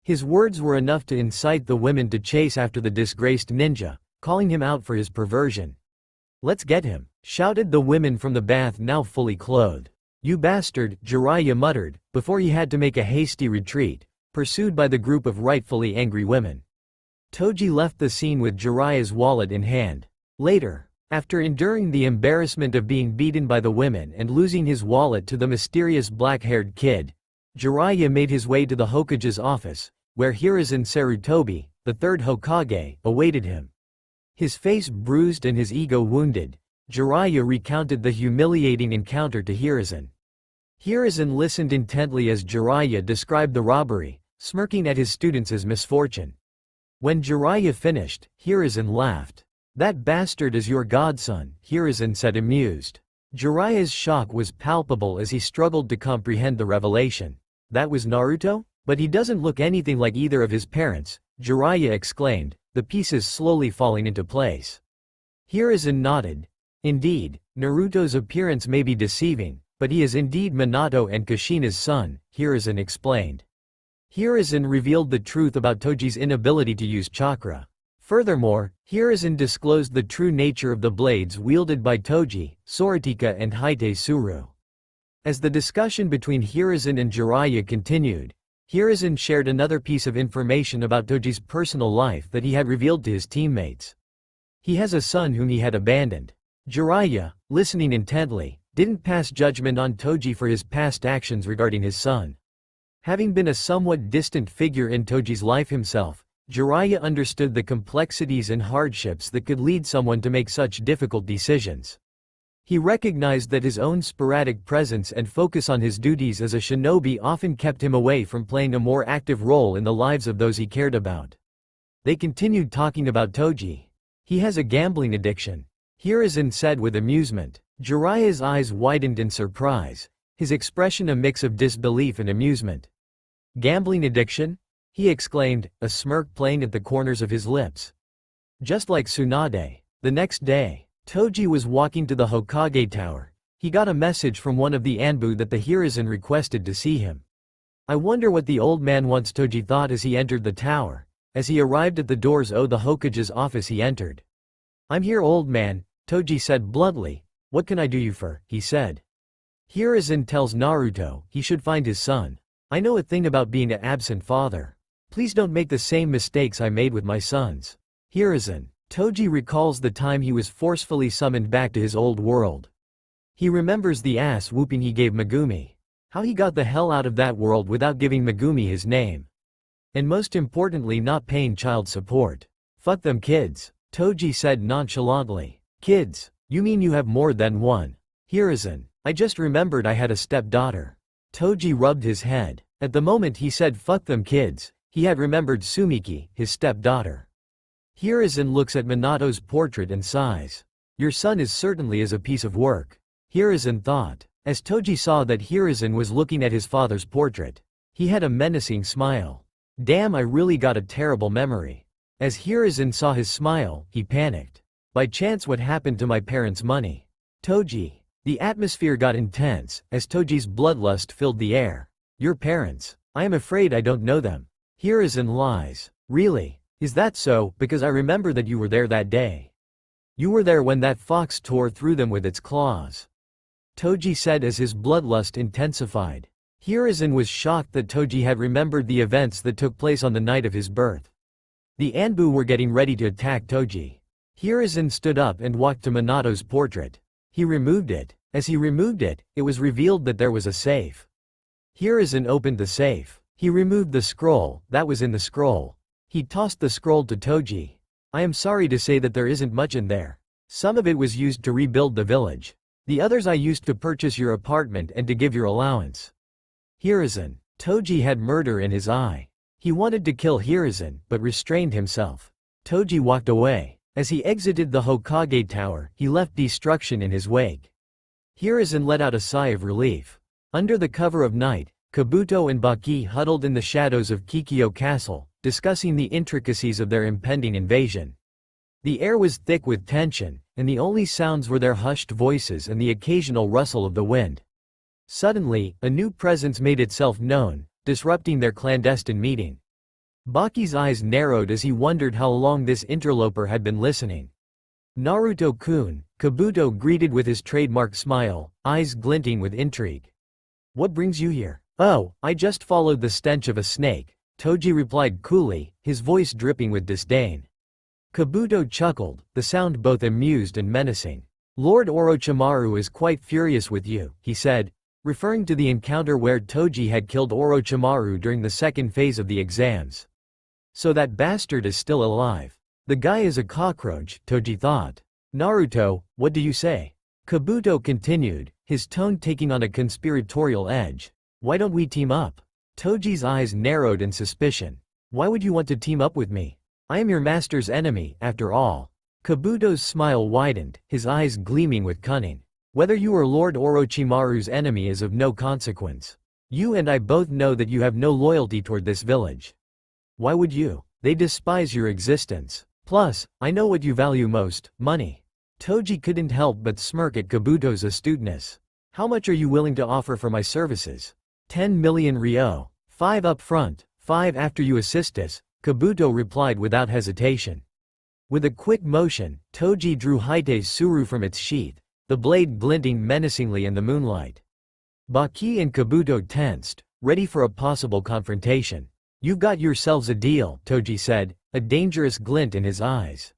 Speaker 1: His words were enough to incite the women to chase after the disgraced ninja, calling him out for his perversion. Let's get him, shouted the women from the bath now fully clothed. You bastard, Jiraiya muttered, before he had to make a hasty retreat, pursued by the group of rightfully angry women. Toji left the scene with Jiraiya's wallet in hand. Later, after enduring the embarrassment of being beaten by the women and losing his wallet to the mysterious black-haired kid, Jiraiya made his way to the Hokage's office, where Hiruzen Sarutobi, the third Hokage, awaited him. His face bruised and his ego wounded, Jiraiya recounted the humiliating encounter to Hiruzen. Hiruzen listened intently as Jiraiya described the robbery, smirking at his students' misfortune. When Jiraiya finished, Hiruzen laughed. That bastard is your godson, Hiruzen said amused. Jiraiya's shock was palpable as he struggled to comprehend the revelation. That was Naruto? But he doesn't look anything like either of his parents, Jiraiya exclaimed, the pieces slowly falling into place. Hiruzen nodded. Indeed, Naruto's appearance may be deceiving, but he is indeed Minato and Kushina's son, Hiruzen explained. Hiruzen revealed the truth about Toji's inability to use chakra. Furthermore, Hiruzen disclosed the true nature of the blades wielded by Toji, Sorotika and Haite Suru. As the discussion between Hiruzen and Jiraiya continued, Hiruzen shared another piece of information about Toji's personal life that he had revealed to his teammates. He has a son whom he had abandoned. Jiraiya, listening intently, didn't pass judgment on Toji for his past actions regarding his son. Having been a somewhat distant figure in Toji's life himself, Jiraiya understood the complexities and hardships that could lead someone to make such difficult decisions. He recognized that his own sporadic presence and focus on his duties as a shinobi often kept him away from playing a more active role in the lives of those he cared about. They continued talking about Toji. He has a gambling addiction. Hiruzen said with amusement. Jiraiya's eyes widened in surprise, his expression a mix of disbelief and amusement. Gambling addiction? He exclaimed, a smirk playing at the corners of his lips. Just like Tsunade. The next day, Toji was walking to the Hokage tower. He got a message from one of the Anbu that the Hiruzen requested to see him. I wonder what the old man wants, Toji thought as he entered the tower. As he arrived at the doors of the Hokage's office he entered. I'm here, old man, Toji said bluntly. What can I do you for? He said. Hiruzen tells Naruto he should find his son. I know a thing about being an absent father. Please don't make the same mistakes I made with my sons. Hiruzen. Toji recalls the time he was forcefully summoned back to his old world. He remembers the ass whooping he gave Megumi. How he got the hell out of that world without giving Megumi his name. And most importantly, not paying child support. Fuck them kids, Toji said nonchalantly. Kids? You mean you have more than one? Hiruzen. I just remembered I had a stepdaughter. Toji rubbed his head. At the moment he said fuck them kids, he had remembered Sumiki, his stepdaughter. Hiruzen looks at Minato's portrait and sighs. Your son is certainly a piece of work. Hiruzen thought. As Toji saw that Hiruzen was looking at his father's portrait, he had a menacing smile. Damn, I really got a terrible memory. As Hiruzen saw his smile, he panicked. By chance, what happened to my parents' money? Toji. The atmosphere got intense, as Toji's bloodlust filled the air. Your parents? I am afraid I don't know them. Hiruzen lies. Really? Is that so? Because I remember that you were there that day. You were there when that fox tore through them with its claws. Toji said as his bloodlust intensified. Hiruzen was shocked that Toji had remembered the events that took place on the night of his birth. The Anbu were getting ready to attack Toji. Hiruzen stood up and walked to Minato's portrait. He removed it. As he removed it, it was revealed that there was a safe. Hiruzen opened the safe. He removed the scroll that was in the scroll. He tossed the scroll to Toji. I am sorry to say that there isn't much in there. Some of it was used to rebuild the village. The others I used to purchase your apartment and to give your allowance. Hiruzen. Toji had murder in his eye. He wanted to kill Hiruzen, but restrained himself. Toji walked away. As he exited the Hokage tower, he left destruction in his wake. Hiruzen let out a sigh of relief. Under the cover of night, Kabuto and Baki huddled in the shadows of Kikyo Castle, discussing the intricacies of their impending invasion. The air was thick with tension, and the only sounds were their hushed voices and the occasional rustle of the wind. Suddenly, a new presence made itself known, disrupting their clandestine meeting. Baki's eyes narrowed as he wondered how long this interloper had been listening. Naruto-kun, Kabuto greeted with his trademark smile, eyes glinting with intrigue. What brings you here? Oh, I just followed the stench of a snake, Toji replied coolly, his voice dripping with disdain. Kabuto chuckled, the sound both amused and menacing. Lord Orochimaru is quite furious with you, he said, referring to the encounter where Toji had killed Orochimaru during the second phase of the exams. So that bastard is still alive. The guy is a cockroach, Toji thought. Naruto, what do you say? Kabuto continued, his tone taking on a conspiratorial edge. Why don't we team up? Toji's eyes narrowed in suspicion. Why would you want to team up with me? I am your master's enemy, after all. Kabuto's smile widened, his eyes gleaming with cunning. Whether you are Lord Orochimaru's enemy is of no consequence. You and I both know that you have no loyalty toward this village. Why would you? They despise your existence. Plus, I know what you value most, money. Toji couldn't help but smirk at Kabuto's astuteness. How much are you willing to offer for my services? 10 million ryo. 5 up front, 5 after you assist us, Kabuto replied without hesitation. With a quick motion, Toji drew Haite's suru from its sheath, the blade glinting menacingly in the moonlight. Baki and Kabuto tensed, ready for a possible confrontation. You've got yourselves a deal, Toji said, a dangerous glint in his eyes.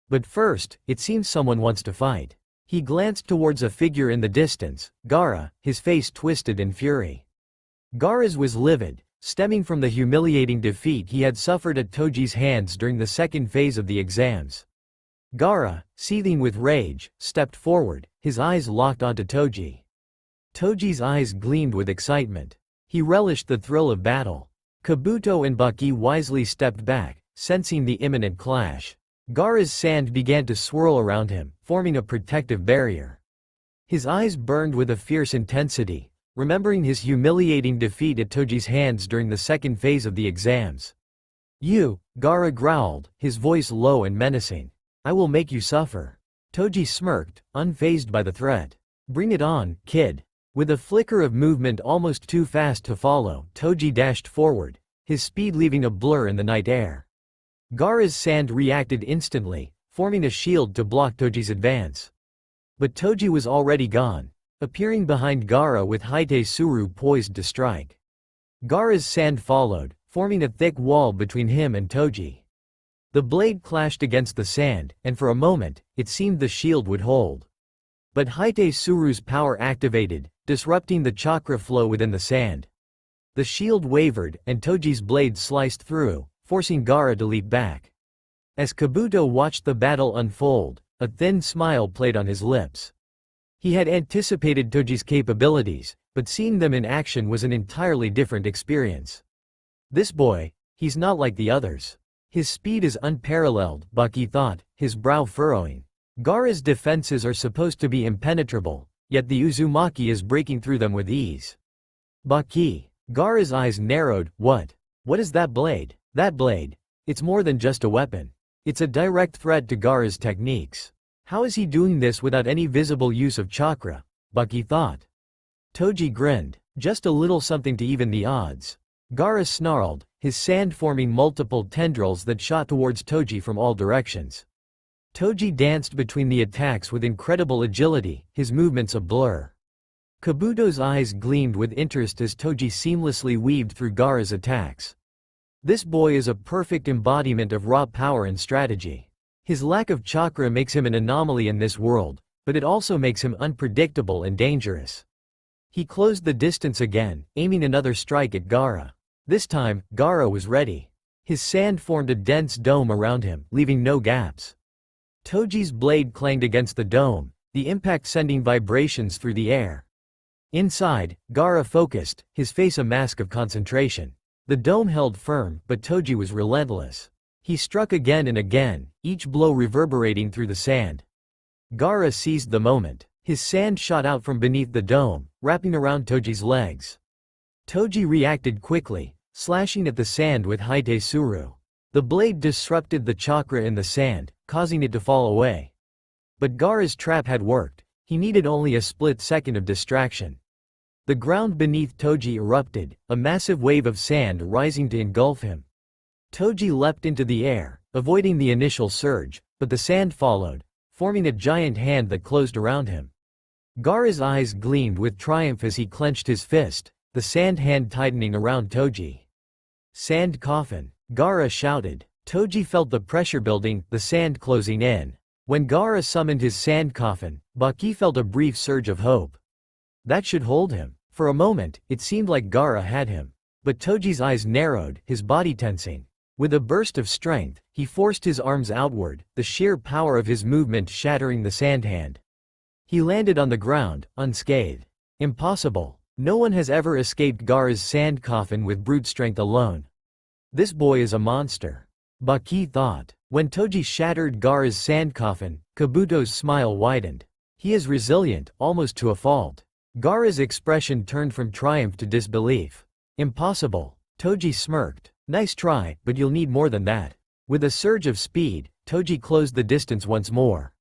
Speaker 1: But first, it seems someone wants to fight. He glanced towards a figure in the distance, Gaara, his face twisted in fury. Gaara's was livid, stemming from the humiliating defeat he had suffered at Toji's hands during the second phase of the exams. Gaara, seething with rage, stepped forward, his eyes locked onto Toji. Toji's eyes gleamed with excitement. He relished the thrill of battle. Kabuto and Baki wisely stepped back, sensing the imminent clash. Gaara's sand began to swirl around him, forming a protective barrier. His eyes burned with a fierce intensity, remembering his humiliating defeat at Toji's hands during the second phase of the exams. "You," Gaara growled, his voice low and menacing. "I will make you suffer." Toji smirked, unfazed by the threat. "Bring it on, kid." With a flicker of movement almost too fast to follow, Toji dashed forward, his speed leaving a blur in the night air. Gaara's sand reacted instantly, forming a shield to block Toji's advance. But Toji was already gone, appearing behind Gaara with Haite Suru poised to strike. Gaara's sand followed, forming a thick wall between him and Toji. The blade clashed against the sand, and for a moment, it seemed the shield would hold. But Haite Suru's power activated, disrupting the chakra flow within the sand. The shield wavered, and Toji's blade sliced through, forcing Gaara to leap back. As Kabuto watched the battle unfold, a thin smile played on his lips. He had anticipated Toji's capabilities, but seeing them in action was an entirely different experience. This boy, he's not like the others. His speed is unparalleled, Baki thought, his brow furrowing. Gaara's defenses are supposed to be impenetrable, yet the Uzumaki is breaking through them with ease. Baki. Gaara's eyes narrowed. What? What is that blade? That blade. It's more than just a weapon. It's a direct threat to Gaara's techniques. How is he doing this without any visible use of chakra? Baki thought. Toji grinned. Just a little something to even the odds. Gaara snarled, his sand forming multiple tendrils that shot towards Toji from all directions. Toji danced between the attacks with incredible agility, his movements a blur. Kabuto's eyes gleamed with interest as Toji seamlessly weaved through Gaara's attacks. This boy is a perfect embodiment of raw power and strategy. His lack of chakra makes him an anomaly in this world, but it also makes him unpredictable and dangerous. He closed the distance again, aiming another strike at Gaara. This time, Gaara was ready. His sand formed a dense dome around him, leaving no gaps. Toji's blade clanged against the dome, the impact sending vibrations through the air. Inside, Gaara focused, his face a mask of concentration. The dome held firm, but Toji was relentless. He struck again and again, each blow reverberating through the sand. Gaara seized the moment. His sand shot out from beneath the dome, wrapping around Toji's legs. Toji reacted quickly, slashing at the sand with Haite Suru. The blade disrupted the chakra in the sand, causing it to fall away. But Gaara's trap had worked. He needed only a split second of distraction. The ground beneath Toji erupted, a massive wave of sand rising to engulf him. Toji leapt into the air, avoiding the initial surge, but the sand followed, forming a giant hand that closed around him. Gaara's eyes gleamed with triumph as he clenched his fist, the sand hand tightening around Toji. Sand coffin. Gaara shouted. Toji felt the pressure building, the sand closing in. When Gaara summoned his sand coffin, Baki felt a brief surge of hope. That should hold him. For a moment, it seemed like Gaara had him. But Toji's eyes narrowed, his body tensing. With a burst of strength, he forced his arms outward, the sheer power of his movement shattering the sand hand. He landed on the ground, unscathed. Impossible. No one has ever escaped Gaara's sand coffin with brute strength alone. This boy is a monster. Baki thought. When Toji shattered Gaara's sand coffin, Kabuto's smile widened. He is resilient, almost to a fault. Gaara's expression turned from triumph to disbelief. Impossible. Toji smirked. Nice try, but you'll need more than that. With a surge of speed, Toji closed the distance once more.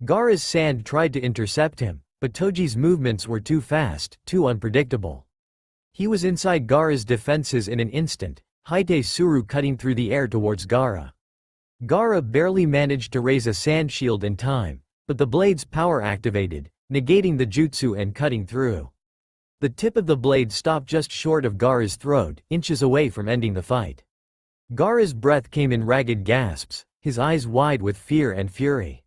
Speaker 1: Gaara's sand tried to intercept him, but Toji's movements were too fast, too unpredictable. He was inside Gaara's defenses in an instant, Haite Suru cutting through the air towards Gaara. Gaara barely managed to raise a sand shield in time, but the blade's power activated, negating the jutsu and cutting through. The tip of the blade stopped just short of Gaara's throat, inches away from ending the fight. Gaara's breath came in ragged gasps, his eyes wide with fear and fury.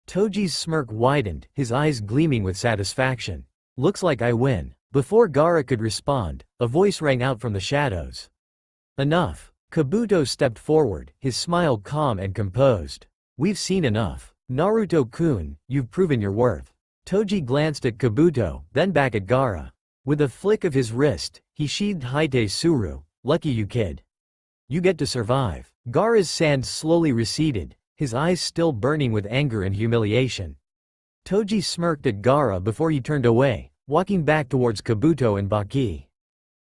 Speaker 1: Toji's smirk widened, his eyes gleaming with satisfaction. Looks like I win. Before Gaara could respond, a voice rang out from the shadows. Enough. Kabuto stepped forward, his smile calm and composed. We've seen enough. Naruto-kun, you've proven your worth. Toji glanced at Kabuto, then back at Gaara. With a flick of his wrist, he sheathed Haite Suru. Lucky you, kid. You get to survive. Gaara's sand slowly receded, his eyes still burning with anger and humiliation. Toji smirked at Gaara before he turned away, walking back towards Kabuto and Baki.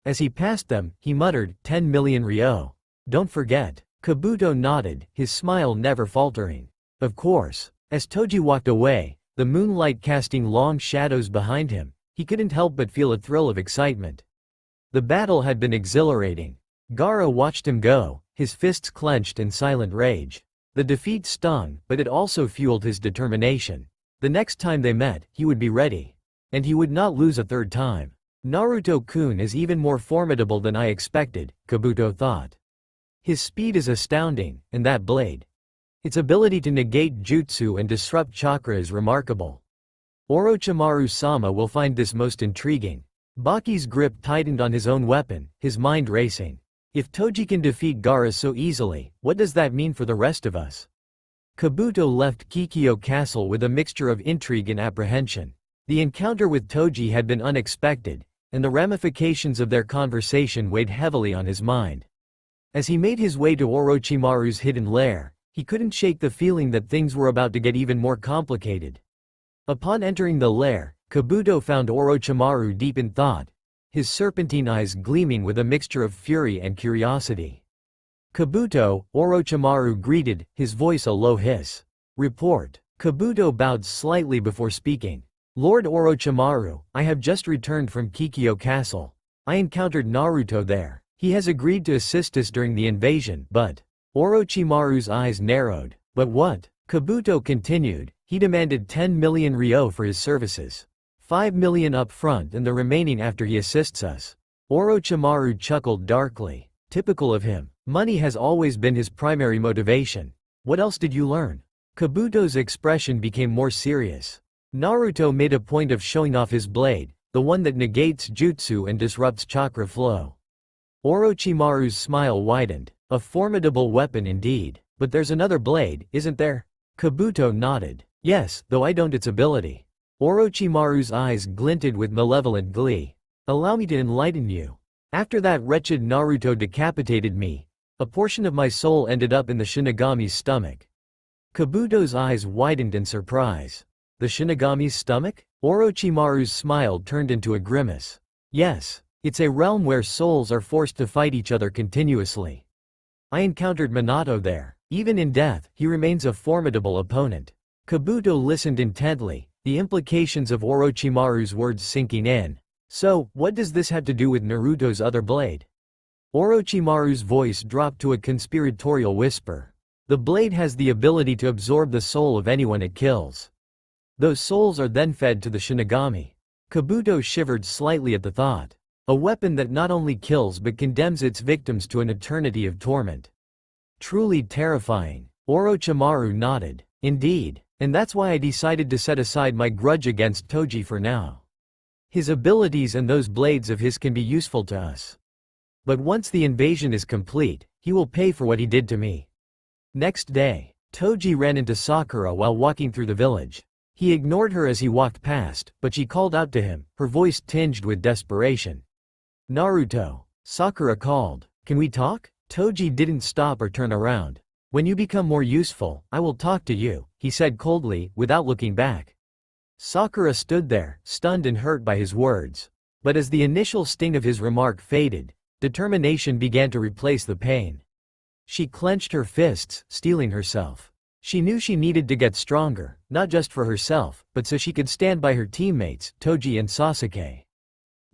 Speaker 1: As he passed them, he muttered, 10 million ryo. Don't forget. Kabuto nodded, his smile never faltering. Of course. As Toji walked away, the moonlight casting long shadows behind him, he couldn't help but feel a thrill of excitement. The battle had been exhilarating. Gaara watched him go, his fists clenched in silent rage. The defeat stung, but it also fueled his determination. The next time they met, he would be ready. And he would not lose a third time. Naruto-kun is even more formidable than I expected, Kabuto thought. His speed is astounding, and that blade. Its ability to negate jutsu and disrupt chakra is remarkable. Orochimaru-sama will find this most intriguing. Baki's grip tightened on his own weapon, his mind racing. If Toji can defeat Gaara so easily, what does that mean for the rest of us? Kabuto left Kikyo Castle with a mixture of intrigue and apprehension. The encounter with Toji had been unexpected, and the ramifications of their conversation weighed heavily on his mind. As he made his way to Orochimaru's hidden lair, he couldn't shake the feeling that things were about to get even more complicated. Upon entering the lair, Kabuto found Orochimaru deep in thought, his serpentine eyes gleaming with a mixture of fury and curiosity. Kabuto, Orochimaru greeted, his voice a low hiss. Report. Kabuto bowed slightly before speaking. Lord Orochimaru, I have just returned from Kikyo Castle. I encountered Naruto there. He has agreed to assist us during the invasion, but… Orochimaru's eyes narrowed. But what? Kabuto continued, he demanded 10 million ryo for his services. 5 million up front and the remaining after he assists us. Orochimaru chuckled darkly. Typical of him. Money has always been his primary motivation. What else did you learn? Kabuto's expression became more serious. Naruto made a point of showing off his blade, the one that negates jutsu and disrupts chakra flow. Orochimaru's smile widened. A formidable weapon indeed. But there's another blade, isn't there? Kabuto nodded. Yes, though I don't its ability. Orochimaru's eyes glinted with malevolent glee. Allow me to enlighten you. After that wretched Naruto decapitated me, a portion of my soul ended up in the Shinigami's stomach. Kabuto's eyes widened in surprise. The Shinigami's stomach? Orochimaru's smile turned into a grimace. Yes. It's a realm where souls are forced to fight each other continuously. I encountered Minato there. Even in death, he remains a formidable opponent. Kabuto listened intently, the implications of Orochimaru's words sinking in. So, what does this have to do with Naruto's other blade? Orochimaru's voice dropped to a conspiratorial whisper. The blade has the ability to absorb the soul of anyone it kills. Those souls are then fed to the Shinigami. Kabuto shivered slightly at the thought. A weapon that not only kills but condemns its victims to an eternity of torment. Truly terrifying. Orochimaru nodded. Indeed, and that's why I decided to set aside my grudge against Toji for now. His abilities and those blades of his can be useful to us. But once the invasion is complete, he will pay for what he did to me. Next day, Toji ran into Sakura while walking through the village. He ignored her as he walked past, but she called out to him, her voice tinged with desperation. Naruto. Sakura called. Can we talk? Toji didn't stop or turn around. When you become more useful, I will talk to you, he said coldly, without looking back. Sakura stood there, stunned and hurt by his words. But as the initial sting of his remark faded, determination began to replace the pain. She clenched her fists, steeling herself. She knew she needed to get stronger, not just for herself, but so she could stand by her teammates, Toji and Sasuke.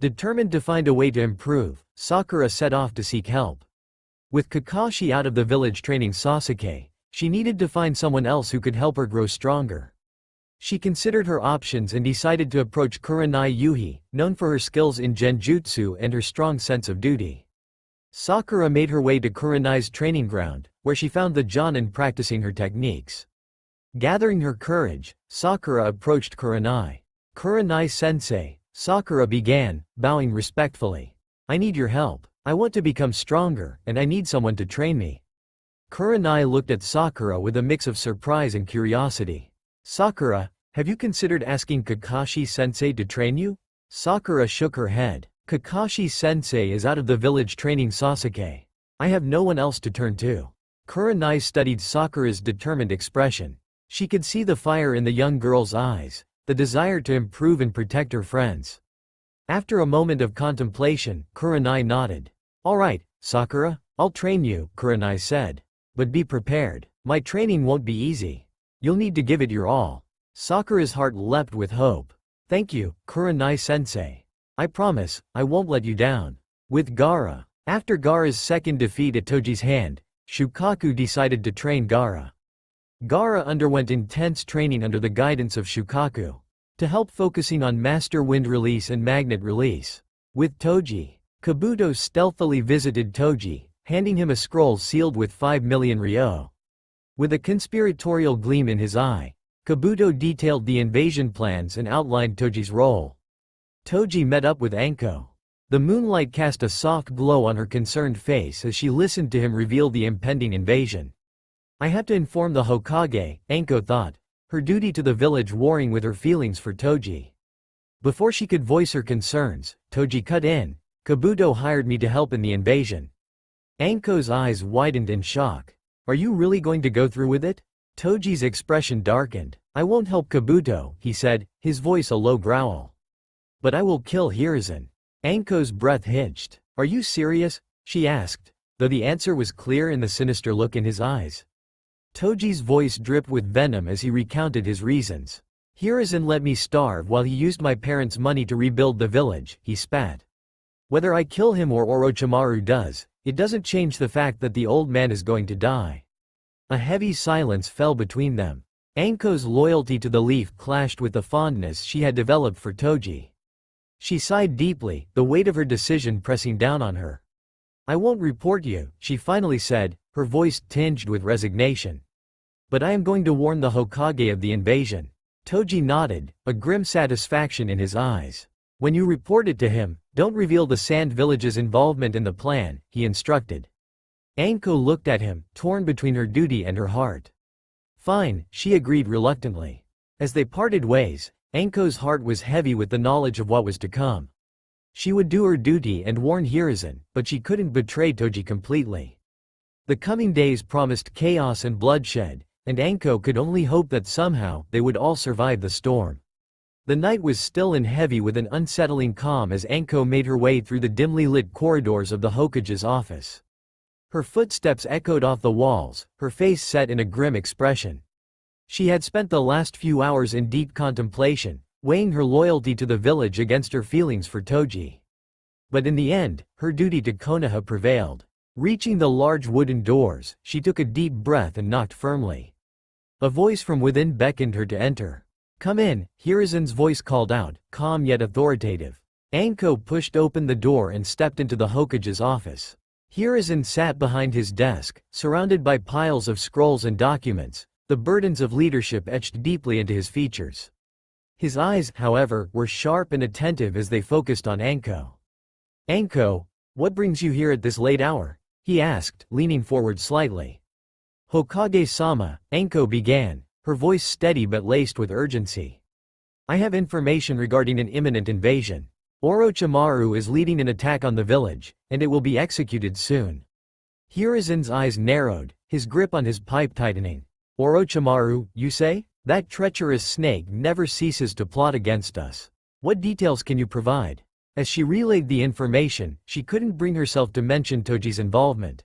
Speaker 1: Determined to find a way to improve, Sakura set off to seek help. With Kakashi out of the village training Sasuke, she needed to find someone else who could help her grow stronger. She considered her options and decided to approach Kurenai Yuhi, known for her skills in genjutsu and her strong sense of duty. Sakura made her way to Kurenai's training ground, where she found the Jonin practicing her techniques. Gathering her courage, Sakura approached Kurenai. Kurenai-sensei, Sakura began, bowing respectfully. I need your help. I want to become stronger, and I need someone to train me. Kurenai looked at Sakura with a mix of surprise and curiosity. Sakura, have you considered asking Kakashi-sensei to train you? Sakura shook her head. Kakashi-sensei is out of the village training Sasuke. I have no one else to turn to. Kurenai studied Sakura's determined expression. She could see the fire in the young girl's eyes, the desire to improve and protect her friends. After a moment of contemplation, Kurenai nodded. "All right, Sakura, I'll train you," Kurenai said. "But be prepared. My training won't be easy. You'll need to give it your all." Sakura's heart leapt with hope. "Thank you, Kurenai-sensei. I promise, I won't let you down." With Gaara. After Gaara's second defeat at Toji's hand, Shukaku decided to train Gaara. Gaara underwent intense training under the guidance of Shukaku, to help focusing on Master Wind Release and Magnet Release. With Toji, Kabuto stealthily visited Toji, handing him a scroll sealed with 5 million ryo. With a conspiratorial gleam in his eye, Kabuto detailed the invasion plans and outlined Toji's role. Toji met up with Anko. The moonlight cast a soft glow on her concerned face as she listened to him reveal the impending invasion. "I have to inform the Hokage," Anko thought, her duty to the village warring with her feelings for Toji. Before she could voice her concerns, Toji cut in. "Kabuto hired me to help in the invasion." Anko's eyes widened in shock. "Are you really going to go through with it?" Toji's expression darkened. "I won't help Kabuto," he said, his voice a low growl. "But I will kill Hiruzen." Anko's breath hitched. "Are you serious?" she asked, though the answer was clear in the sinister look in his eyes. Toji's voice dripped with venom as he recounted his reasons. "Hiruzen let me starve while he used my parents' money to rebuild the village," he spat. "Whether I kill him or Orochimaru does, it doesn't change the fact that the old man is going to die." A heavy silence fell between them. Anko's loyalty to the leaf clashed with the fondness she had developed for Toji. She sighed deeply, the weight of her decision pressing down on her. "I won't report you," she finally said, her voice tinged with resignation. "But I am going to warn the Hokage of the invasion." Toji nodded, a grim satisfaction in his eyes. "When you report it to him, don't reveal the Sand Village's involvement in the plan," he instructed. Anko looked at him, torn between her duty and her heart. "Fine," she agreed reluctantly. As they parted ways, Anko's heart was heavy with the knowledge of what was to come. She would do her duty and warn Hiruzen, but she couldn't betray Toji completely. The coming days promised chaos and bloodshed, and Anko could only hope that somehow they would all survive the storm. The night was still and heavy with an unsettling calm as Anko made her way through the dimly lit corridors of the Hokage's office. Her footsteps echoed off the walls, her face set in a grim expression. She had spent the last few hours in deep contemplation, weighing her loyalty to the village against her feelings for Toji. But in the end, her duty to Konoha prevailed. Reaching the large wooden doors, she took a deep breath and knocked firmly. A voice from within beckoned her to enter. "Come in," Hiruzen's voice called out, calm yet authoritative. Anko pushed open the door and stepped into the Hokage's office. Hiruzen sat behind his desk, surrounded by piles of scrolls and documents, the burdens of leadership etched deeply into his features. His eyes, however, were sharp and attentive as they focused on Anko. "Anko, what brings you here at this late hour?" he asked, leaning forward slightly. "Hokage-sama," Anko began, her voice steady but laced with urgency. "I have information regarding an imminent invasion. Orochimaru is leading an attack on the village, and it will be executed soon." Hiruzen's eyes narrowed, his grip on his pipe tightening. "Orochimaru, you say? That treacherous snake never ceases to plot against us. What details can you provide?" As she relayed the information, she couldn't bring herself to mention Toji's involvement.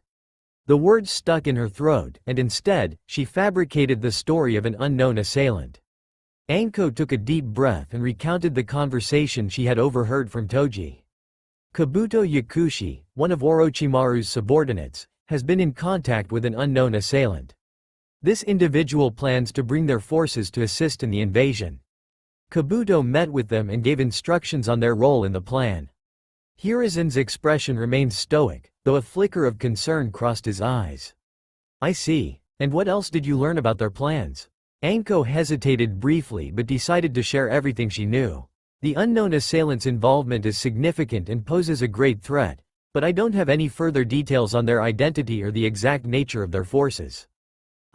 Speaker 1: The words stuck in her throat, and instead, she fabricated the story of an unknown assailant. Anko took a deep breath and recounted the conversation she had overheard from Toji. "Kabuto Yakushi, one of Orochimaru's subordinates, has been in contact with an unknown assailant. This individual plans to bring their forces to assist in the invasion. Kabuto met with them and gave instructions on their role in the plan." Hiruzen's expression remained stoic, though a flicker of concern crossed his eyes. "I see. And what else did you learn about their plans?" Anko hesitated briefly but decided to share everything she knew. "The unknown assailant's involvement is significant and poses a great threat, but I don't have any further details on their identity or the exact nature of their forces.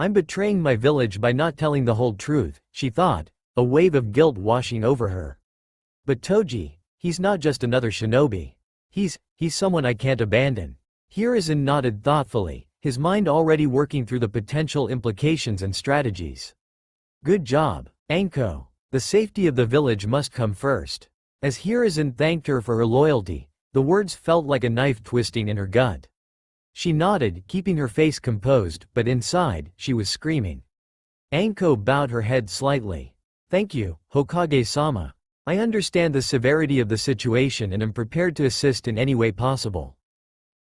Speaker 1: I'm betraying my village by not telling the whole truth," she thought, a wave of guilt washing over her. "But Toji, he's not just another shinobi. He's someone I can't abandon." Hiruzen nodded thoughtfully, his mind already working through the potential implications and strategies. Good job, Anko. The safety of the village must come first. As Hiruzen thanked her for her loyalty, the words felt like a knife twisting in her gut. She nodded, keeping her face composed, but inside, she was screaming. Anko bowed her head slightly. Thank you, Hokage-sama. I understand the severity of the situation and am prepared to assist in any way possible.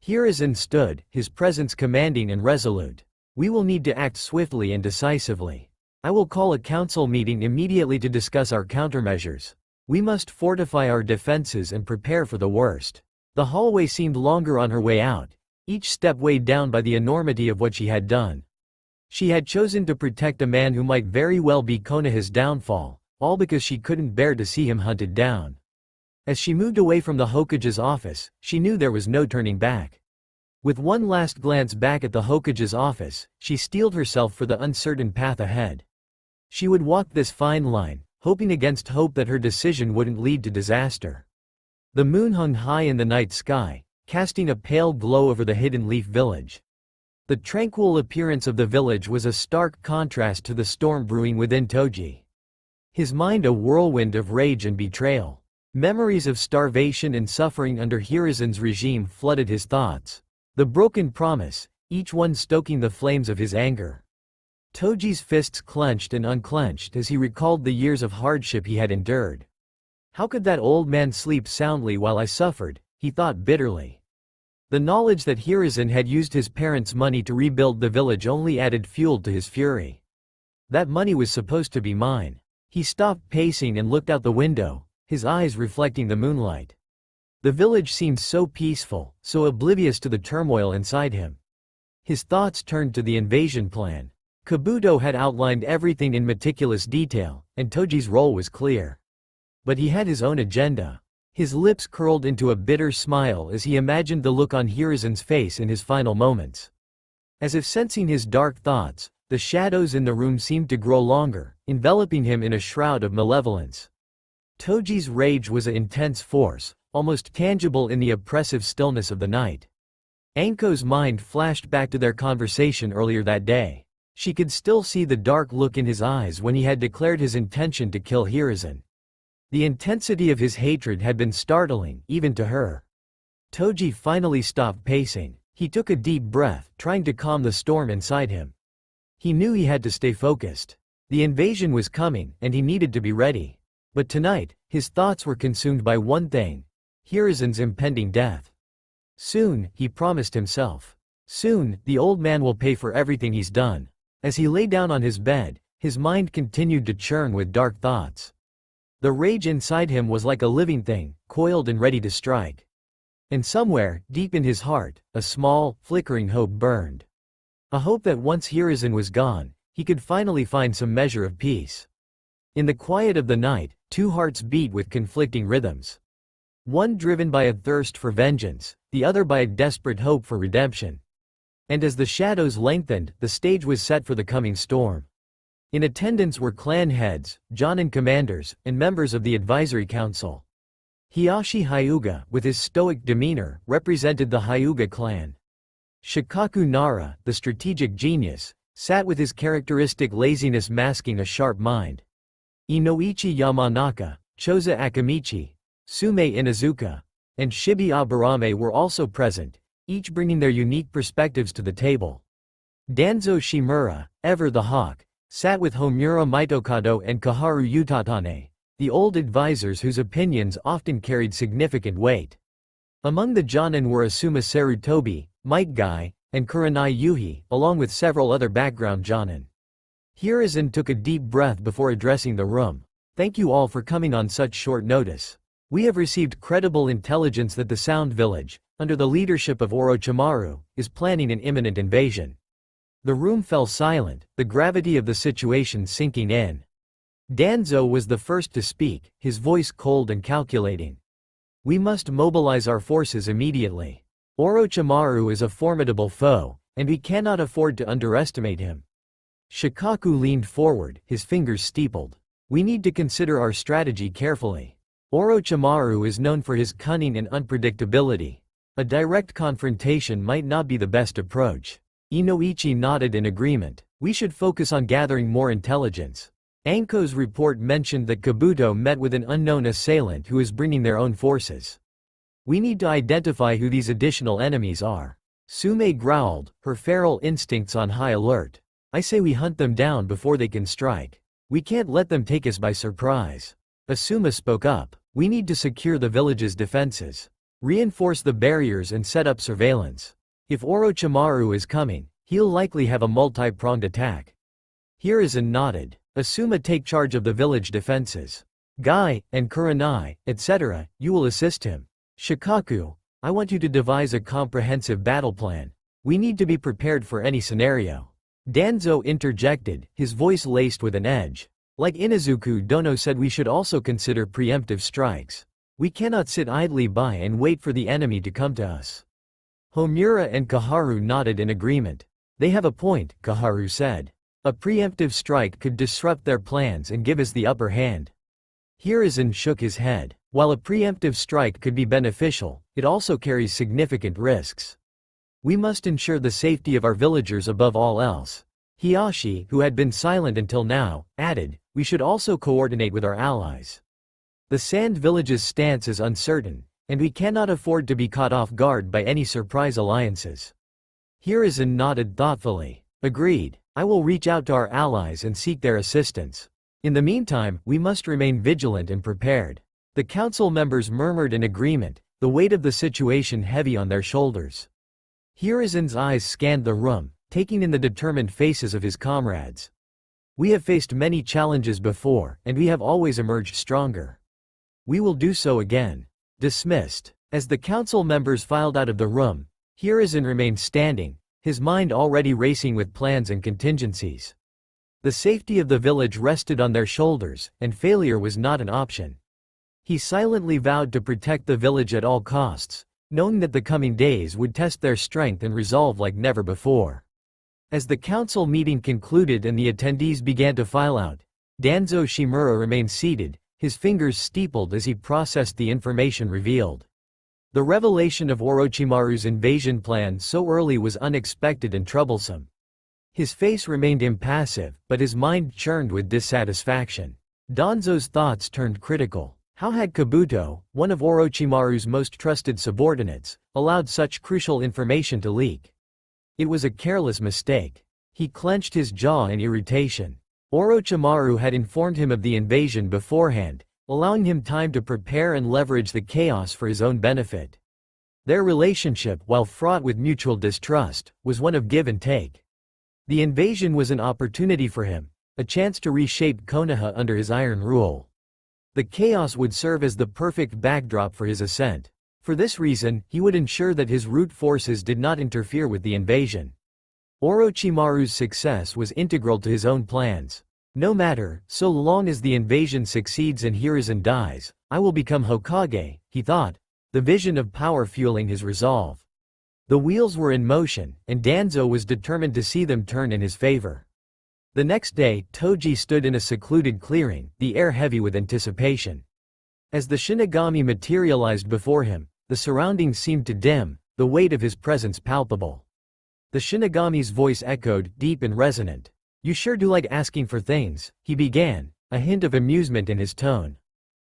Speaker 1: Hiruzen stood, his presence commanding and resolute. We will need to act swiftly and decisively. I will call a council meeting immediately to discuss our countermeasures. We must fortify our defenses and prepare for the worst. The hallway seemed longer on her way out, each step weighed down by the enormity of what she had done. She had chosen to protect a man who might very well be Konoha's downfall, all because she couldn't bear to see him hunted down. As she moved away from the Hokage's office, she knew there was no turning back. With one last glance back at the Hokage's office, she steeled herself for the uncertain path ahead. She would walk this fine line, hoping against hope that her decision wouldn't lead to disaster. The moon hung high in the night sky, casting a pale glow over the Hidden Leaf village. The tranquil appearance of the village was a stark contrast to the storm brewing within Toji. His mind a whirlwind of rage and betrayal. Memories of starvation and suffering under Hiruzen's regime flooded his thoughts. The broken promise, each one stoking the flames of his anger. Toji's fists clenched and unclenched as he recalled the years of hardship he had endured. How could that old man sleep soundly while I suffered, he thought bitterly. The knowledge that Hiruzen had used his parents' money to rebuild the village only added fuel to his fury. That money was supposed to be mine. He stopped pacing and looked out the window, his eyes reflecting the moonlight. The village seemed so peaceful, so oblivious to the turmoil inside him. His thoughts turned to the invasion plan. Kabuto had outlined everything in meticulous detail, and Toji's role was clear. But he had his own agenda. His lips curled into a bitter smile as he imagined the look on Hiruzen's face in his final moments. As if sensing his dark thoughts, the shadows in the room seemed to grow longer, enveloping him in a shroud of malevolence. Toji's rage was an intense force, almost tangible in the oppressive stillness of the night. Anko's mind flashed back to their conversation earlier that day. She could still see the dark look in his eyes when he had declared his intention to kill Hiruzen. The intensity of his hatred had been startling, even to her. Toji finally stopped pacing. He took a deep breath, trying to calm the storm inside him. He knew he had to stay focused. The invasion was coming, and he needed to be ready. But tonight, his thoughts were consumed by one thing: Hiruzen's impending death. Soon, he promised himself. Soon, the old man will pay for everything he's done. As he lay down on his bed, his mind continued to churn with dark thoughts. The rage inside him was like a living thing, coiled and ready to strike. And somewhere, deep in his heart, a small, flickering hope burned. A hope that once Hiruzen was gone, he could finally find some measure of peace. In the quiet of the night, two hearts beat with conflicting rhythms. One driven by a thirst for vengeance, the other by a desperate hope for redemption. And as the shadows lengthened, the stage was set for the coming storm. In attendance were clan heads, Jonin commanders, and members of the advisory council. Hiyashi Hyuga, with his stoic demeanor, represented the Hyuga clan. Shikaku Nara, the strategic genius, sat with his characteristic laziness masking a sharp mind. Inoichi Yamanaka, Choza Akamichi, Sume Inazuka, and Shibi Aburame were also present, each bringing their unique perspectives to the table. Danzo Shimura, ever the hawk, sat with Homura Mitokado and Kaharu Utatane, the old advisors whose opinions often carried significant weight. Among the Jonin were Asuma Sarutobi, Might Guy, and Kurenai Yuhi, along with several other background Jonin. Hiruzen took a deep breath before addressing the room. Thank you all for coming on such short notice. We have received credible intelligence that the Sound Village, under the leadership of Orochimaru, is planning an imminent invasion. The room fell silent, the gravity of the situation sinking in. Danzo was the first to speak, his voice cold and calculating. We must mobilize our forces immediately. Orochimaru is a formidable foe, and we cannot afford to underestimate him. Shikaku leaned forward, his fingers steepled. We need to consider our strategy carefully. Orochimaru is known for his cunning and unpredictability. A direct confrontation might not be the best approach. Inoichi nodded in agreement. We should focus on gathering more intelligence. Anko's report mentioned that Kabuto met with an unknown assailant who is bringing their own forces. We need to identify who these additional enemies are. Sume growled, her feral instincts on high alert. I say we hunt them down before they can strike. We can't let them take us by surprise. Asuma spoke up. We need to secure the village's defenses. Reinforce the barriers and set up surveillance. If Orochimaru is coming, he'll likely have a multi-pronged attack. Hiruzen nodded. Asuma take charge of the village defenses. Guy, and Kurenai, etc., you will assist him. Shikaku, I want you to devise a comprehensive battle plan. We need to be prepared for any scenario. Danzo interjected, his voice laced with an edge. Like Inazuku Dono said, we should also consider preemptive strikes. We cannot sit idly by and wait for the enemy to come to us. Homura and Kaharu nodded in agreement. They have a point, Kaharu said. A preemptive strike could disrupt their plans and give us the upper hand. Hiruzen shook his head. While a preemptive strike could be beneficial, it also carries significant risks. We must ensure the safety of our villagers above all else. Hiashi, who had been silent until now, added, we should also coordinate with our allies. The Sand Village's stance is uncertain, and we cannot afford to be caught off guard by any surprise alliances. Hiruzen nodded thoughtfully. Agreed. I will reach out to our allies and seek their assistance. In the meantime, we must remain vigilant and prepared. The council members murmured in agreement, the weight of the situation heavy on their shoulders. Hiruzen's eyes scanned the room, taking in the determined faces of his comrades. We have faced many challenges before, and we have always emerged stronger. We will do so again. Dismissed. As the council members filed out of the room, Hiruzen remained standing, his mind already racing with plans and contingencies. The safety of the village rested on their shoulders, and failure was not an option. He silently vowed to protect the village at all costs, knowing that the coming days would test their strength and resolve like never before. As the council meeting concluded and the attendees began to file out, Danzo Shimura remained seated, his fingers steepled as he processed the information revealed. The revelation of Orochimaru's invasion plan so early was unexpected and troublesome. His face remained impassive, but his mind churned with dissatisfaction. Danzo's thoughts turned critical. How had Kabuto, one of Orochimaru's most trusted subordinates, allowed such crucial information to leak? It was a careless mistake. He clenched his jaw in irritation. Orochimaru had informed him of the invasion beforehand, allowing him time to prepare and leverage the chaos for his own benefit. Their relationship, while fraught with mutual distrust, was one of give and take. The invasion was an opportunity for him, a chance to reshape Konoha under his iron rule. The chaos would serve as the perfect backdrop for his ascent. For this reason, he would ensure that his root forces did not interfere with the invasion. Orochimaru's success was integral to his own plans. No matter, so long as the invasion succeeds and Hiruzen dies, I will become Hokage, he thought, the vision of power fueling his resolve. The wheels were in motion, and Danzo was determined to see them turn in his favor. The next day, Toji stood in a secluded clearing, the air heavy with anticipation. As the Shinigami materialized before him, the surroundings seemed to dim, the weight of his presence palpable. The Shinigami's voice echoed, deep and resonant. You sure do like asking for things, he began, a hint of amusement in his tone.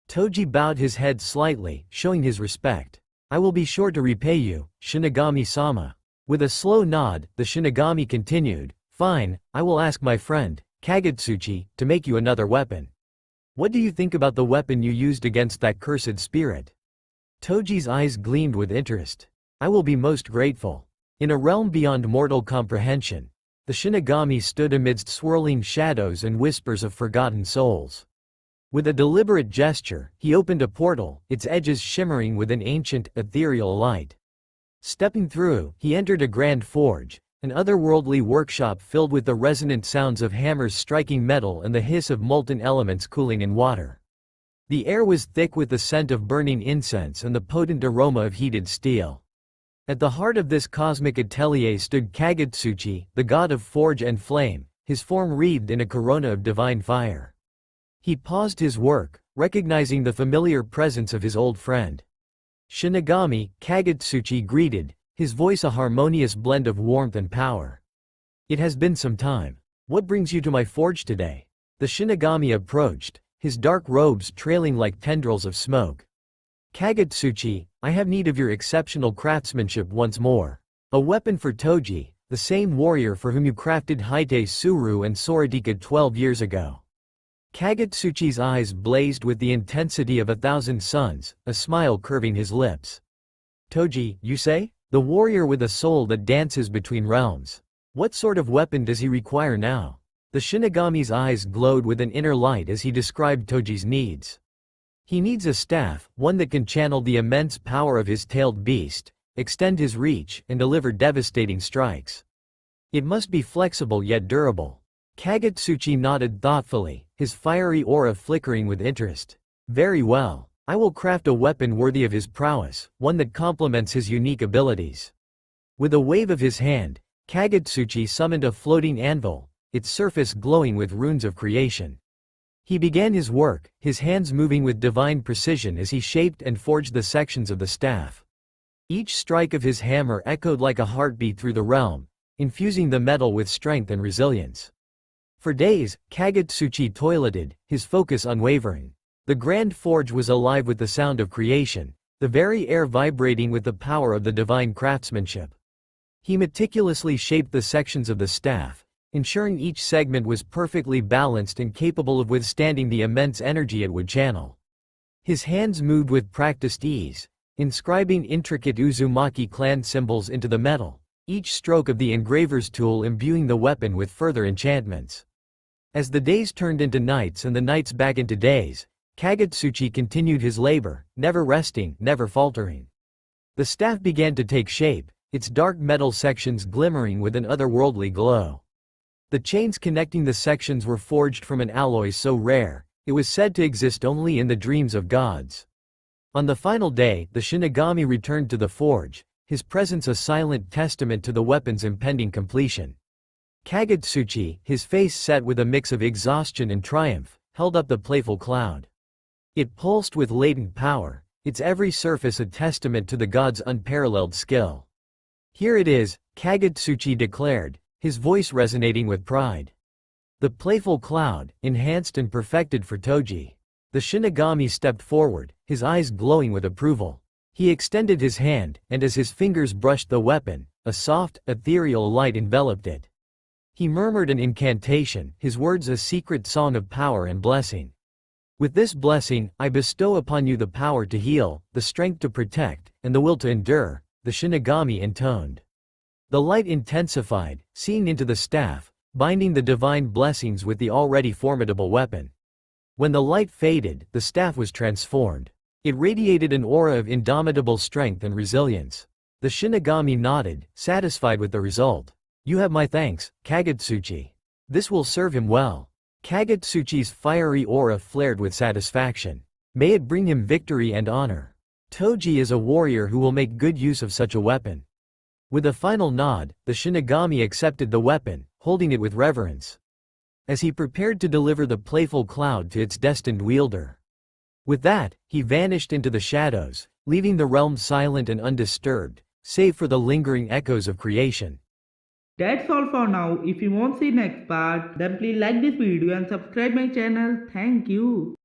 Speaker 1: Toji bowed his head slightly, showing his respect. I will be sure to repay you, Shinigami-sama. With a slow nod, the Shinigami continued, fine, I will ask my friend, Kagutsuchi, to make you another weapon. What do you think about the weapon you used against that cursed spirit? Toji's eyes gleamed with interest. I will be most grateful. In a realm beyond mortal comprehension, the Shinigami stood amidst swirling shadows and whispers of forgotten souls. With a deliberate gesture, he opened a portal, its edges shimmering with an ancient, ethereal light. Stepping through, he entered a grand forge, an otherworldly workshop filled with the resonant sounds of hammers striking metal and the hiss of molten elements cooling in water. The air was thick with the scent of burning incense and the potent aroma of heated steel. At the heart of this cosmic atelier stood Kagutsuchi, the god of forge and flame, his form wreathed in a corona of divine fire. He paused his work, recognizing the familiar presence of his old friend. Shinigami, Kagutsuchi greeted, his voice a harmonious blend of warmth and power. It has been some time. What brings you to my forge today? The Shinigami approached, his dark robes trailing like tendrils of smoke. Kagetsuchi, I have need of your exceptional craftsmanship once more. A weapon for Toji, the same warrior for whom you crafted Haite Suru and Soradika 12 years ago. Kagetsuchi's eyes blazed with the intensity of 1,000 suns, a smile curving his lips. Toji, you say? The warrior with a soul that dances between realms. What sort of weapon does he require now? The Shinigami's eyes glowed with an inner light as he described Toji's needs. He needs a staff, one that can channel the immense power of his tailed beast, extend his reach, and deliver devastating strikes. It must be flexible yet durable. Kagetsuchi nodded thoughtfully, his fiery aura flickering with interest. Very well. I will craft a weapon worthy of his prowess, one that complements his unique abilities. With a wave of his hand, Kagetsuchi summoned a floating anvil, its surface glowing with runes of creation. He began his work, his hands moving with divine precision as he shaped and forged the sections of the staff. Each strike of his hammer echoed like a heartbeat through the realm, infusing the metal with strength and resilience. For days, Kagetsuchi toileted, his focus unwavering. The grand forge was alive with the sound of creation, the very air vibrating with the power of the divine craftsmanship. He meticulously shaped the sections of the staff, ensuring each segment was perfectly balanced and capable of withstanding the immense energy it would channel. His hands moved with practiced ease, inscribing intricate Uzumaki clan symbols into the metal, each stroke of the engraver's tool imbuing the weapon with further enchantments. As the days turned into nights and the nights back into days, Kagetsuchi continued his labor, never resting, never faltering. The staff began to take shape, its dark metal sections glimmering with an otherworldly glow. The chains connecting the sections were forged from an alloy so rare, it was said to exist only in the dreams of gods. On the final day, the Shinigami returned to the forge, his presence a silent testament to the weapon's impending completion. Kagetsuchi, his face set with a mix of exhaustion and triumph, held up the playful cloud. It pulsed with latent power, its every surface a testament to the god's unparalleled skill. Here it is, Kagetsuchi declared, his voice resonating with pride. The playful cloud, enhanced and perfected for Toji. The Shinigami stepped forward, his eyes glowing with approval. He extended his hand, and as his fingers brushed the weapon, a soft, ethereal light enveloped it. He murmured an incantation, his words a secret song of power and blessing. With this blessing, I bestow upon you the power to heal, the strength to protect, and the will to endure, the Shinigami intoned. The light intensified, seeing into the staff, binding the divine blessings with the already formidable weapon. When the light faded, the staff was transformed. It radiated an aura of indomitable strength and resilience. The Shinigami nodded, satisfied with the result. You have my thanks, Kagetsuchi. This will serve him well. Kagetsuchi's fiery aura flared with satisfaction. May it bring him victory and honor. Toji is a warrior who will make good use of such a weapon. With a final nod, the Shinigami accepted the weapon, holding it with reverence. As he prepared to deliver the playful cloud to its destined wielder. With that, he vanished into the shadows, leaving the realm silent and undisturbed, save for the lingering echoes of creation.
Speaker 2: That's all for now. If you want to see next part, then please like this video and subscribe my channel. Thank you.